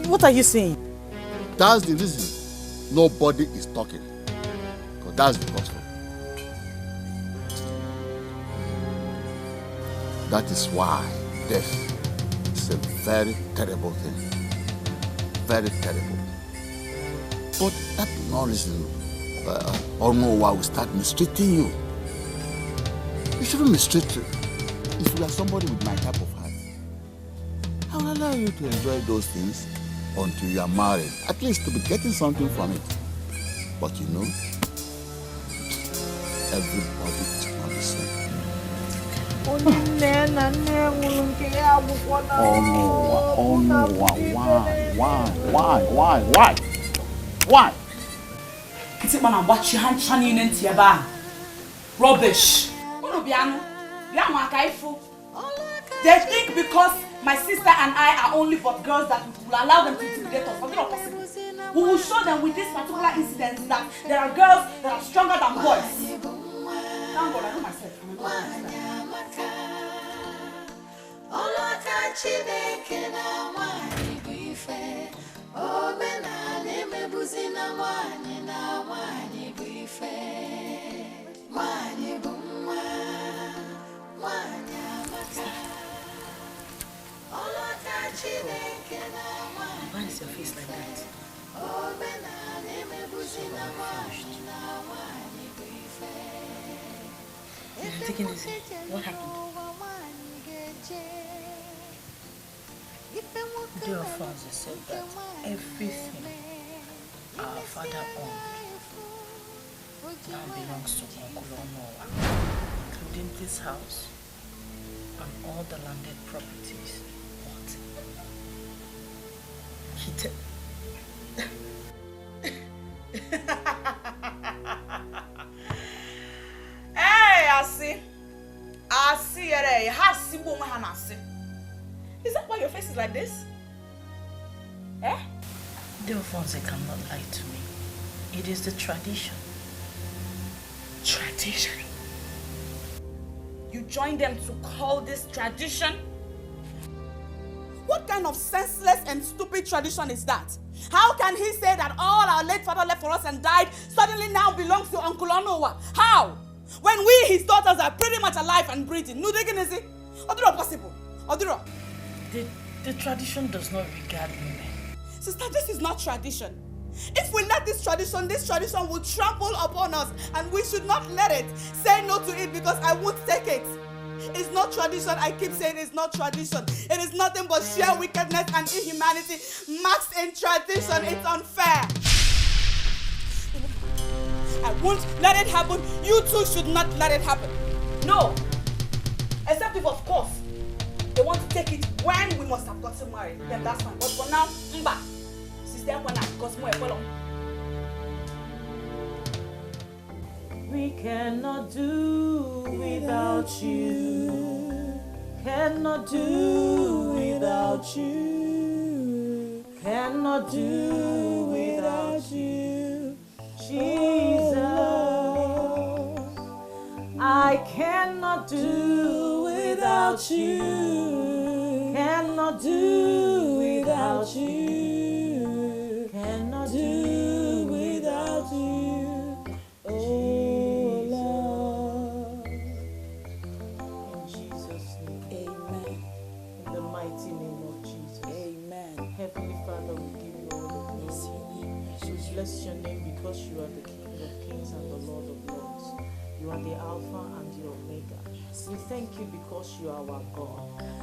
What are you saying? That's the reason nobody is talking. Because that's the gospel. That is why death is a very terrible thing. Very terrible. But that no reason Onowa will start mistreating you. You shouldn't mistreat you. If you are somebody with my type of heart, I will allow you to enjoy those things until you are married. At least to be getting something from it. But you know, everybody is not the same. Oh no, why? Rubbish. They think because my sister and I are only but girls that we will allow them to intimidate us. But it's not possible. We will show them with this particular incident that there are girls that are stronger than boys. Thank God, I know myself. Why is your face like that? Take it easy. What happened? Dear Francis said that everything our father owned now belongs to Uncle Onowa, including this house and all the landed properties. What? He Hey, I see, is that why your face is like this? Eh? Delphonse cannot lie to me. It is the tradition. Tradition? You joined them to call this tradition? What kind of senseless and stupid tradition is that? How can he say that all our late father left for us and died suddenly now belongs to Uncle Onowa? How? When we, his daughters, are pretty much alive and breathing. No, they can see. Oduro possible. Oduro. The tradition does not regard women. Sister, this is not tradition. If we let this tradition will trample upon us, and we should not let it. Say no to it because I won't take it. It's not tradition. I keep saying it's not tradition. It is nothing but sheer wickedness and inhumanity maxed in tradition. It's unfair. I won't let it happen. You too should not let it happen. No. Except if, of course, they want to take it when we must have gotten married, then that's fine. But for now, mba. Sister Mwana, because more follow. We cannot do without you. Cannot do without you. Cannot do without you. Jesus, I cannot do without you. Cannot do without you. Cannot do without you. Oh Lord. In Jesus' name. Amen. In the mighty name of Jesus. Amen. Heavenly Father, we give you all the glory. We bless your name because you are the King of Kings and the Lord of Lords. You are the Alpha and the Omega. We thank you because you are our God.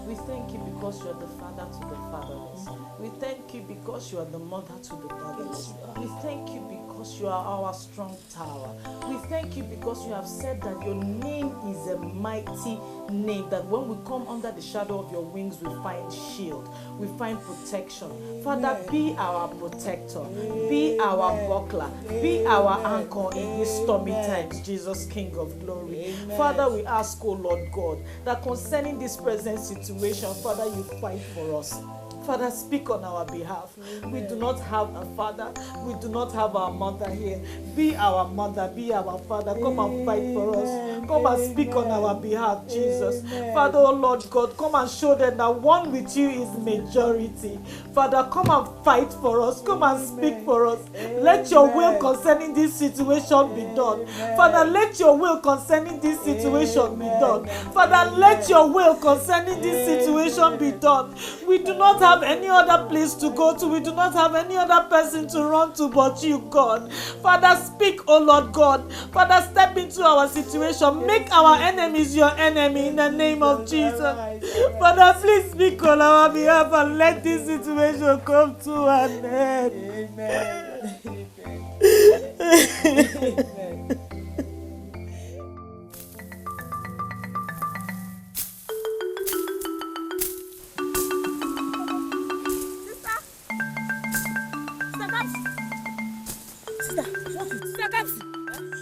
We thank you because you are the father to the fatherless. We thank you because you are the mother to the motherless. We thank you because you are our strong tower. We thank you because you have said that your name is a mighty name, that when we come under the shadow of your wings, we find shield, we find protection. Father, be our protector, be our buckler, be our anchor in these stormy times, Jesus, King of glory. Father, we ask, oh Lord God, that concerning this present situation, Father, you fight for us. Father, speak on our behalf. We do not have a father. We do not have our mother here. Be our mother, be our father. Come and fight for us. Come and speak on our behalf, Jesus. Father, oh Lord God, come and show them that one with you is majority. Father, come and fight for us. Come and speak for us. Let your will concerning this situation be done. Father, let your will concerning this situation be done. Father, let your will concerning this situation be done. We do not have any other place to go to. We do not have any other person to run to but you, God. Father, speak, oh Lord God. Father, step into our situation. Make our enemies your enemy in the name of Jesus. Father, please speak on our behalf and let this situation come to an end. Amen.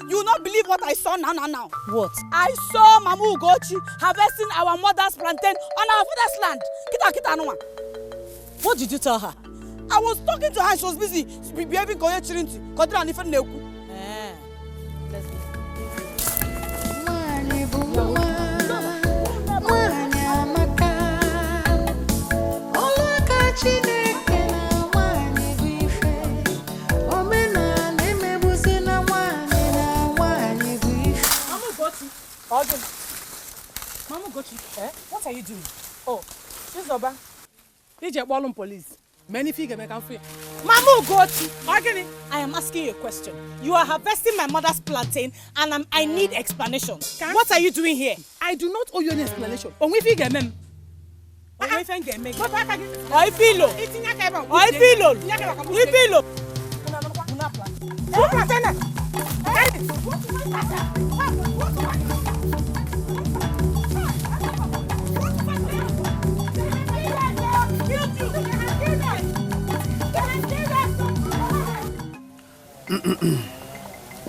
You will not believe what I saw now. What? I saw Mama Ugochi harvesting our mother's plantain on our father's land. Kita no. What did you tell her? I was talking to her and she was busy behaving koye chirinti. Kodra ni fen neku. Let's go. Mama Ugochi, what are you doing? Oh, this Oba. DJ Ballon Police. Many figure make am free. Mama Ugochi, I am asking you a question. You are harvesting my mother's plantain and I need explanation. What are you doing here? I do not owe you any explanation. Onwe figure mem. Onwe figure mem. Oi filo. Oi filo. Oi filo.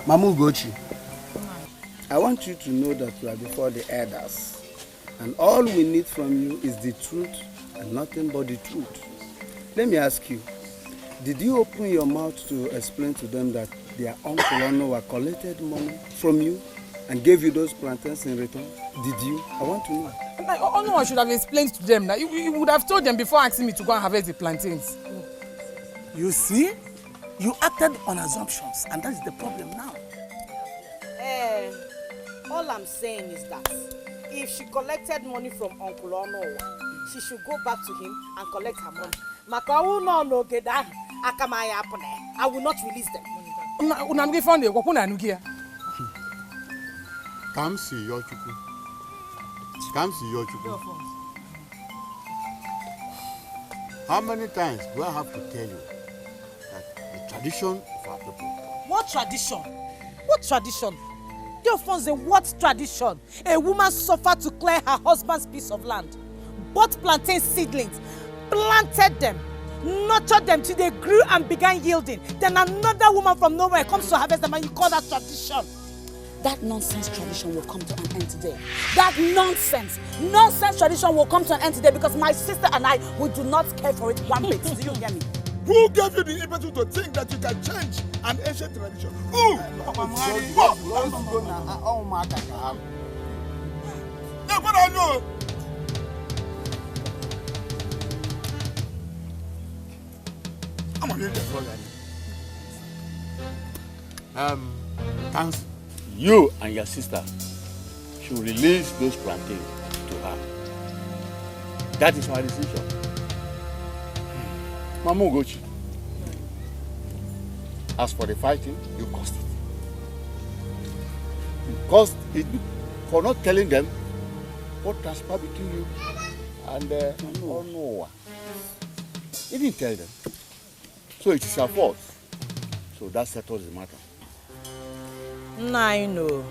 Mama Ugochi, I want you to know that you are before the elders, and all we need from you is the truth and nothing but the truth. Let me ask you, did you open your mouth to explain to them that their uncle Ono collected money from you and gave you those plantains in return? Did you? I want to know. No, I should have explained to them. You would have told them before asking me to go and harvest the plantains. You see? You acted on assumptions, and that's the problem now. All I'm saying is that if she collected money from Uncle Ono, she should go back to him and collect her money. I will not release them. Come see your Chukwu. Come see your Chukwu. How many times do I have to tell you that the tradition of our people? What tradition? What tradition? What tradition? A woman suffered to clear her husband's piece of land. bought plantain seedlings, planted them, nurtured them till they grew and began yielding. Then another woman from nowhere comes to harvest them and you call that tradition. That nonsense tradition will come to an end today. That nonsense tradition will come to an end today because my sister and I, we do not care for it one bit. Do you hear me? Who gave you the impetus to think that you can change an ancient tradition? Who? Counsel, you and your sister should release those plantains to her. That is my decision. Mama Ugochi, as for the fighting, you caused it. You caused it for not telling them what transpired between you and Noah. You didn't tell them. So it is your fault. So that settles the matter. I know.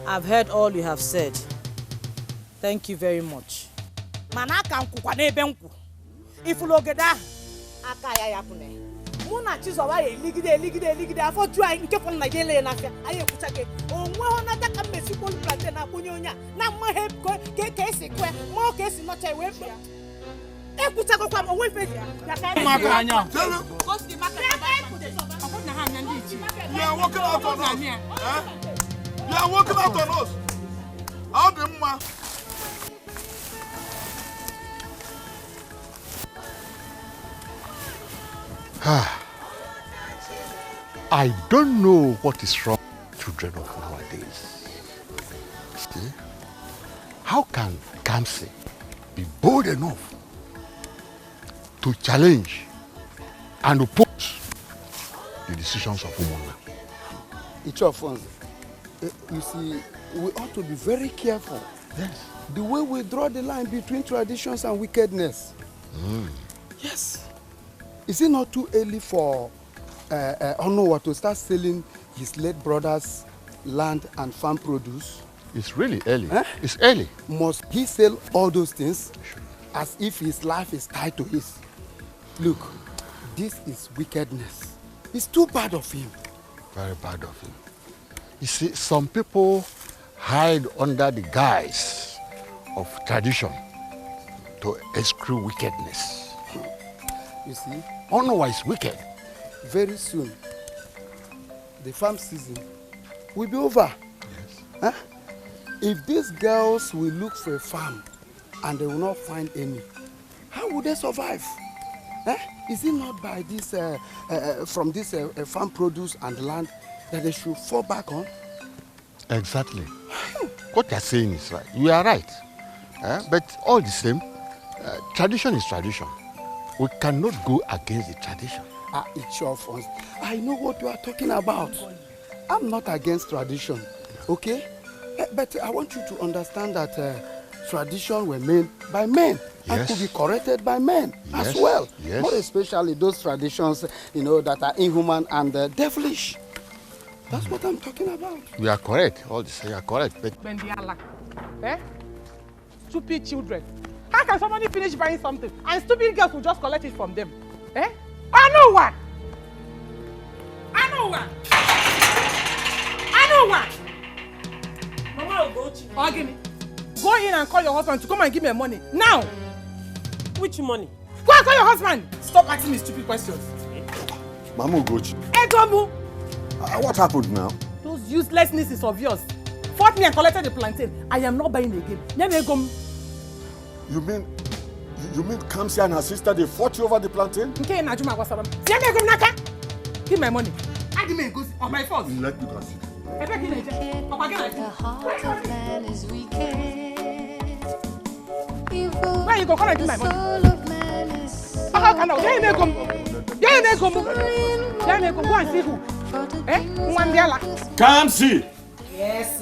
I've heard all you have said. Thank you very much. Manaka nkukwa n'ebe nkwu. Ifulogeda aka ya yapune. Muna chizo wa ligide afọ ju ai nke fon na yele na afia. Aye kuchake. Onwe ona taka mesi bol plantain na kunyo nya. Na mo he ke esi kwe. Mo ke esi no che we. E kuchako kwa onwe fe ya. Maka anya. Koski maka. You are walking out on us. You are walking out on us. How the man? I don't know what is wrong with children of nowadays. See? How can Kamsi be bold enough to challenge and oppose the decisions of women? It's your funds. You see, we ought to be very careful. Yes. The way we draw the line between traditions and wickedness. Yes. Is it not too early for Onowa to start selling his late brother's land and farm produce? It's really early. It's early. Must he sell all those things as if his life is tied to his? Look, this is wickedness. It's too bad of him. Very bad of him. You see, some people hide under the guise of tradition to eschew wickedness. You see? Onowa is wicked. Very soon, the farm season will be over. Yes. Huh? If these girls will look for a farm and they will not find any, how will they survive? Is it not by this, from this farm produce and land that they should fall back on? Exactly. What you're saying is right. You are right. But all the same, tradition is tradition. We cannot go against the tradition. It's your fault. I know what you are talking about. I'm not against tradition, okay? But I want you to understand that tradition were made by men and could be corrected by men as well. Yes. More especially those traditions, you know, that are inhuman and devilish. That's what I'm talking about. You are correct. All this, you are correct. But Bendiala. Stupid children. How can somebody finish buying something and stupid girls will just collect it from them? I know what. Mama will go give me. Go in and call your husband to come and give me money. Now! Which money? Go and call your husband! Stop asking me stupid questions. Mama Ugochi. Edomu! What happened now? Those uselessnesses of yours fought me and collected the plantain. I am not buying again. You mean Kamsi and her sister, they fought you over the plantain? Give my money. I give me a goose on my phone. Let me consider. The heart of man is wicked. Evil. Where you go? Come and give my money. The soul of man is Go and see who. Kamsi! Yes.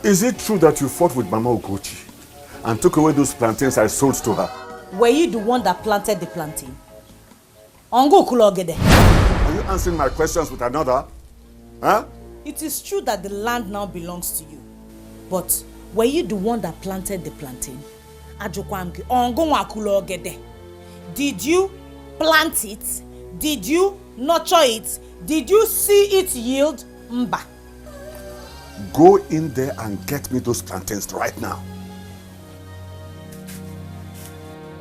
Is it true that you fought with Mama Ugochi and took away those plantains I sold to her? Were you the one that planted the plantain? Ongo Kulogede. Are you answering my questions with another? Huh? It is true that the land now belongs to you. But Were you the one that planted the plantain? Ajokwamke, ongonwakula ogede. Did you plant it? Did you nurture it? Did you see it yield? Mba. Go in there and get me those plantains right now.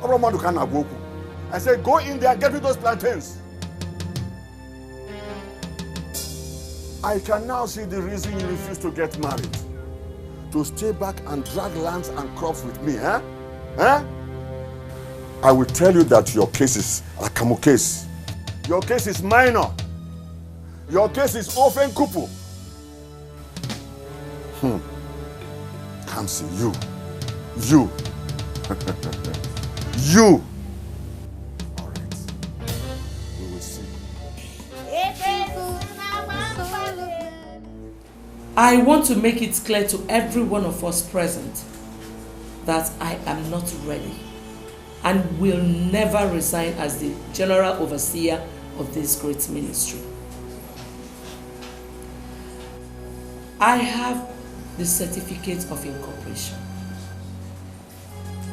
I said, go in there and get me those plantains. I can now see the reason you refuse to get married. To stay back and drag lands and crops with me, huh? Huh? I will tell you that your case is a Akamu case. Your case is minor. Your case is orphan kupu. Kamsi, you. You. All right. We will see. I want to make it clear to every one of us present that I am not ready and will never resign as the general overseer of this great ministry. I have the certificate of incorporation,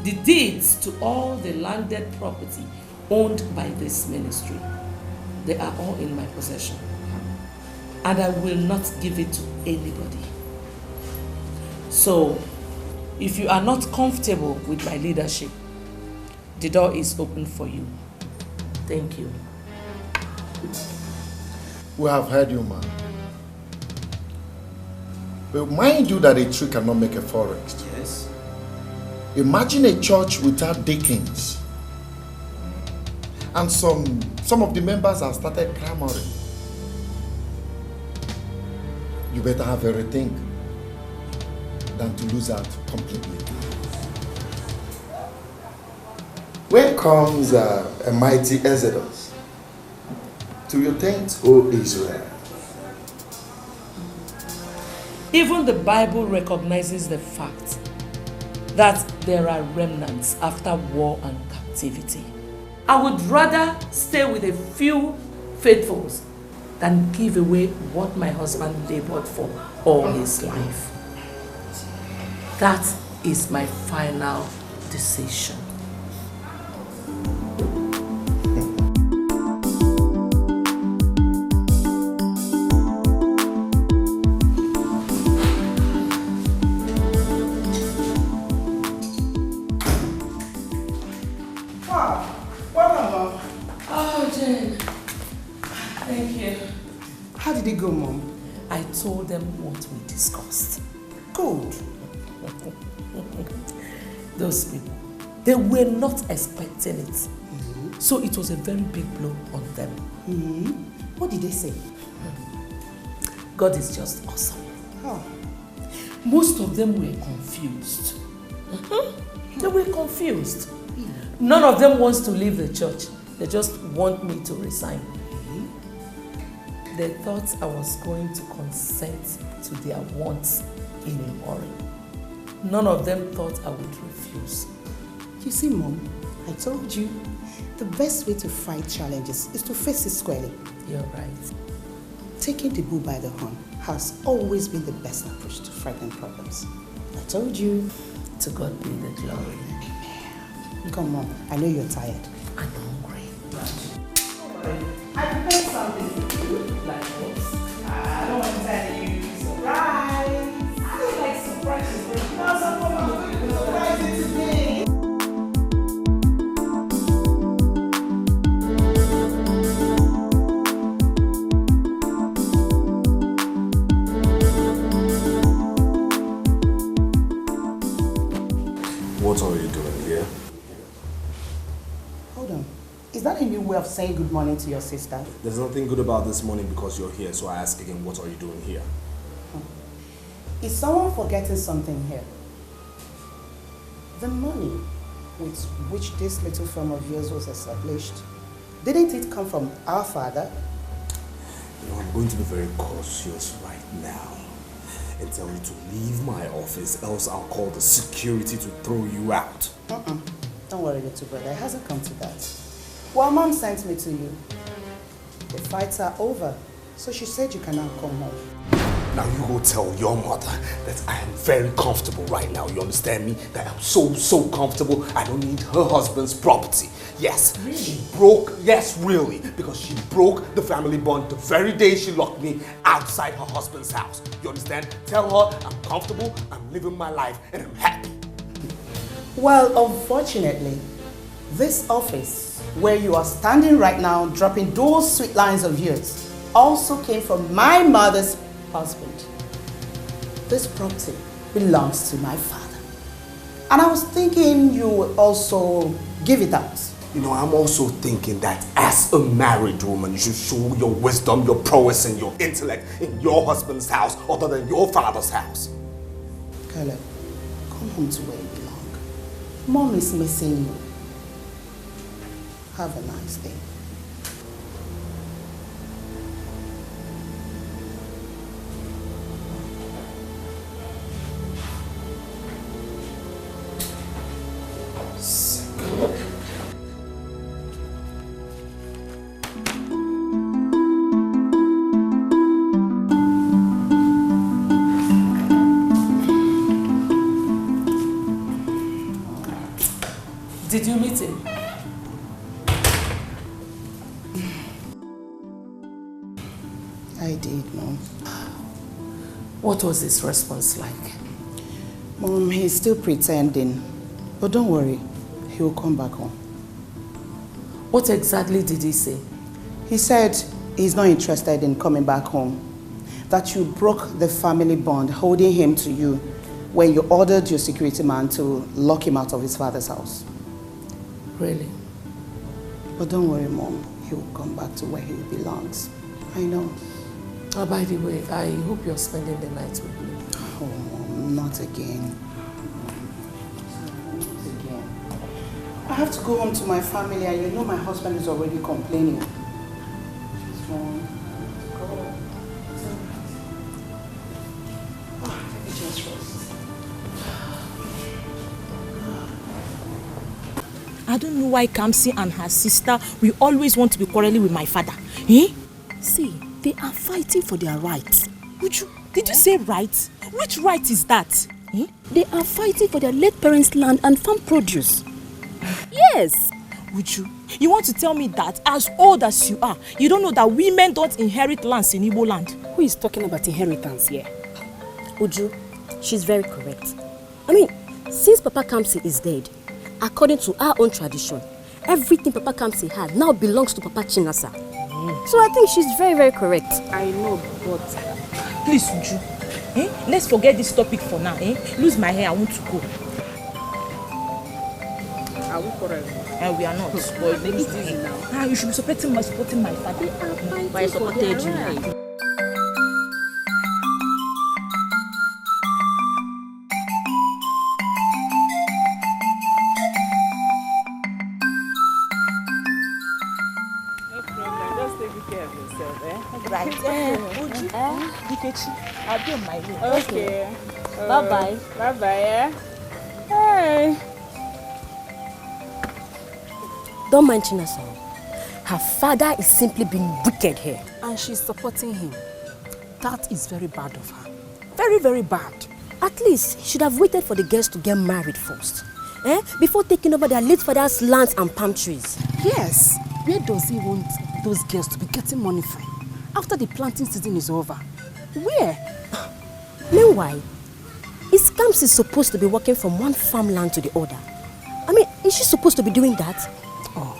the deeds to all the landed property owned by this ministry. They are all in my possession, and I will not give it to anybody. So, if you are not comfortable with my leadership, the door is open for you. Thank you. We have heard you, man. But mind you that a tree cannot make a forest. Yes. Imagine a church without deacons. And some of the members have started clamoring. You better have everything than to lose out completely. When comes a mighty Exodus to your tent, O Israel? Even the Bible recognizes the fact that there are remnants after war and captivity. I would rather stay with a few faithfuls than give away what my husband labored for all his life. That is my final decision. I told them what we discussed. Good. Those people, they were not expecting it. So it was a very big blow on them. What did they say? God is just awesome. Oh. Most of them were confused. They were confused. None of them wants to leave the church. They just want me to resign. They thought I was going to consent to their wants in a hurry. None of them thought I would refuse. You see, Mom, I told you, the best way to fight challenges is to face it squarely. You're right. Taking the bull by the horn has always been the best approach to fighting problems. I told you. To God be the glory. Come on, I know you're tired. I'm hungry. I prepared something for you. Like what? I don't want to tell you. Surprise! I like surprises. Now someone will surprise you today. What are you doing here? Hold on. Is that a new way of saying good morning to your sister? There's nothing good about this morning because you're here, so I ask again, what are you doing here? Is someone forgetting something here? The money with which this little firm of yours was established, didn't it come from our father? You know, I'm going to be very cautious right now and tell you to leave my office, else I'll call the security to throw you out. Don't worry, little brother. It hasn't come to that. Well, Mom sent me to you. The fights are over, so she said you can now come home. Now you go tell your mother that I am very comfortable right now. You understand me? That I'm so comfortable. I don't need her husband's property. Yes, really? She broke, yes, really, because she broke the family bond the very day she locked me outside her husband's house. You understand? Tell her I'm comfortable, I'm living my life, and I'm happy. Well, unfortunately, this office where you are standing right now dropping those sweet lines of yours also came from my mother's husband. This property belongs to my father. And I was thinking you would also give it out. You know, I'm also thinking that as a married woman, you should show your wisdom, your prowess, and your intellect in your husband's house other than your father's house. Caleb, come home to where you belong. Mom is missing you. Have a nice day. Did you meet him? I did, Mom. What was his response like? Mom, he's still pretending. But don't worry, he will come back home. What exactly did he say? He said he's not interested in coming back home. That you broke the family bond holding him to you when you ordered your security man to lock him out of his father's house. Really? But don't worry, Mom. He will come back to where he belongs. I know. Oh, by the way, I hope you're spending the night with me. Oh, Mom, not again. I have to go home to my family, and you know my husband is already complaining. Mom, go. Let me just rest. I don't know why Kamsi and her sister will always want to be quarreling with my father. Eh? See, they are fighting for their rights. Did you say rights? Which right is that? Eh? They are fighting for their late parents' land and farm produce. Yes. You want to tell me that as old as you are, you don't know that women don't inherit lands in Igbo land? Who is talking about inheritance here? Uju, she's very correct. I mean, since Papa Kamsi is dead, according to our own tradition, everything Papa Kamsi had now belongs to Papa Chinasa. So I think she's very, very correct. I know, but please, Uju, let's forget this topic for now. Lose my hair, I want to go. Are we correct? We are not. But lose the hair now. You should be supporting my father. But I supported you now. Right. Uju, Ikechi, I'll be on my way. Okay. Bye-bye. Bye-bye, yeah? Hey. Don't mind Chinasa. Her father is simply being wicked here. And she's supporting him. That is very bad of her. Very, very bad. At least he should have waited for the girls to get married first. Before taking over their late father's lands and palm trees. Yes. Where does he want those girls to be getting money from? After the planting season is over. Where? Meanwhile, is Kamsi supposed to be walking from one farmland to the other? I mean, is she supposed to be doing that? Oh,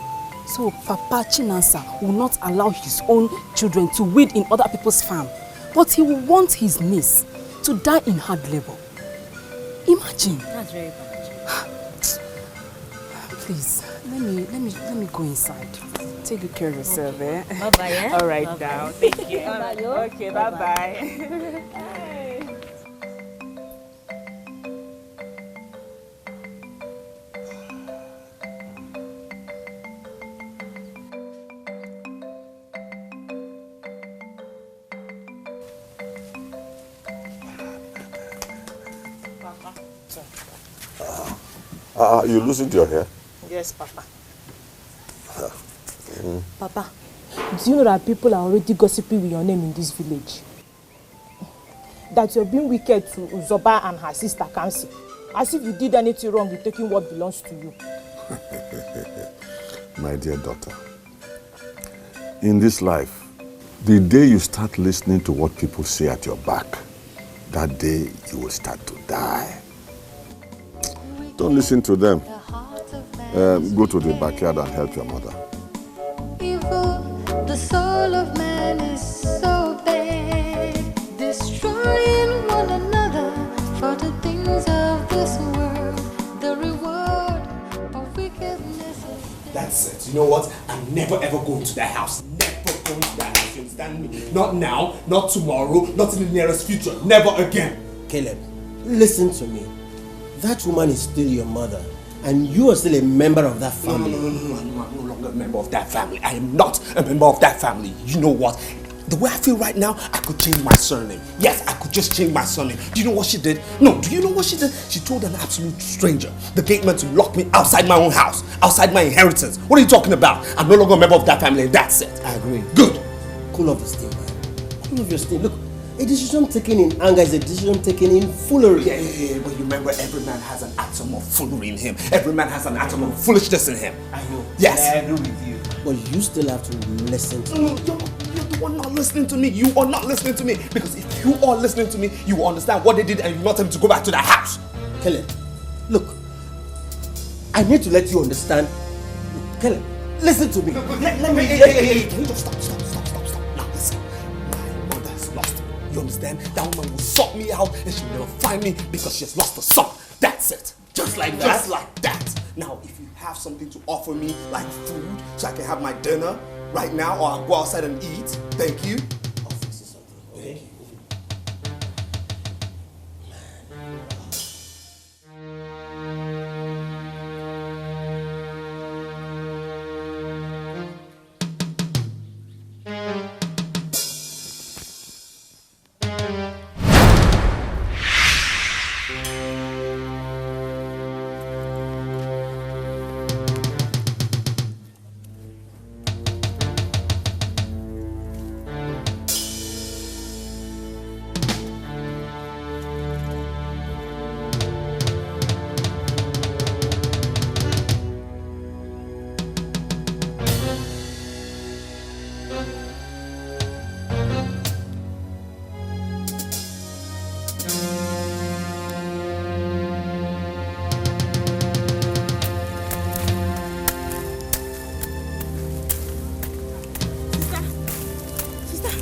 so Papa Chinasa will not allow his own children to weed in other people's farm, but he will want his niece to die in hard labor. Imagine. That's very bad. Please, let me go inside. Take good care of yourself, okay. Bye-bye, yeah? All right, Bye-bye. now. Thank you. Bye-bye. Okay, bye-bye. You loosened your hair? Yes, Papa. Papa, do you know that people are already gossiping with your name in this village? that you're being wicked to Uzoba and her sister Kamsi. As if you did anything wrong with taking what belongs to you. My dear daughter, in this life, the day you start listening to what people say at your back, that day you will start to die. Don't listen to them. Go to the backyard and help your mother. Evil, the soul of man is so bad, destroying one another for the things of this world. The reward of wickedness is... That's it. You know what? I'm never ever going to that house. Never going to that house. You understand me? Not now, not tomorrow, not in the nearest future. Never again. Caleb, listen to me. That woman is still your mother. And you are still a member of that family. No, I'm no longer a member of that family. I am not a member of that family. You know what? The way I feel right now, I could change my surname. Yes, I could just change my surname. Do you know what she did? No, do you know what she did? She told an absolute stranger, the gate man, to lock me outside my own house, outside my inheritance. What are you talking about? I'm no longer a member of that family, and that's it. I agree. Good. Cool off the steam, man. Cool off your steam. Look, a decision taken in anger is a decision taken in foolery. Yeah, but remember, every man has an atom of foolery in him. Every man has an atom of foolishness in him. I know. Yes. I agree with you. But you still have to listen to me. You're the one not listening to me. You are not listening to me. Because if you are listening to me, you will understand what they did and you want them to go back to the house. Caleb, look, I need to let you understand. Caleb, listen to me. Let me... Hey, can you just stop. Now listen, my mother has lost. You understand? That woman will sort me out and she will never find me because she has lost her son. That's it. Just like that. Just like that. Now, if you have something to offer me, like food, so I can have my dinner right now, or I'll go outside and eat, thank you. I'll fix you something. Okay?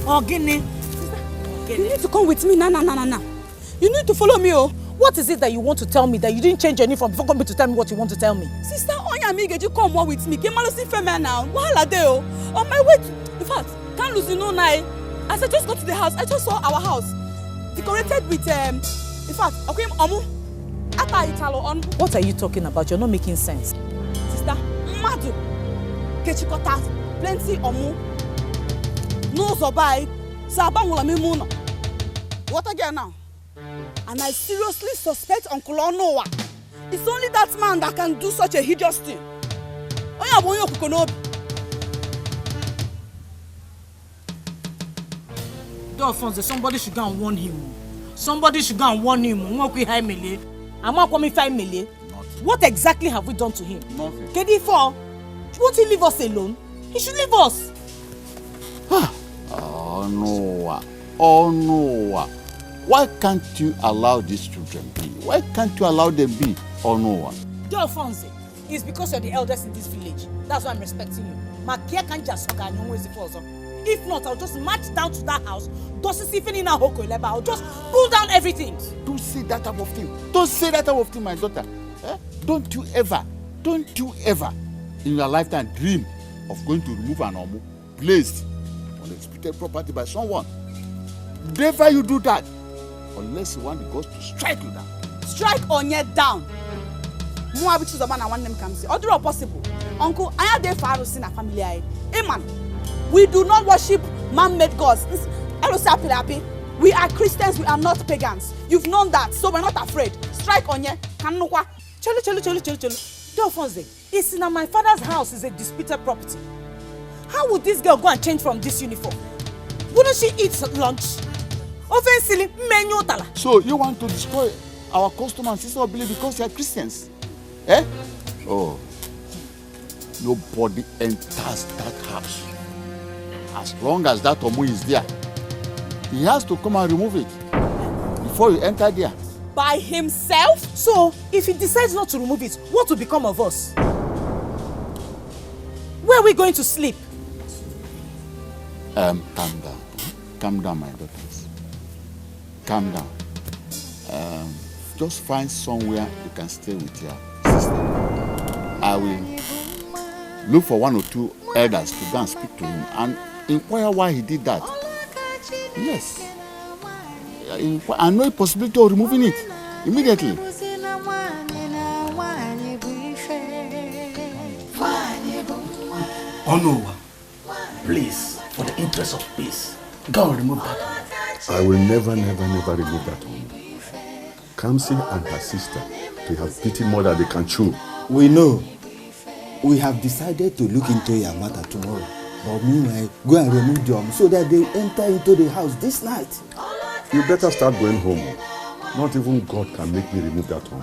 Ogini. You need to come with me. Nah. You need to follow me, oh. What is it that you want to tell me that you didn't change your uniform before coming to tell me what you want to tell me? Sister, Onya Mige, you come more with me. Kemalo see female now. Wahala dey oh. On my way to, in fact, can't lose no night. As I just got to the house, I just saw our house decorated with in fact, okay, Ata Italo on. What are you talking about? You're not making sense. Sister, Madu, Kechikota, plenty omu. No Zobai, Sabang will me. What again now? And I seriously suspect Uncle Onowa. It's only that man that can do such a hideous thing. Alphonse, somebody should go and warn him. Somebody should go and warn him. What exactly have we done to him? Nothing. KD4, won't he leave us alone? He should leave us. Oh no. Why can't you allow these children be? Why can't you allow them be? Oh no. Alphonse, it's because you're the eldest in this village. That's why I'm respecting you. If not, I'll just march down to that house. I'll just pull down everything. Don't say that type of thing. Don't say that type of thing, my daughter. Don't you ever in your lifetime dream of going to remove an omu placed on exploited property by someone. Never you do that. Unless you want the ghost to strike you down. Strike Onye down. Which is the man I want them come see. Or do all possible. Uncle, I have the Pharaohs in a family. Amen. We do not worship man-made gods. We are Christians, we are not pagans. You've known that, so we're not afraid. Strike Onye. Cholo. Alphonse, it's in my father's house is a disputed property. How would this girl go and change from this uniform? Wouldn't she eat lunch? Offensively, menyotala. So you want to destroy our customers instead of believe because they are Christians? Eh? Oh. Nobody enters that house. As long as that Omu is there, he has to come and remove it before you enter there. By himself? So, if he decides not to remove it, what will become of us? Where are we going to sleep? Calm down. Calm down, my daughters. Calm down. Just find somewhere you can stay with your sister. I will look for 1 or 2 elders to go and speak to him and inquire why he did that. Yes. I know a possibility of removing it immediately. Oh no, please, for the interest of peace, go and remove that one. I will never remove that one. Kamsi and her sister, they have beaten more than they can chew. We know. We have decided to look into your matter tomorrow. But meanwhile, go and remove them so that they enter into the house this night. You better start going home. Not even God can make me remove that one.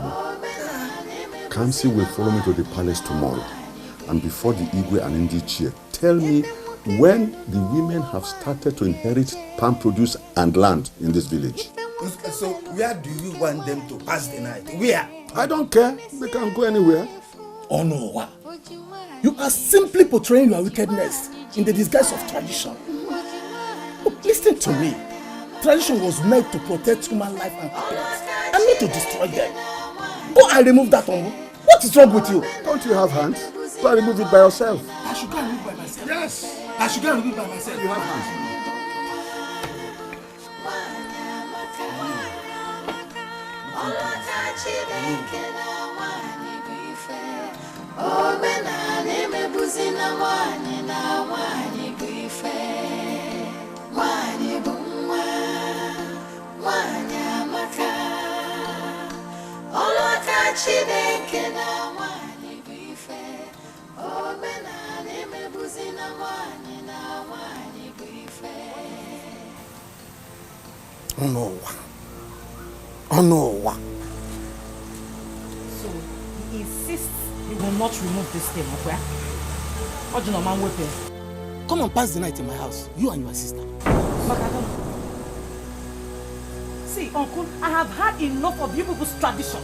Kamsi will follow me to the palace tomorrow. And before the Igwe and Ndi chair, tell me when the women have started to inherit palm produce and land in this village. So where do you want them to pass the night? Where? I don't care. They can go anywhere. Oh no, you are simply portraying your wickedness in the disguise of tradition. Look, listen to me. Tradition was meant to protect human life and happiness, and not to destroy them. Go and remove that one. What is wrong with you? Don't you have hands? Go and remove it by yourself. I should go and remove it by myself. Yes. I should go and remove it by myself. You have hands. Oh no. So, he insists he will not remove this thing, okay? What do you know, man, weapon? Come and pass the night in my house, you and your sister. See, Uncle, I have had enough of you people's tradition.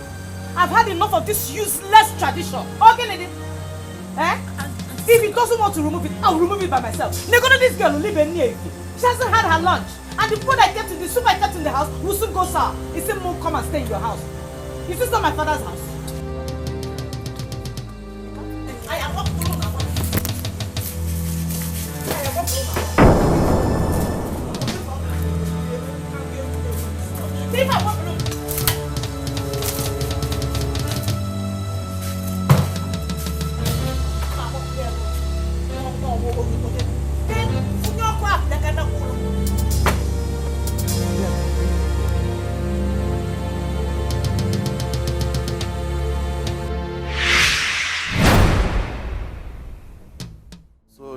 I've had enough of this useless tradition. Okay, lady? Eh? If he doesn't want to remove it, I'll remove it by myself. Negotiate this girl will live in near you. She hasn't had her lunch. And the food I kept in the soup I kept in the house will soon go sour. He said, Mom, come and stay in your house. Is this not my father's house? I am not alone. Leave her alone.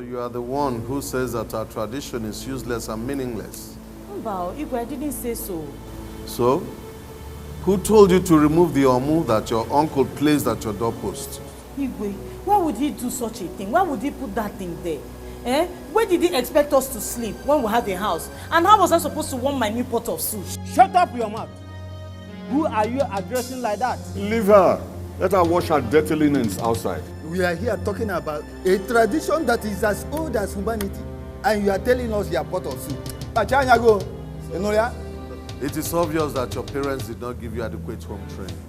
You are the one who says that our tradition is useless and meaningless. Mbao, Igwe, I didn't say so. So, who told you to remove the omu that your uncle placed at your doorpost? Igwe, why would he do such a thing? Why would he put that thing there? Eh? Where did he expect us to sleep when we have a house? And how was I supposed to warm my new pot of soup? Shut up your mouth. Who are you addressing like that? Leave her. Let her wash her dirty linens outside. We are here talking about a tradition that is as old as humanity, and you are telling us you are pot of soup. It is obvious that your parents did not give you adequate home training.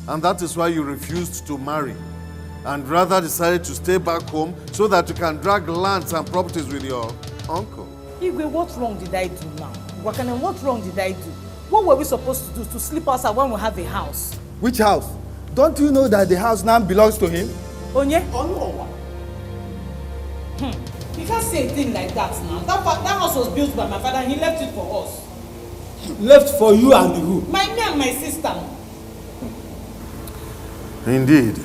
And that is why you refused to marry and rather decided to stay back home so that you can drag lands and properties with your uncle. Igwe, what wrong did I do now? Wakana, what wrong did I do? What were we supposed to do to sleep outside when we have a house? Which house? Don't you know that the house now belongs to him? Onye? You can't say a thing like that now. That house was built by my father and he left it for us. Left for you and who? Me and my sister. Indeed,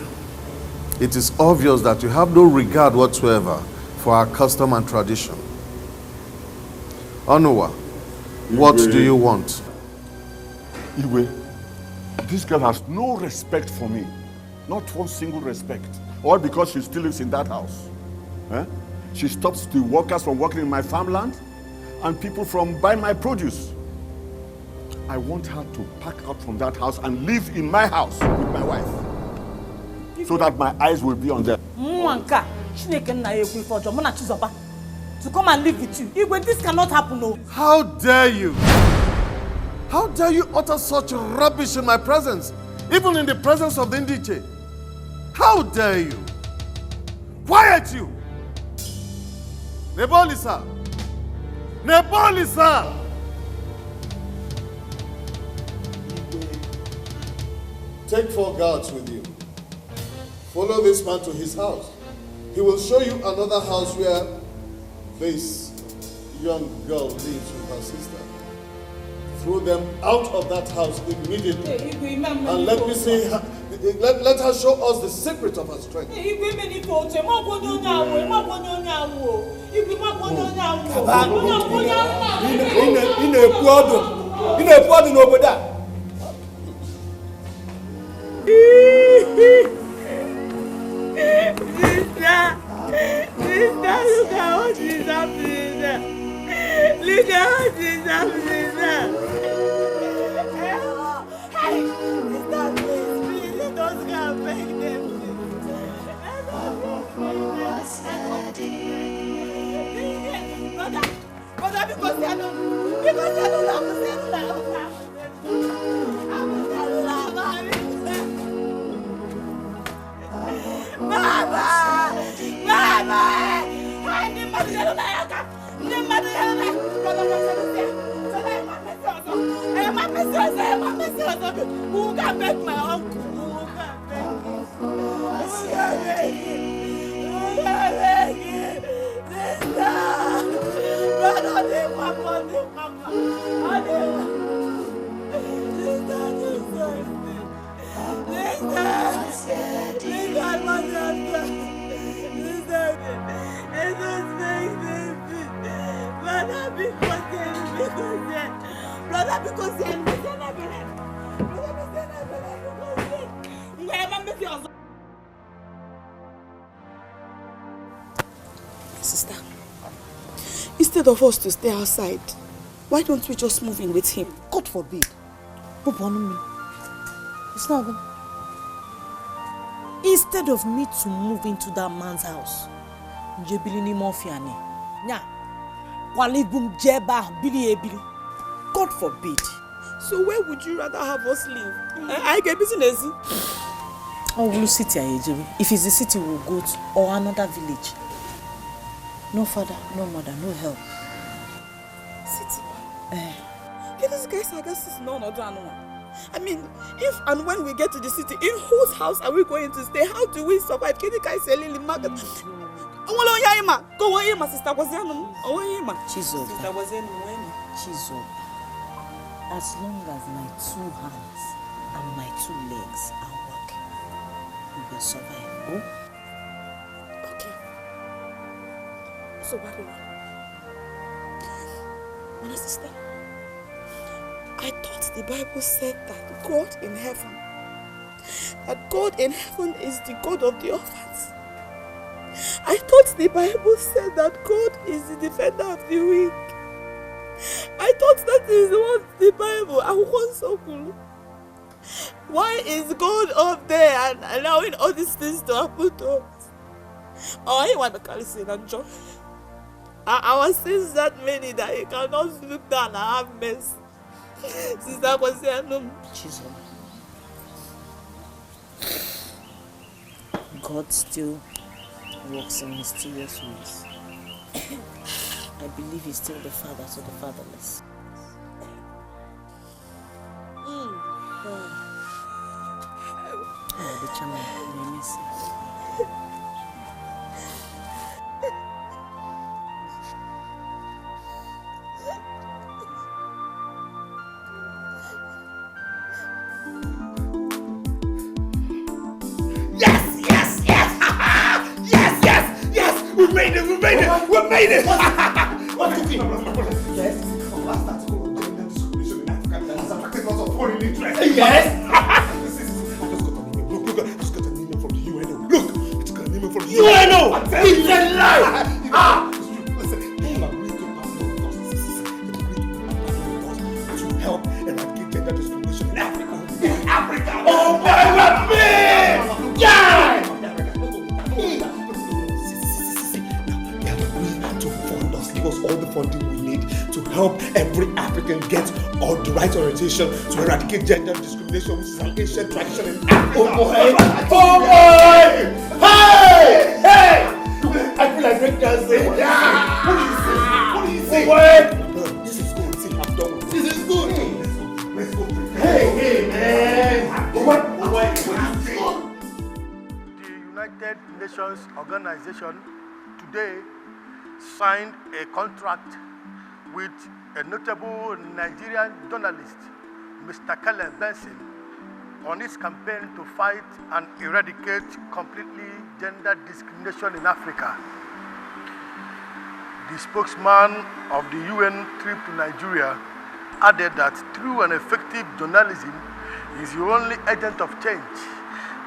it is obvious that you have no regard whatsoever for our custom and tradition. Onuwa, What do you want? Igwe, this girl has no respect for me. Not one single respect. All because she still lives in that house. Eh? She stops the workers from working in my farmland and people from buying my produce. I want her to pack out from that house and live in my house with my wife. So that my eyes will be on them. To come and live with you. Igwe, this cannot happen, no. How dare you? How dare you utter such rubbish in my presence? Even in the presence of the Indiche. How dare you? Quiet you! Nebolisa! Nebolisa! Take 4 guards with you. Follow this man to his house. He will show you another house where this young girl lives with her sister. Throw them out of that house immediately. And let me see her, let her show us the secret of her strength. Sister, look at what is happening there. Look at what is happening there. Hey, sister, please, let us go and beg them. Brother, because they are not Mama! Who can beg my uncle? Who can beg him? Sister! Brother, mama. Sister, instead of us to stay outside, why don't we just move in with him? God forbid. It's not good. Instead of me to move into that man's house, God forbid. So where would you rather have us live? I get business. Oh, we'll sit here, if it's the city, we'll go to or another village. No father, no mother, no help. City? These guys, I guess it's no other one. I mean, if and when we get to the city, in whose house are we going to stay? How do we survive? Can you guys sell in the market? Sister was Chizo. As long as my 2 hands and my 2 legs are working, we will survive. Oh? Okay. So what do you want? My sister, I thought the Bible said that God in heaven is the God of the orphans. I thought the Bible said that God is the defender of the weak. I thought that is what the Bible. I was so cool. Why is God up there and allowing all these things to happen to us? Oh, you want to call it and joy? Our sins that many that you cannot look down and have mercy. Sister was saying, no. God still works in mysterious ways. I believe he's still the father to the fatherless. The Chioma, we miss you. We made it! What cooking? Yes. Last Yes. Look, I just got an email from the UNO. Look, it's got an email from the UNO. It's a lie. Listen, they have agreed to partner with us. To help eradicate gender discrimination in Africa. In Africa. Oh my God, man! Yeah. To fund us, give us all the funding we need to help every African get all the right orientation to eradicate gender discrimination, which is an ancient tradition in Africa. Oh boy! Oh boy! Hey! Hey! I feel like break dancing. Yeah! What do you say? Oh boy! This is good. See, I'm done with This is good. Let's go. Hey, man! Oh boy! Oh boy! The United Nations Organization today signed a contract with a notable Nigerian journalist, Mr. Caleb Benson, on his campaign to fight and eradicate completely gender discrimination in Africa. The spokesman of the UN trip to Nigeria added that true and effective journalism is the only agent of change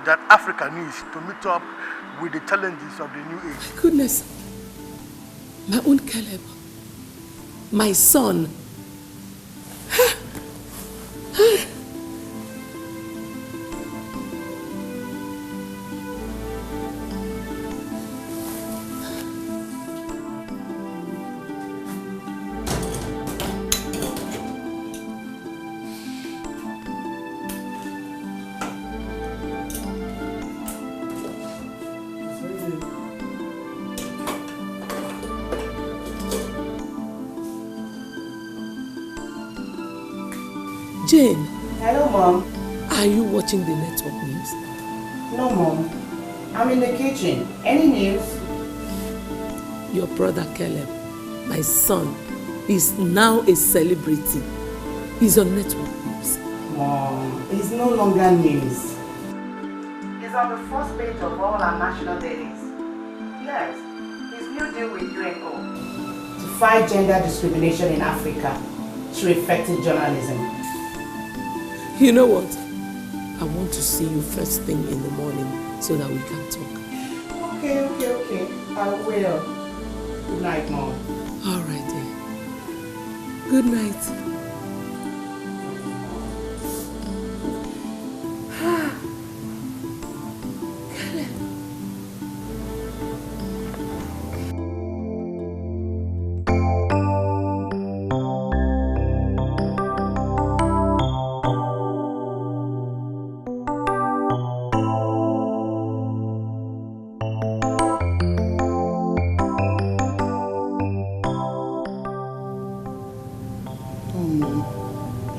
that Africa needs to meet up with the challenges of the new age. Goodness. My own Caleb. My son. Jane. Hello, Mom. Are you watching the network news? No, Mom. I'm in the kitchen. Any news? Your brother Caleb, my son, is now a celebrity. He's on network news. Mom, it's no longer news. It's on the first page of all our national dailies. Yes, his new deal with UNO to fight gender discrimination in Africa through effective journalism. You know what? I want to see you first thing in the morning so that we can talk. Okay. I will. Good night, Mom. All right, dear. Good night.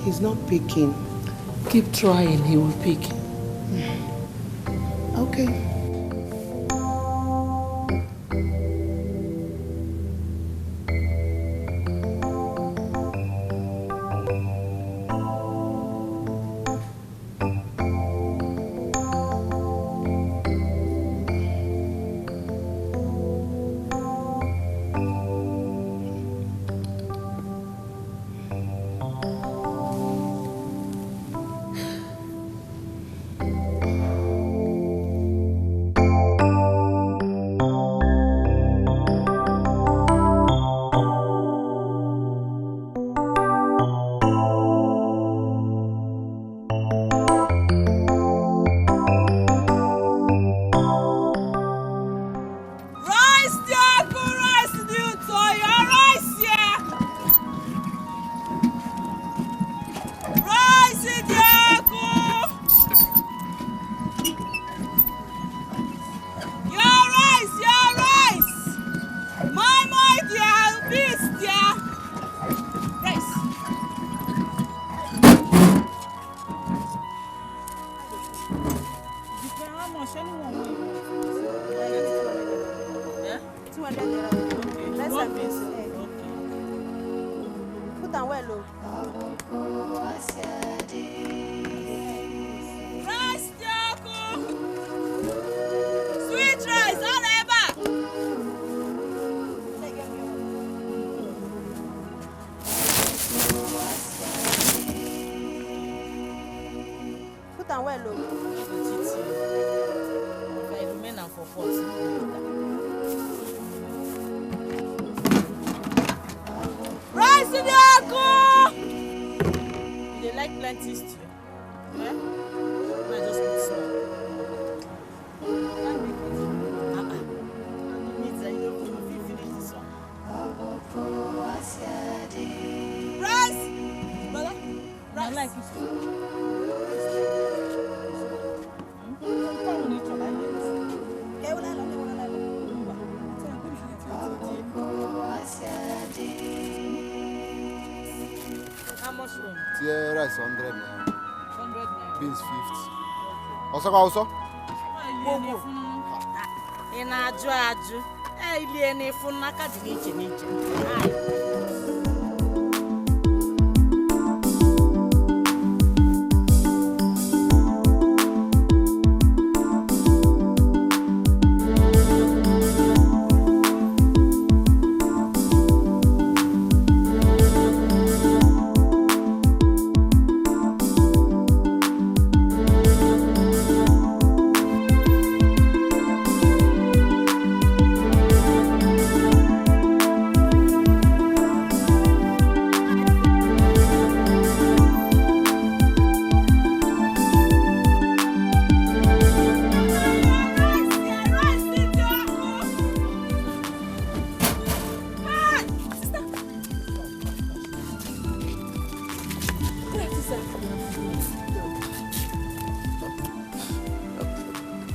He's not picking. Keep trying, he will pick. Okay. plenty stew. Yeah? I just put small. Rice! Brother, rice. I like it. How much room? Tier rice 100 naira. 100 naira. Beans 50. Also? Ị na-ajụ ajụ. Ilie n'efu n'aka dị n'iche n'iche.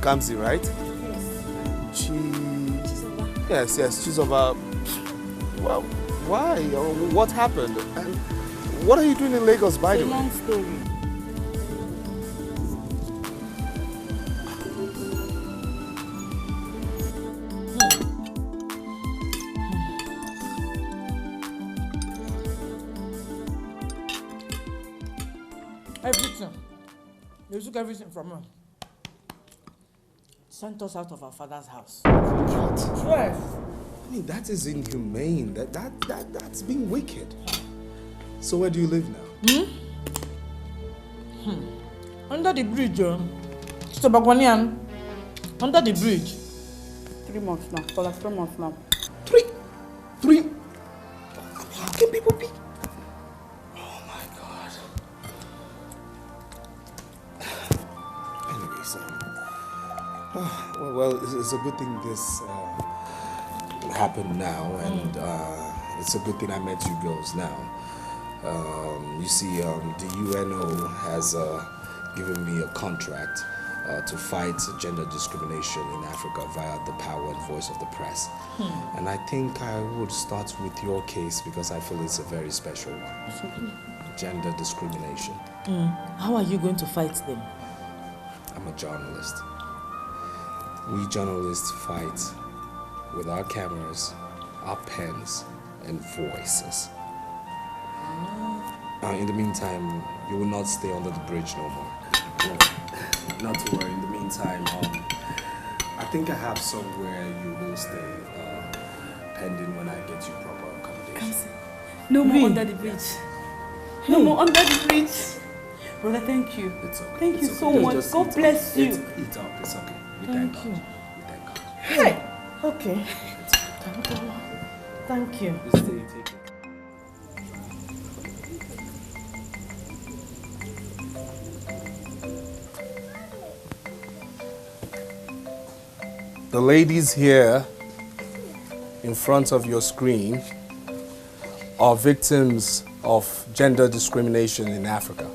Kamsi, right? Yes. Yes, Chizoba. Well, why? What happened? And what are you doing in Lagos, by the way? Long story. Everything. They took everything from her. Sent us out of our father's house. What? Yes. I mean, that is inhumane. That's being wicked. So where do you live now? Under the bridge, Mr. Bagwanian. Under the bridge. 3 months now. For like 3 months now. Three? How can people be? Oh my God. Anyways, well, it's a good thing this happened now, and it's a good thing I met you girls now. You see, the UNO has given me a contract to fight gender discrimination in Africa via the power and voice of the press. And I think I would start with your case because I feel it's a very special one. Gender discrimination. How are you going to fight them? I'm a journalist. We journalists fight with our cameras, our pens, and voices. In the meantime, you will not stay under the bridge no more. Not to worry. In the meantime, I think I have somewhere you will stay, pending when I get you proper accommodation. No more under the bridge. No more under the bridge. Brother, thank you. It's okay. Thank you It's so okay. much. Just God eat bless up. you. Eat up. It's okay. We Thank thank you. God. We thank God. Hey. Okay. Thank you. You stay, take it. The ladies here in front of your screen are victims of gender discrimination in Africa.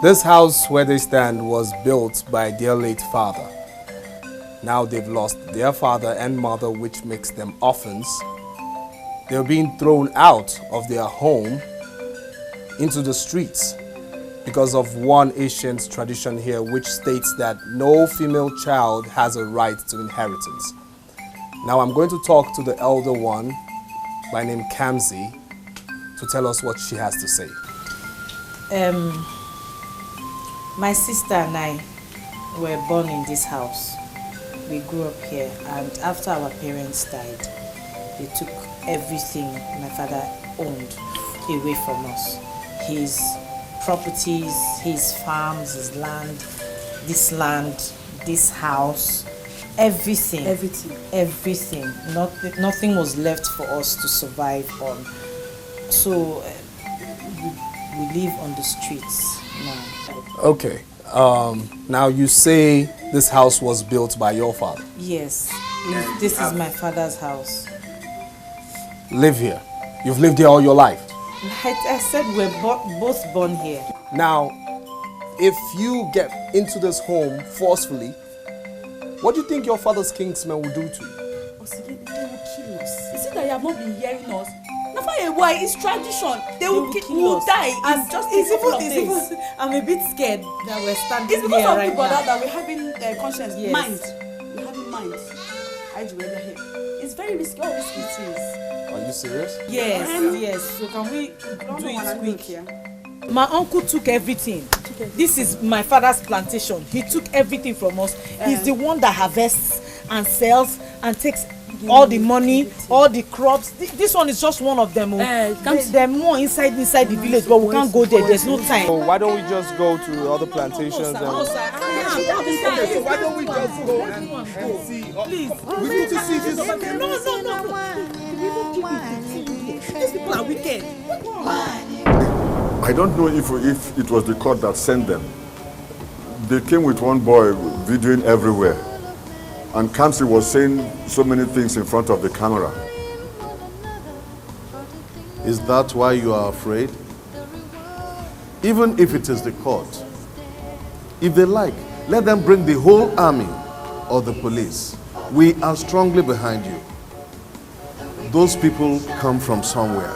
This house where they stand was built by their late father. Now they've lost their father and mother, which makes them orphans. They're being thrown out of their home into the streets because of one ancient tradition here which states that no female child has a right to inheritance. Now I'm going to talk to the elder one by name Kamsi to tell us what she has to say. My sister and I were born in this house. We grew up here, and after our parents died, they took everything my father owned away from us. His properties, his farms, his land, this house, everything. Nothing was left for us to survive on. So we live on the streets now. Okay. Now you say this house was built by your father. Yes, this is my father's house. Live here. You've lived here all your life. I said we're both born here. Now, if you get into this home forcefully, what do you think your father's kingsmen will do to you? They will kill us. Is it that you have not been hearing us? Why? It's tradition. They will die. And just it's even I'm a bit scared that we're standing it's because here of right people now. that we're having conscience, Yes. mind. We're having mind. It's very risky. How risky it is. Are you serious? Yes. So can we do it quick? My uncle took everything. This is my father's plantation. He took everything from us. He's the one that harvests and sells and takes all the money, all the crops. This one is just one of them. They're more inside the village, but we can't go there. There's no time. So why don't we just go to other plantations? So why don't we just go and see? Please. We need to see this. No. These people are wicked. I don't know if it was the court that sent them. They came with one boy videoing everywhere. And Kamsi was saying so many things in front of the camera. Is that why you are afraid? Even if it is the court, if they like, let them bring the whole army or the police. We are strongly behind you. Those people come from somewhere.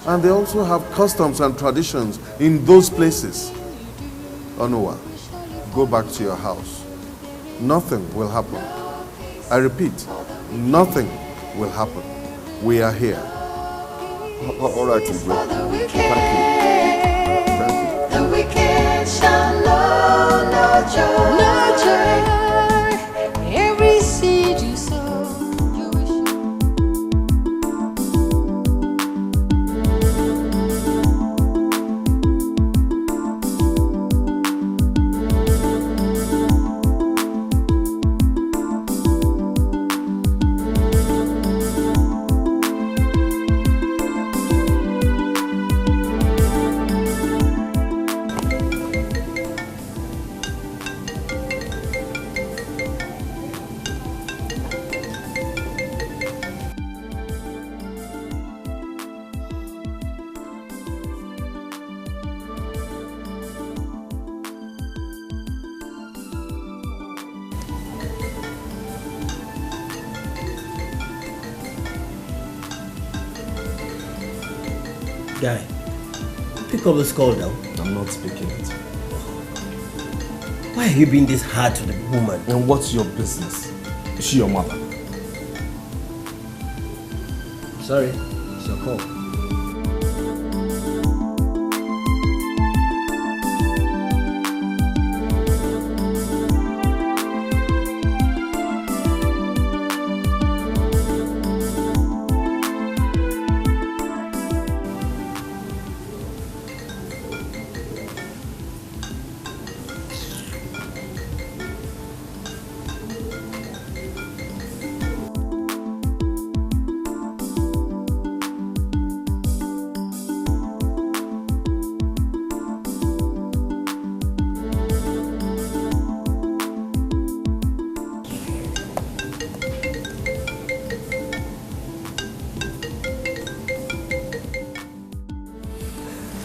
And they also have customs and traditions in those places. Onuwa, go back to your house. Nothing will happen. I repeat, nothing will happen. We are here. All right, Igwe. Thank you. The wicked shall know no joy. Every seed you sow. Guy, pick up this call now. I'm not speaking it. Why are you being this hard to the woman? And what's your business? Is she your mother? Sorry, it's your call.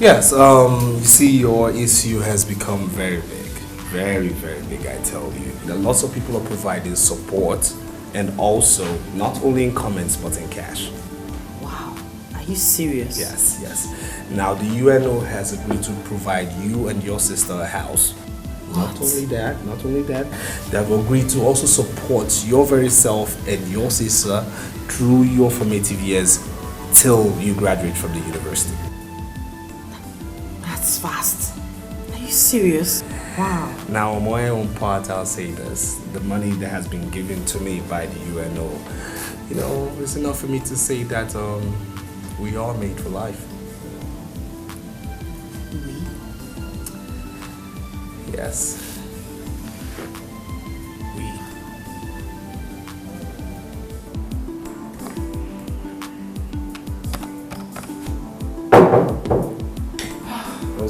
Yes, you see, your issue has become very big. Very, very big, I tell you. There are lots of people are providing support and also not only in comments but in cash. Wow, are you serious? Yes. Now the UNO has agreed to provide you and your sister a house. Not only that, they have agreed to also support your very self and your sister through your formative years till you graduate from the university. That's fast. Are you serious? Wow. Now, on my own part, I'll say this. The money that has been given to me by the UNO, it's enough for me to say that we are made for life. Yes.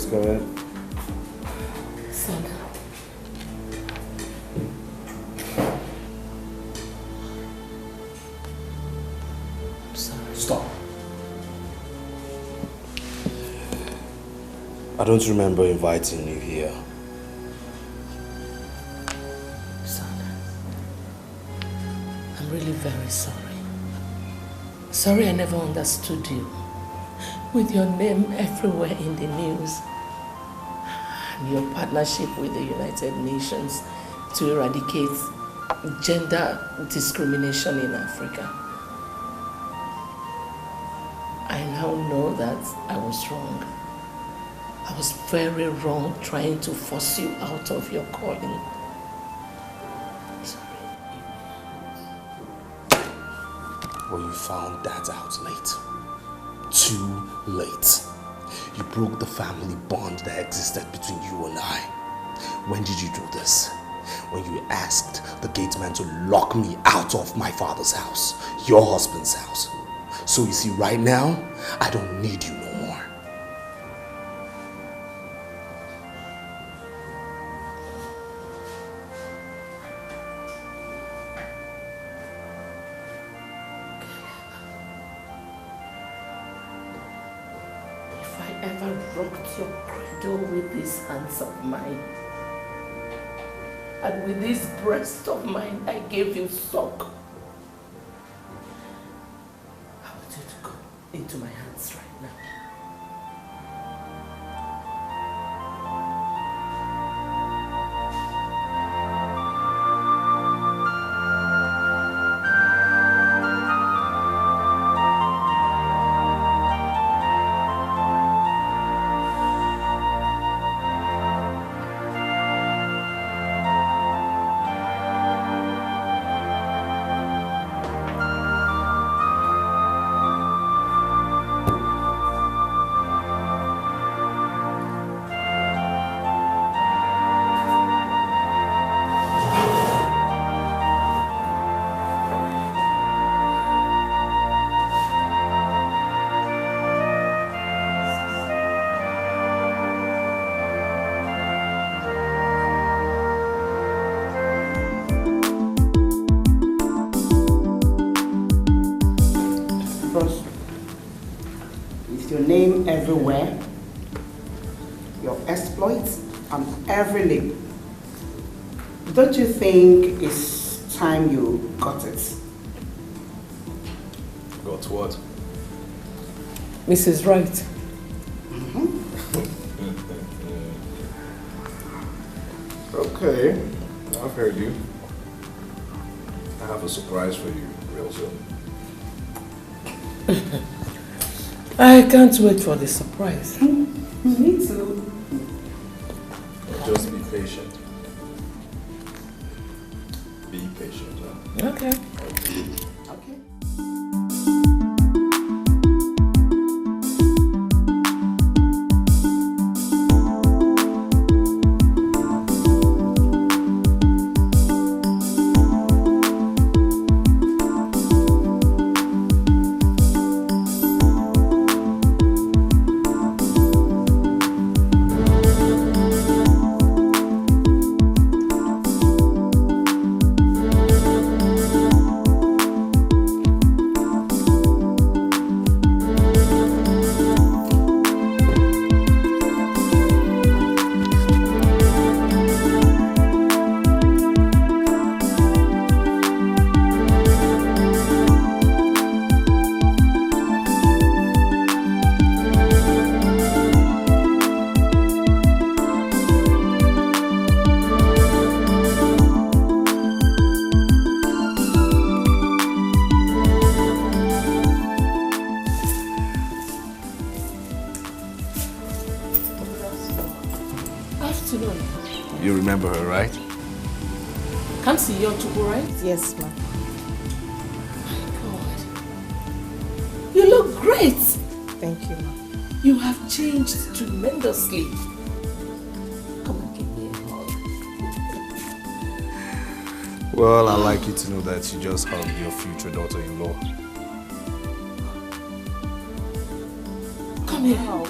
come in. Son. I'm sorry. Stop. I don't remember inviting you here. Son, I'm really very sorry. Sorry I never understood you. With your name everywhere in the news. And your partnership with the United Nations to eradicate gender discrimination in Africa. I now know that I was wrong. I was very wrong trying to force you out of your calling. Well, you found that out late. Too late. You broke the family bond that existed between you and I. When did you do this? When you asked the gateman to lock me out of my father's house, your husband's house. So you see, right now, I don't need you no more. If I ever rocked your cradle with these hands of mine, and with this breast of mine I gave you suck, I want you to go into my hands right now. Name everywhere, your exploits on every lip. Don't you think it's time you got it? Got what? Mrs. Wright. Okay, I've heard you. I have a surprise for you real soon. I can't wait for the surprise. Me too. Just be patient. Be patient, huh? Okay. Okay. You remember her, right? Come see your Chukwuka, right? Yes, ma'am. You look great. Thank you, ma'am. You have changed tremendously. Come and give me a hug. Well, I'd like you to know that you just hugged your future daughter-in-law. Come here.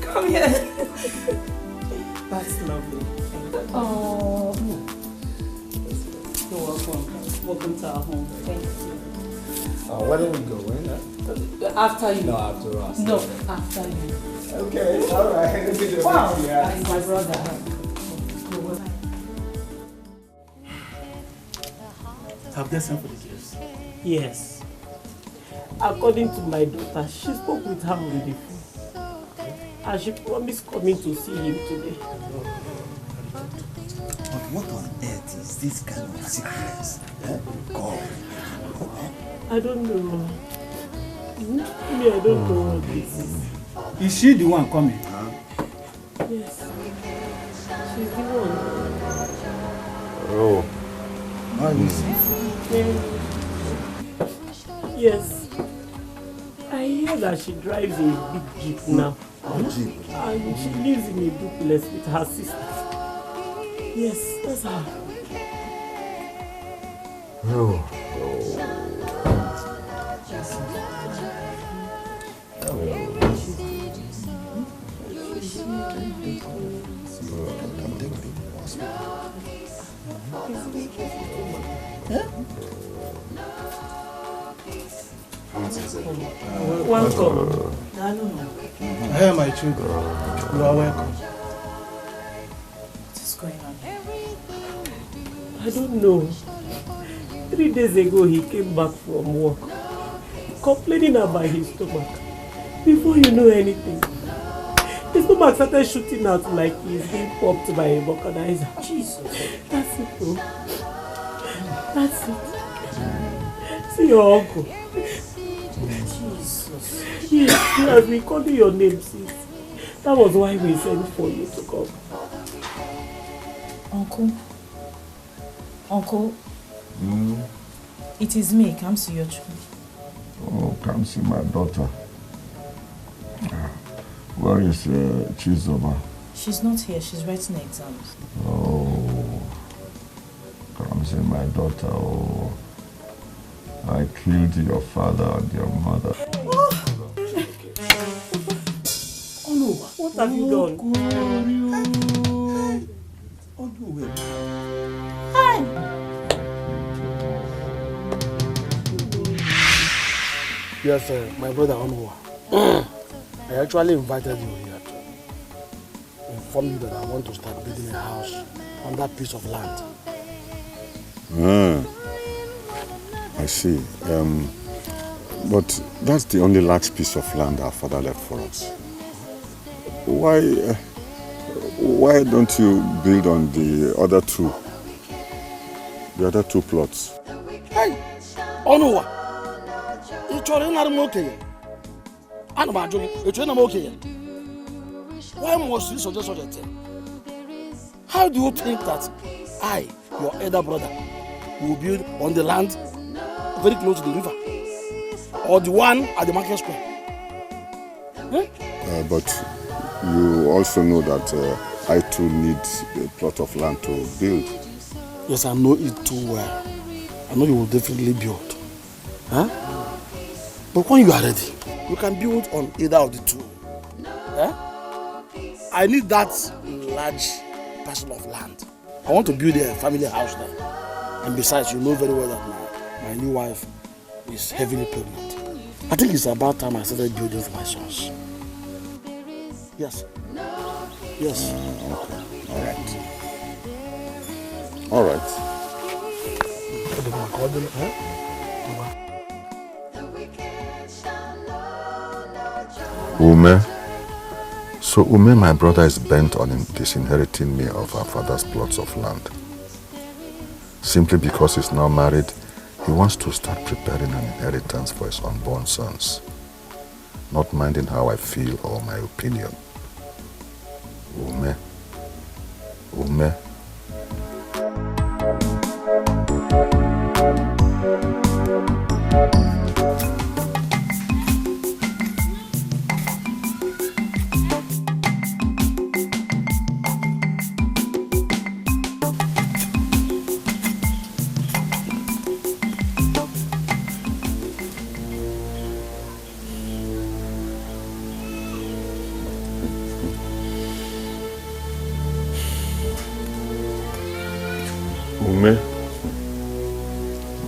Come here. That's lovely. Oh. You're welcome. Welcome to our home. Thank you. Where do we go in? After you. No, after us. No, after you. Okay, all right. Wow, that is my brother. Have they sent for the gifts? Yes. According to my daughter, she spoke with her on the phone. And she promised coming to see him today. But what on earth is this kind of sickness? God. I don't know. Me, I don't know what this is. Is she the one coming? Yes. She's the one. Oh. Yes. I hear that she drives a big jeep now. And she lives in a duplex with her sister. Yes, that's her. Oh. Welcome. Hey, my children. You are welcome. What is going on? I don't know. 3 days ago, he came back from work, complaining about his stomach. Before you know anything, his stomach started shooting out like he's being popped by a vulcanizer. Jesus. That's it, bro. That's it. See your uncle. Jesus. He has been calling your name since. That was why we sent for you to come. Uncle, it is me, Kamsi Yochu. Oh, come see my daughter. Where is Chioma? She's not here, she's writing exams. Oh, come see my daughter. Oh, I killed your father and your mother. Oh no, what have you done? Hi! Yes, my brother Onuwa. I actually invited you here to inform you that I want to start building a house on that piece of land. I see. But that's the only large piece of land our father left for us. Why don't you build on the other two? The other 2 plots? Hey, Onuwa, it's your okay. Why must you suggest such a thing? How do you think that I, your elder brother, will build on the land very close to the river? Or the one at the market square? But you also know that I too need a plot of land to build. Yes, I know it too well. I know you will definitely build. Huh? But when you are ready, you can build on either of the 2. I need that large parcel of land. I want to build a family house there. And besides, you know very well that my new wife is heavily pregnant. I think it's about time I started building for my sons. Yes. Yes. Okay. All right. Ume. So Ume, my brother, is bent on disinheriting me of our father's plots of land. Simply because he's now married, he wants to start preparing an inheritance for his unborn sons, not minding how I feel or my opinion. Ume.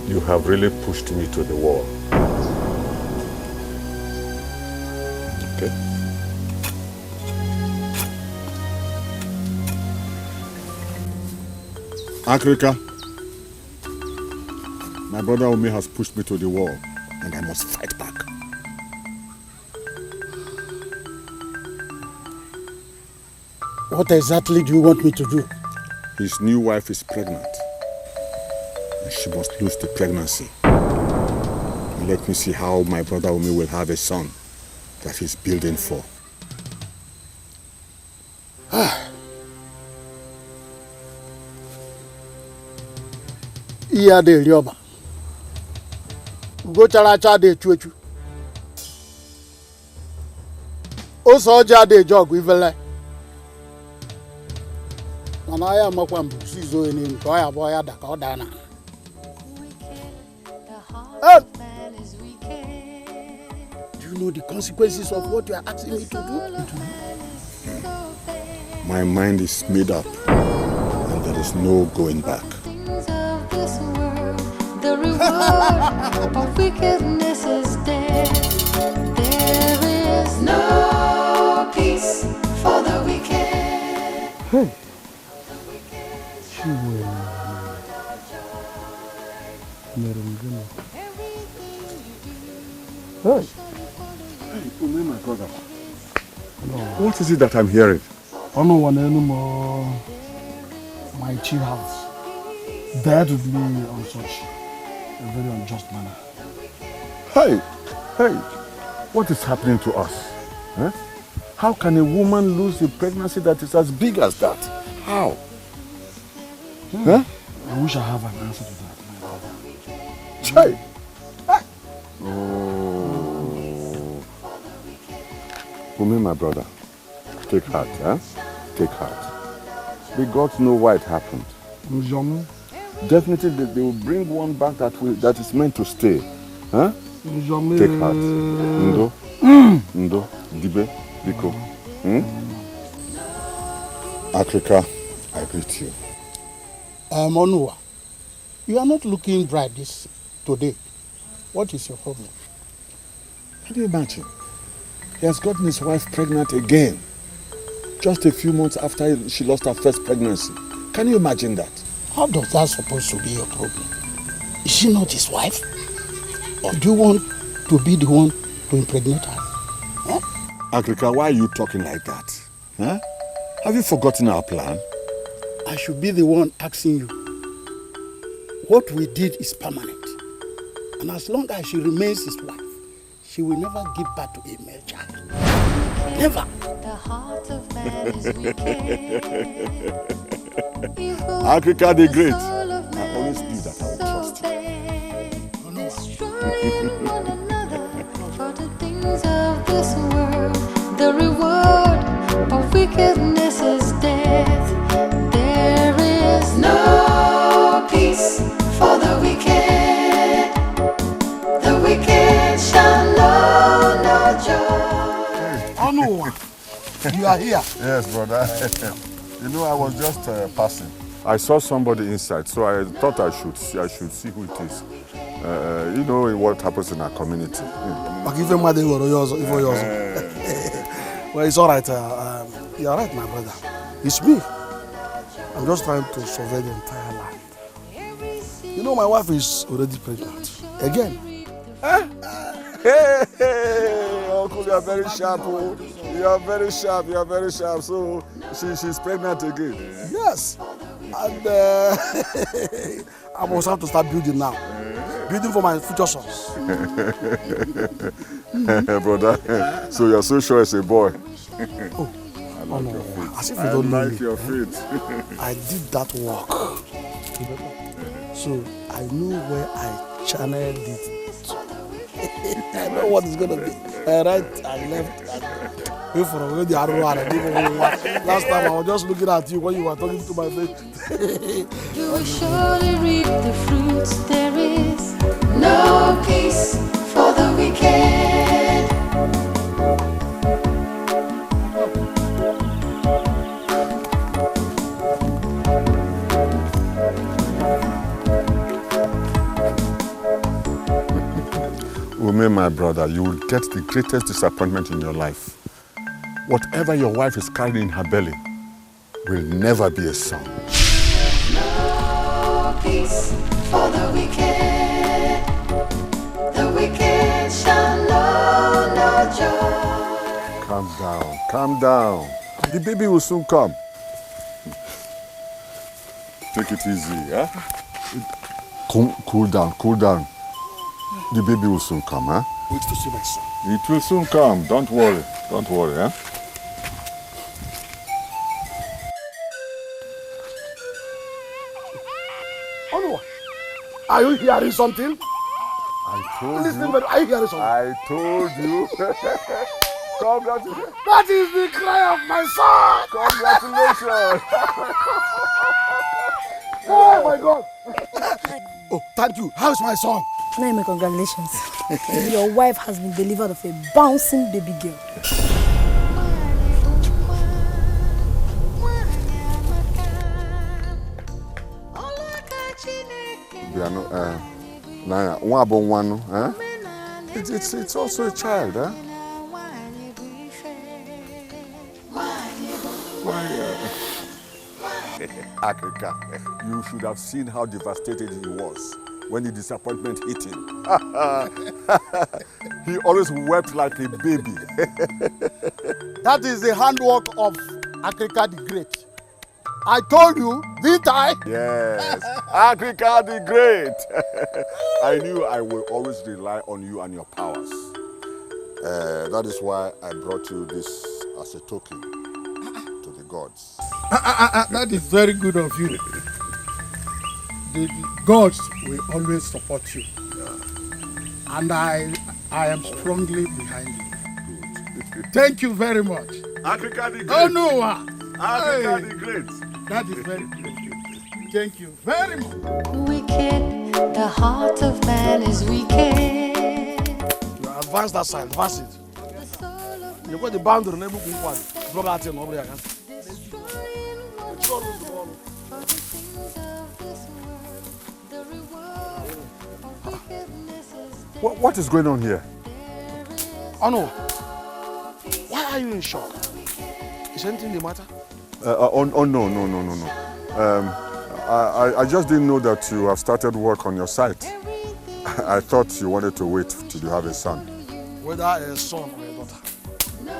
You have really pushed me to the wall. Okay? Africa, my brother Omi has pushed me to the wall, and I must fight back. What exactly do you want me to do? His new wife is pregnant, and she must lose the pregnancy. And let me see how my brother Omi will have a son that he's building for. Iya de rioba. Ugo characha de chuechu. Osoja de jog ivele. Mana ya makwa mbusi zo eni nto ya boya da ka odana. Do you know the consequences of what you are asking me to do? My mind is made up, and there is no going back. The reward of wickedness is dead. There is no peace for the wicked. Hey. Hey, Umi, my brother. What is it that I'm hearing? I don't want anymore. My chief house. Dead with me on such a very unjust manner. Hey, what is happening to us? Huh? How can a woman lose a pregnancy that is as big as that? How? Huh? I wish I have an answer to that, my brother. Hey. Oh. Umi, my brother, take heart, huh? Take heart. The gods know why it happened. Definitely they will bring one back that is meant to stay. Huh? Take heart. Ndo? Ndo? Dibe? Biko? Africa, I greet you. Onua, you are not looking bright today. What is your problem? Can you imagine? He has gotten his wife pregnant again. Just a few months after she lost her first pregnancy. Can you imagine that? How does that supposed to be your problem? Is she not his wife? Or do you want to be the one to impregnate her? Huh? Africa, why are you talking like that? Huh? Have you forgotten our plan? I should be the one asking you. What we did is permanent. And as long as she remains his wife, she will never give birth to a male child. Never. The heart of man is wicked. Africa the Great. I always knew that I would trust you. Destroying one another for the things of this world. The reward of wickedness is death. There is no peace for the wicked. The wicked shall know no joy. Oh no, you are here. Yes, brother. You know, I was just passing. I saw somebody inside, so I thought I should see who it is. You know what happens in our community. Well, it's all right. You're right, my brother. It's me. I'm just trying to survey the entire land. You know, my wife is already pregnant. Again. Hey, Uncle, you are very sharp. Oh. You are very sharp. So she's pregnant again. Yes. And I must have to start building now. Building for my future sons. Brother, so you're so sure it's a boy. Oh, I like your feet. As if you don't know me. your feet. I did that work. So I know where I channeled it. I know what it's gonna be. Right and left. Wait for the arrow. Last time I was just looking at you when you were talking to my face. You will surely reap the fruits. There is no peace for the wicked. Ume, my brother, you will get the greatest disappointment in your life. Whatever your wife is carrying in her belly will never be a son. No peace for the wicked. The wicked shall know no joy. Calm down, calm down. The baby will soon come. Take it easy, eh? Cool down, cool down. The baby will soon come, huh? Wait to see my son. It will soon come. Don't worry, eh? Onua, are you hearing something? I told Listen, you. but are you hearing something? I told you. Congratulations. That is the cry of my son. Congratulations. Oh my God. Oh, thank you. How's my son? Naima, congratulations. Your wife has been delivered of a bouncing baby girl. Naya, one about one, huh? It's also a child, huh? Africa, you should have seen how devastated he was when the disappointment hit him. He always wept like a baby. That is the handwork of Africa the Great. I told you, didn't I? Yes, Africa the Great. I knew I will always rely on you and your powers. That is why I brought you this as a token to the gods. That is very good of you. The gods will always support you. Yeah. And I am strongly behind you. Good. Thank you very much. Africa the Great. Oh no! Africa the Great. That is very good. Thank you very much. Wicked, the heart of man is wicked. You advance that side, advance it. You got the boundary, never go one. Drop that in over there. What is going on here? Oh no. Why are you in shock? Is anything the matter? No. I just didn't know that you have started work on your site. I thought you wanted to wait till you have a son. Whether a son or a daughter.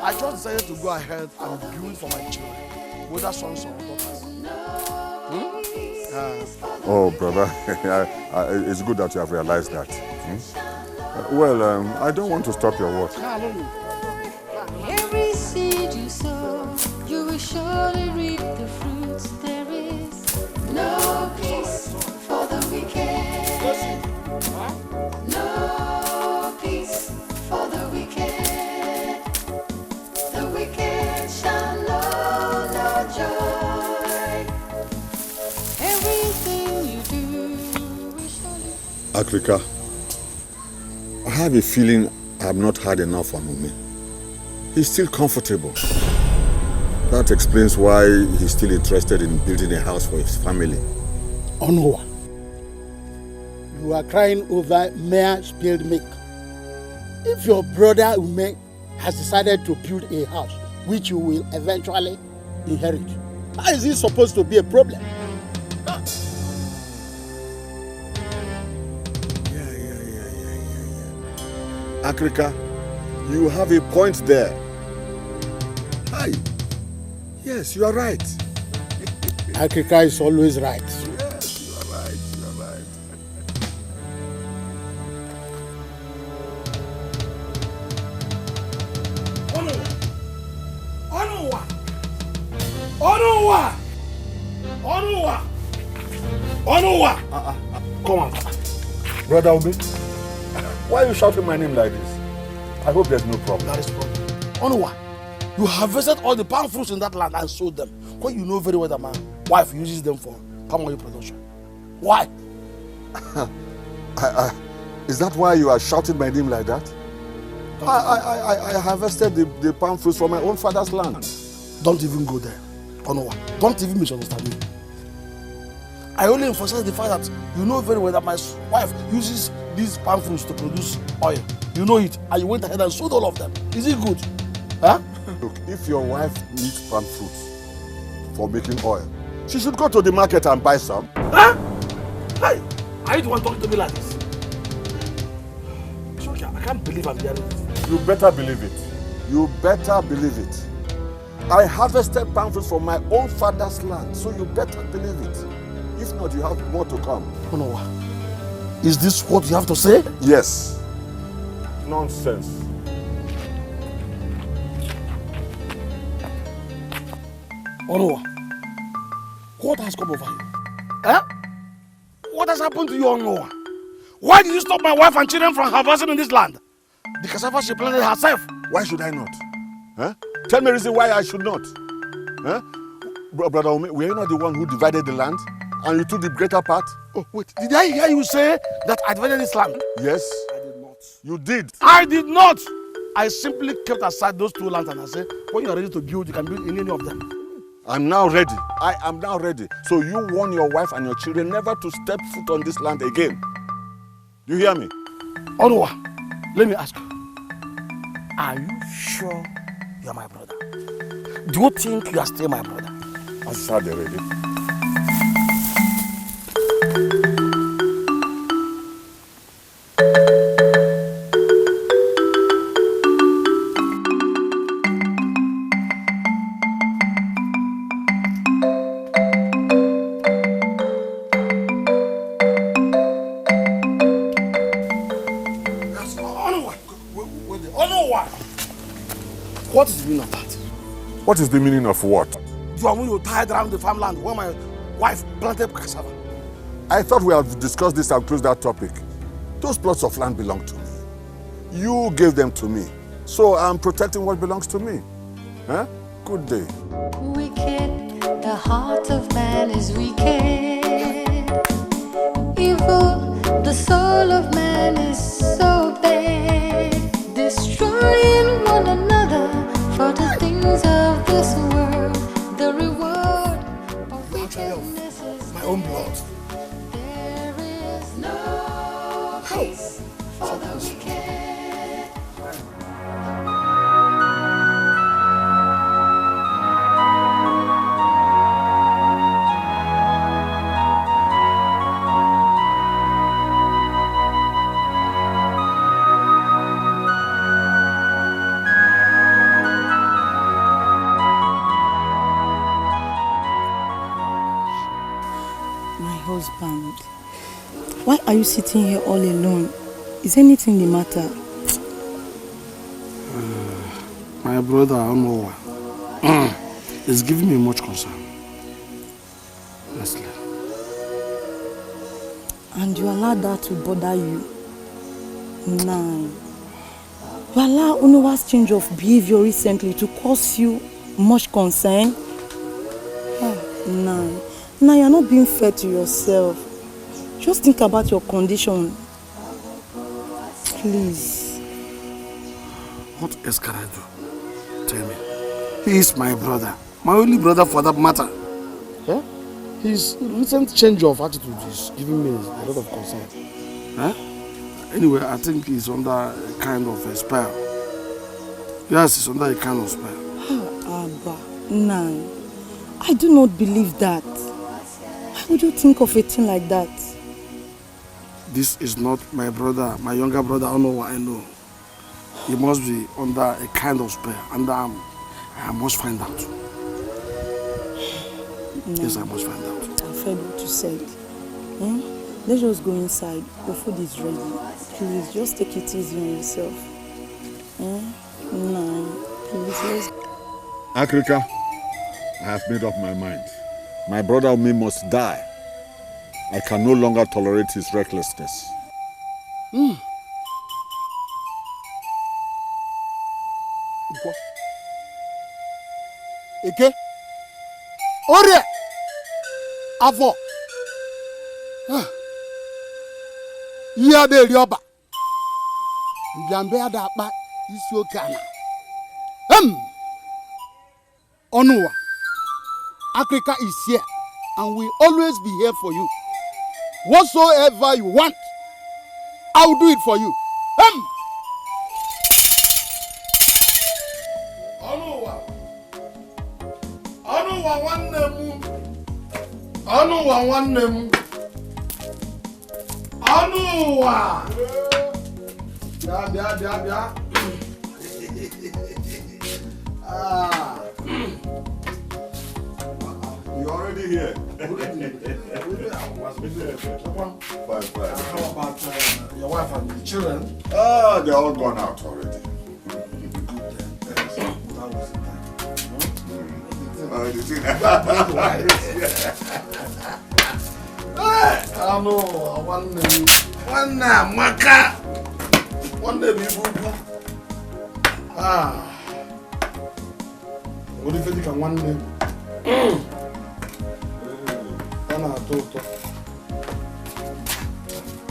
I just decided to go ahead and build for my children. Whether sons or daughters. Oh, brother, it's good that you have realized that. Well, I don't want to stop your work. Every seed you sow, you will surely reap the fruits. There is no peace for the wicked. No peace for the wicked. The wicked shall know no joy. Everything you do will surely. Africa, I have a feeling I have not had enough from Umi. He's still comfortable. That explains why he's still interested in building a house for his family. Onua, you are crying over mere spilled milk. If your brother Ume has decided to build a house which you will eventually inherit, how is it supposed to be a problem? Africa, you have a point there. Hi. Yes, you are right. Africa is always right. Yes, you are right. You are right. Onua! Come on. Brother Obi, why are you shouting my name like this? I hope there's no problem. That is the problem. Onua, you harvested all the palm fruits in that land and sold them. When you know very well that my wife uses them for palm oil production. Why? Is that why you are shouting my name like that? I harvested the palm fruits from my own father's land. Don't even go there. Onua, don't even misunderstand me. I only emphasize the fact that you know very well that my wife uses these palm fruits to produce oil. You know it, and you went ahead and sold all of them. Is it good? Huh? Look, if your wife needs palm fruits for making oil, she should go to the market and buy some. Huh? Hey, are you the one talking to me like this? Chukwuka, I can't believe I'm hearing this. You better believe it. You better believe it. I harvested palm fruits from my own father's land, so you better believe it. If not, you have more to come. Onowa, is this what you have to say? Yes. Nonsense. Onowa, what has come over you? Eh? What has happened to you, Onowa? Why did you stop my wife and children from harvesting in this land? The cassava she planted herself. Why should I not? Huh? Tell me a reason why I should not. Huh? Brother Ome, were you not the one who divided the land? And you took the greater part? Oh, wait. Did I hear you say that I divided this land? Yes. I did not. You did. I did not. I simply kept aside those 2 lands and I said, when you are ready to build, you can build in any of them. I'm now ready. I am now ready. So you warn your wife and your children never to step foot on this land again. You hear me? Onowa, let me ask you. Are you sure you are my brother? Do you think you are still my brother? I said already. What is the meaning of that? What is the meaning of what? You are when you tied around the farmland where my wife planted cassava. I thought we had discussed this and closed that topic. Those plots of land belong to me. You gave them to me. So I'm protecting what belongs to me. Huh? Good day. Wicked, the heart of man is wicked. Evil, the soul of man is so bad. Destroying one another for the things of this world. The reward of wickedness is my own blood. There is no peace for the wicked. Husband, why are you sitting here all alone? Is anything the matter? My brother, I don't know why. It's giving me much concern. Honestly. And you allow that to bother you? Nah. You allow Unowa's change of behavior recently to cause you much concern? Nah. Now you're not being fair to yourself. Just think about your condition. Please. What else can I do? Tell me. He is my brother. My only brother for that matter. Yeah? His recent change of attitude is giving me a lot of concern. Huh? Anyway, I think he's under a kind of a spell. Yes, he's under a kind of spell. Abba, nah. I do not believe that. Why would you think of a thing like that? This is not my brother, my younger brother. I don't know what I know. He must be under a kind of spell, and I must find out. No. Yes, I must find out. I've heard what you said. Let's just go inside. The food is ready. Please, just take it easy on yourself. No, please, let's... Africa, I have made up my mind. My brother Ome must die. I can no longer tolerate his recklessness. Ike? Orie! Afọ! Ihe a na-eri ọba. Mbịambe ya da-akpa isi oke ala. Onuwa, Africa is here and will always be here for you. Whatsoever you want, I will do it for you. You're already here. Fine. How about your wife and the children? They're all gone out already. What if you can one name?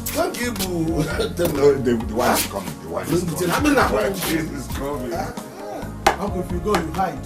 Thank you, boo. The wife is coming. The wife is coming. The wife is coming. Uncle, if you go, you hide.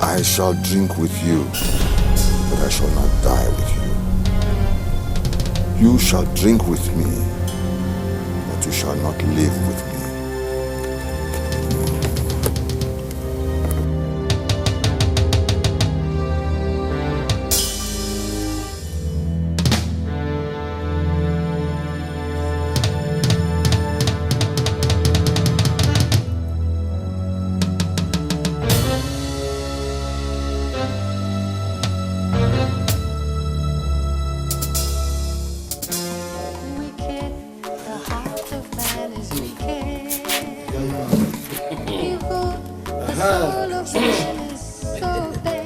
I shall drink with you, but I shall not die with you. You shall drink with me, but you shall not live with me.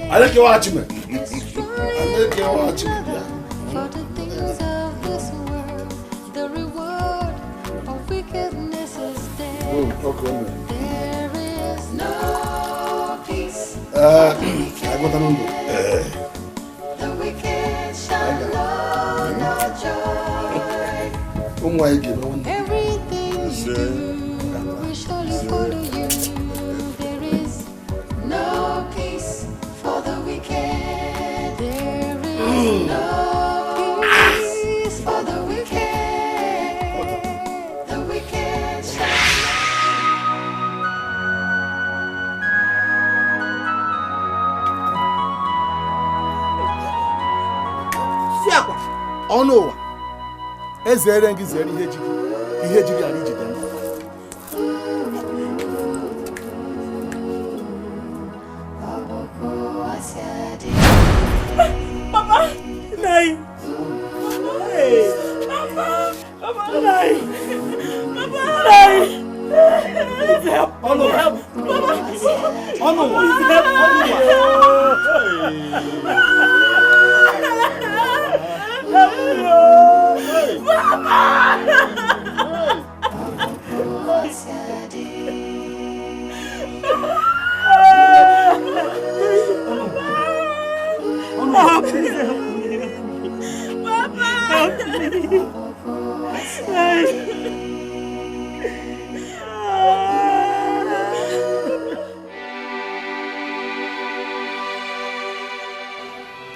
I like your watchman. I like your watchman. For the things of this world, the reward of wickedness is there. There is no peace. I got a number. The wicked shall know no joy. Everything you do will surely follow you. There is no peace for the wicked. There is no peace for the wicked. The wicked shall. Fiakwa. Ono wa. Ezere ngi zere ihe jigi. Ihe jigi ari jide. Papa, Nai. Hey, Papa, Nai. Papa, Nai. Please help. Help. Papa. Please help.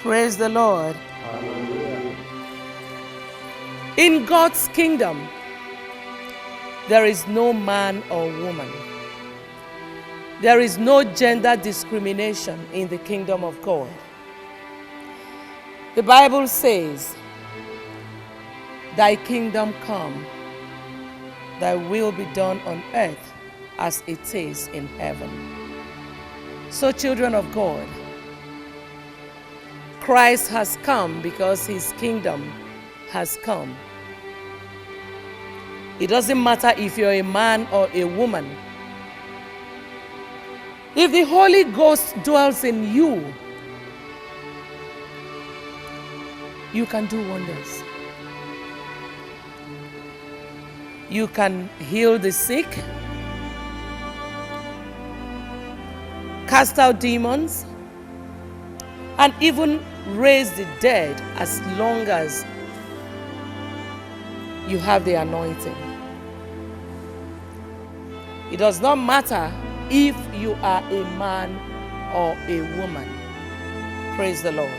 Praise the Lord. In God's kingdom, there is no man or woman. There is no gender discrimination in the kingdom of God. The Bible says, "Thy kingdom come, thy will be done on earth as it is in heaven." So, children of God, Christ has come because his kingdom has come. It doesn't matter if you're a man or a woman. If the Holy Ghost dwells in you, you can do wonders. You can heal the sick, cast out demons, and even raise the dead as long as you have the anointing. It does not matter if you are a man or a woman. Praise the Lord.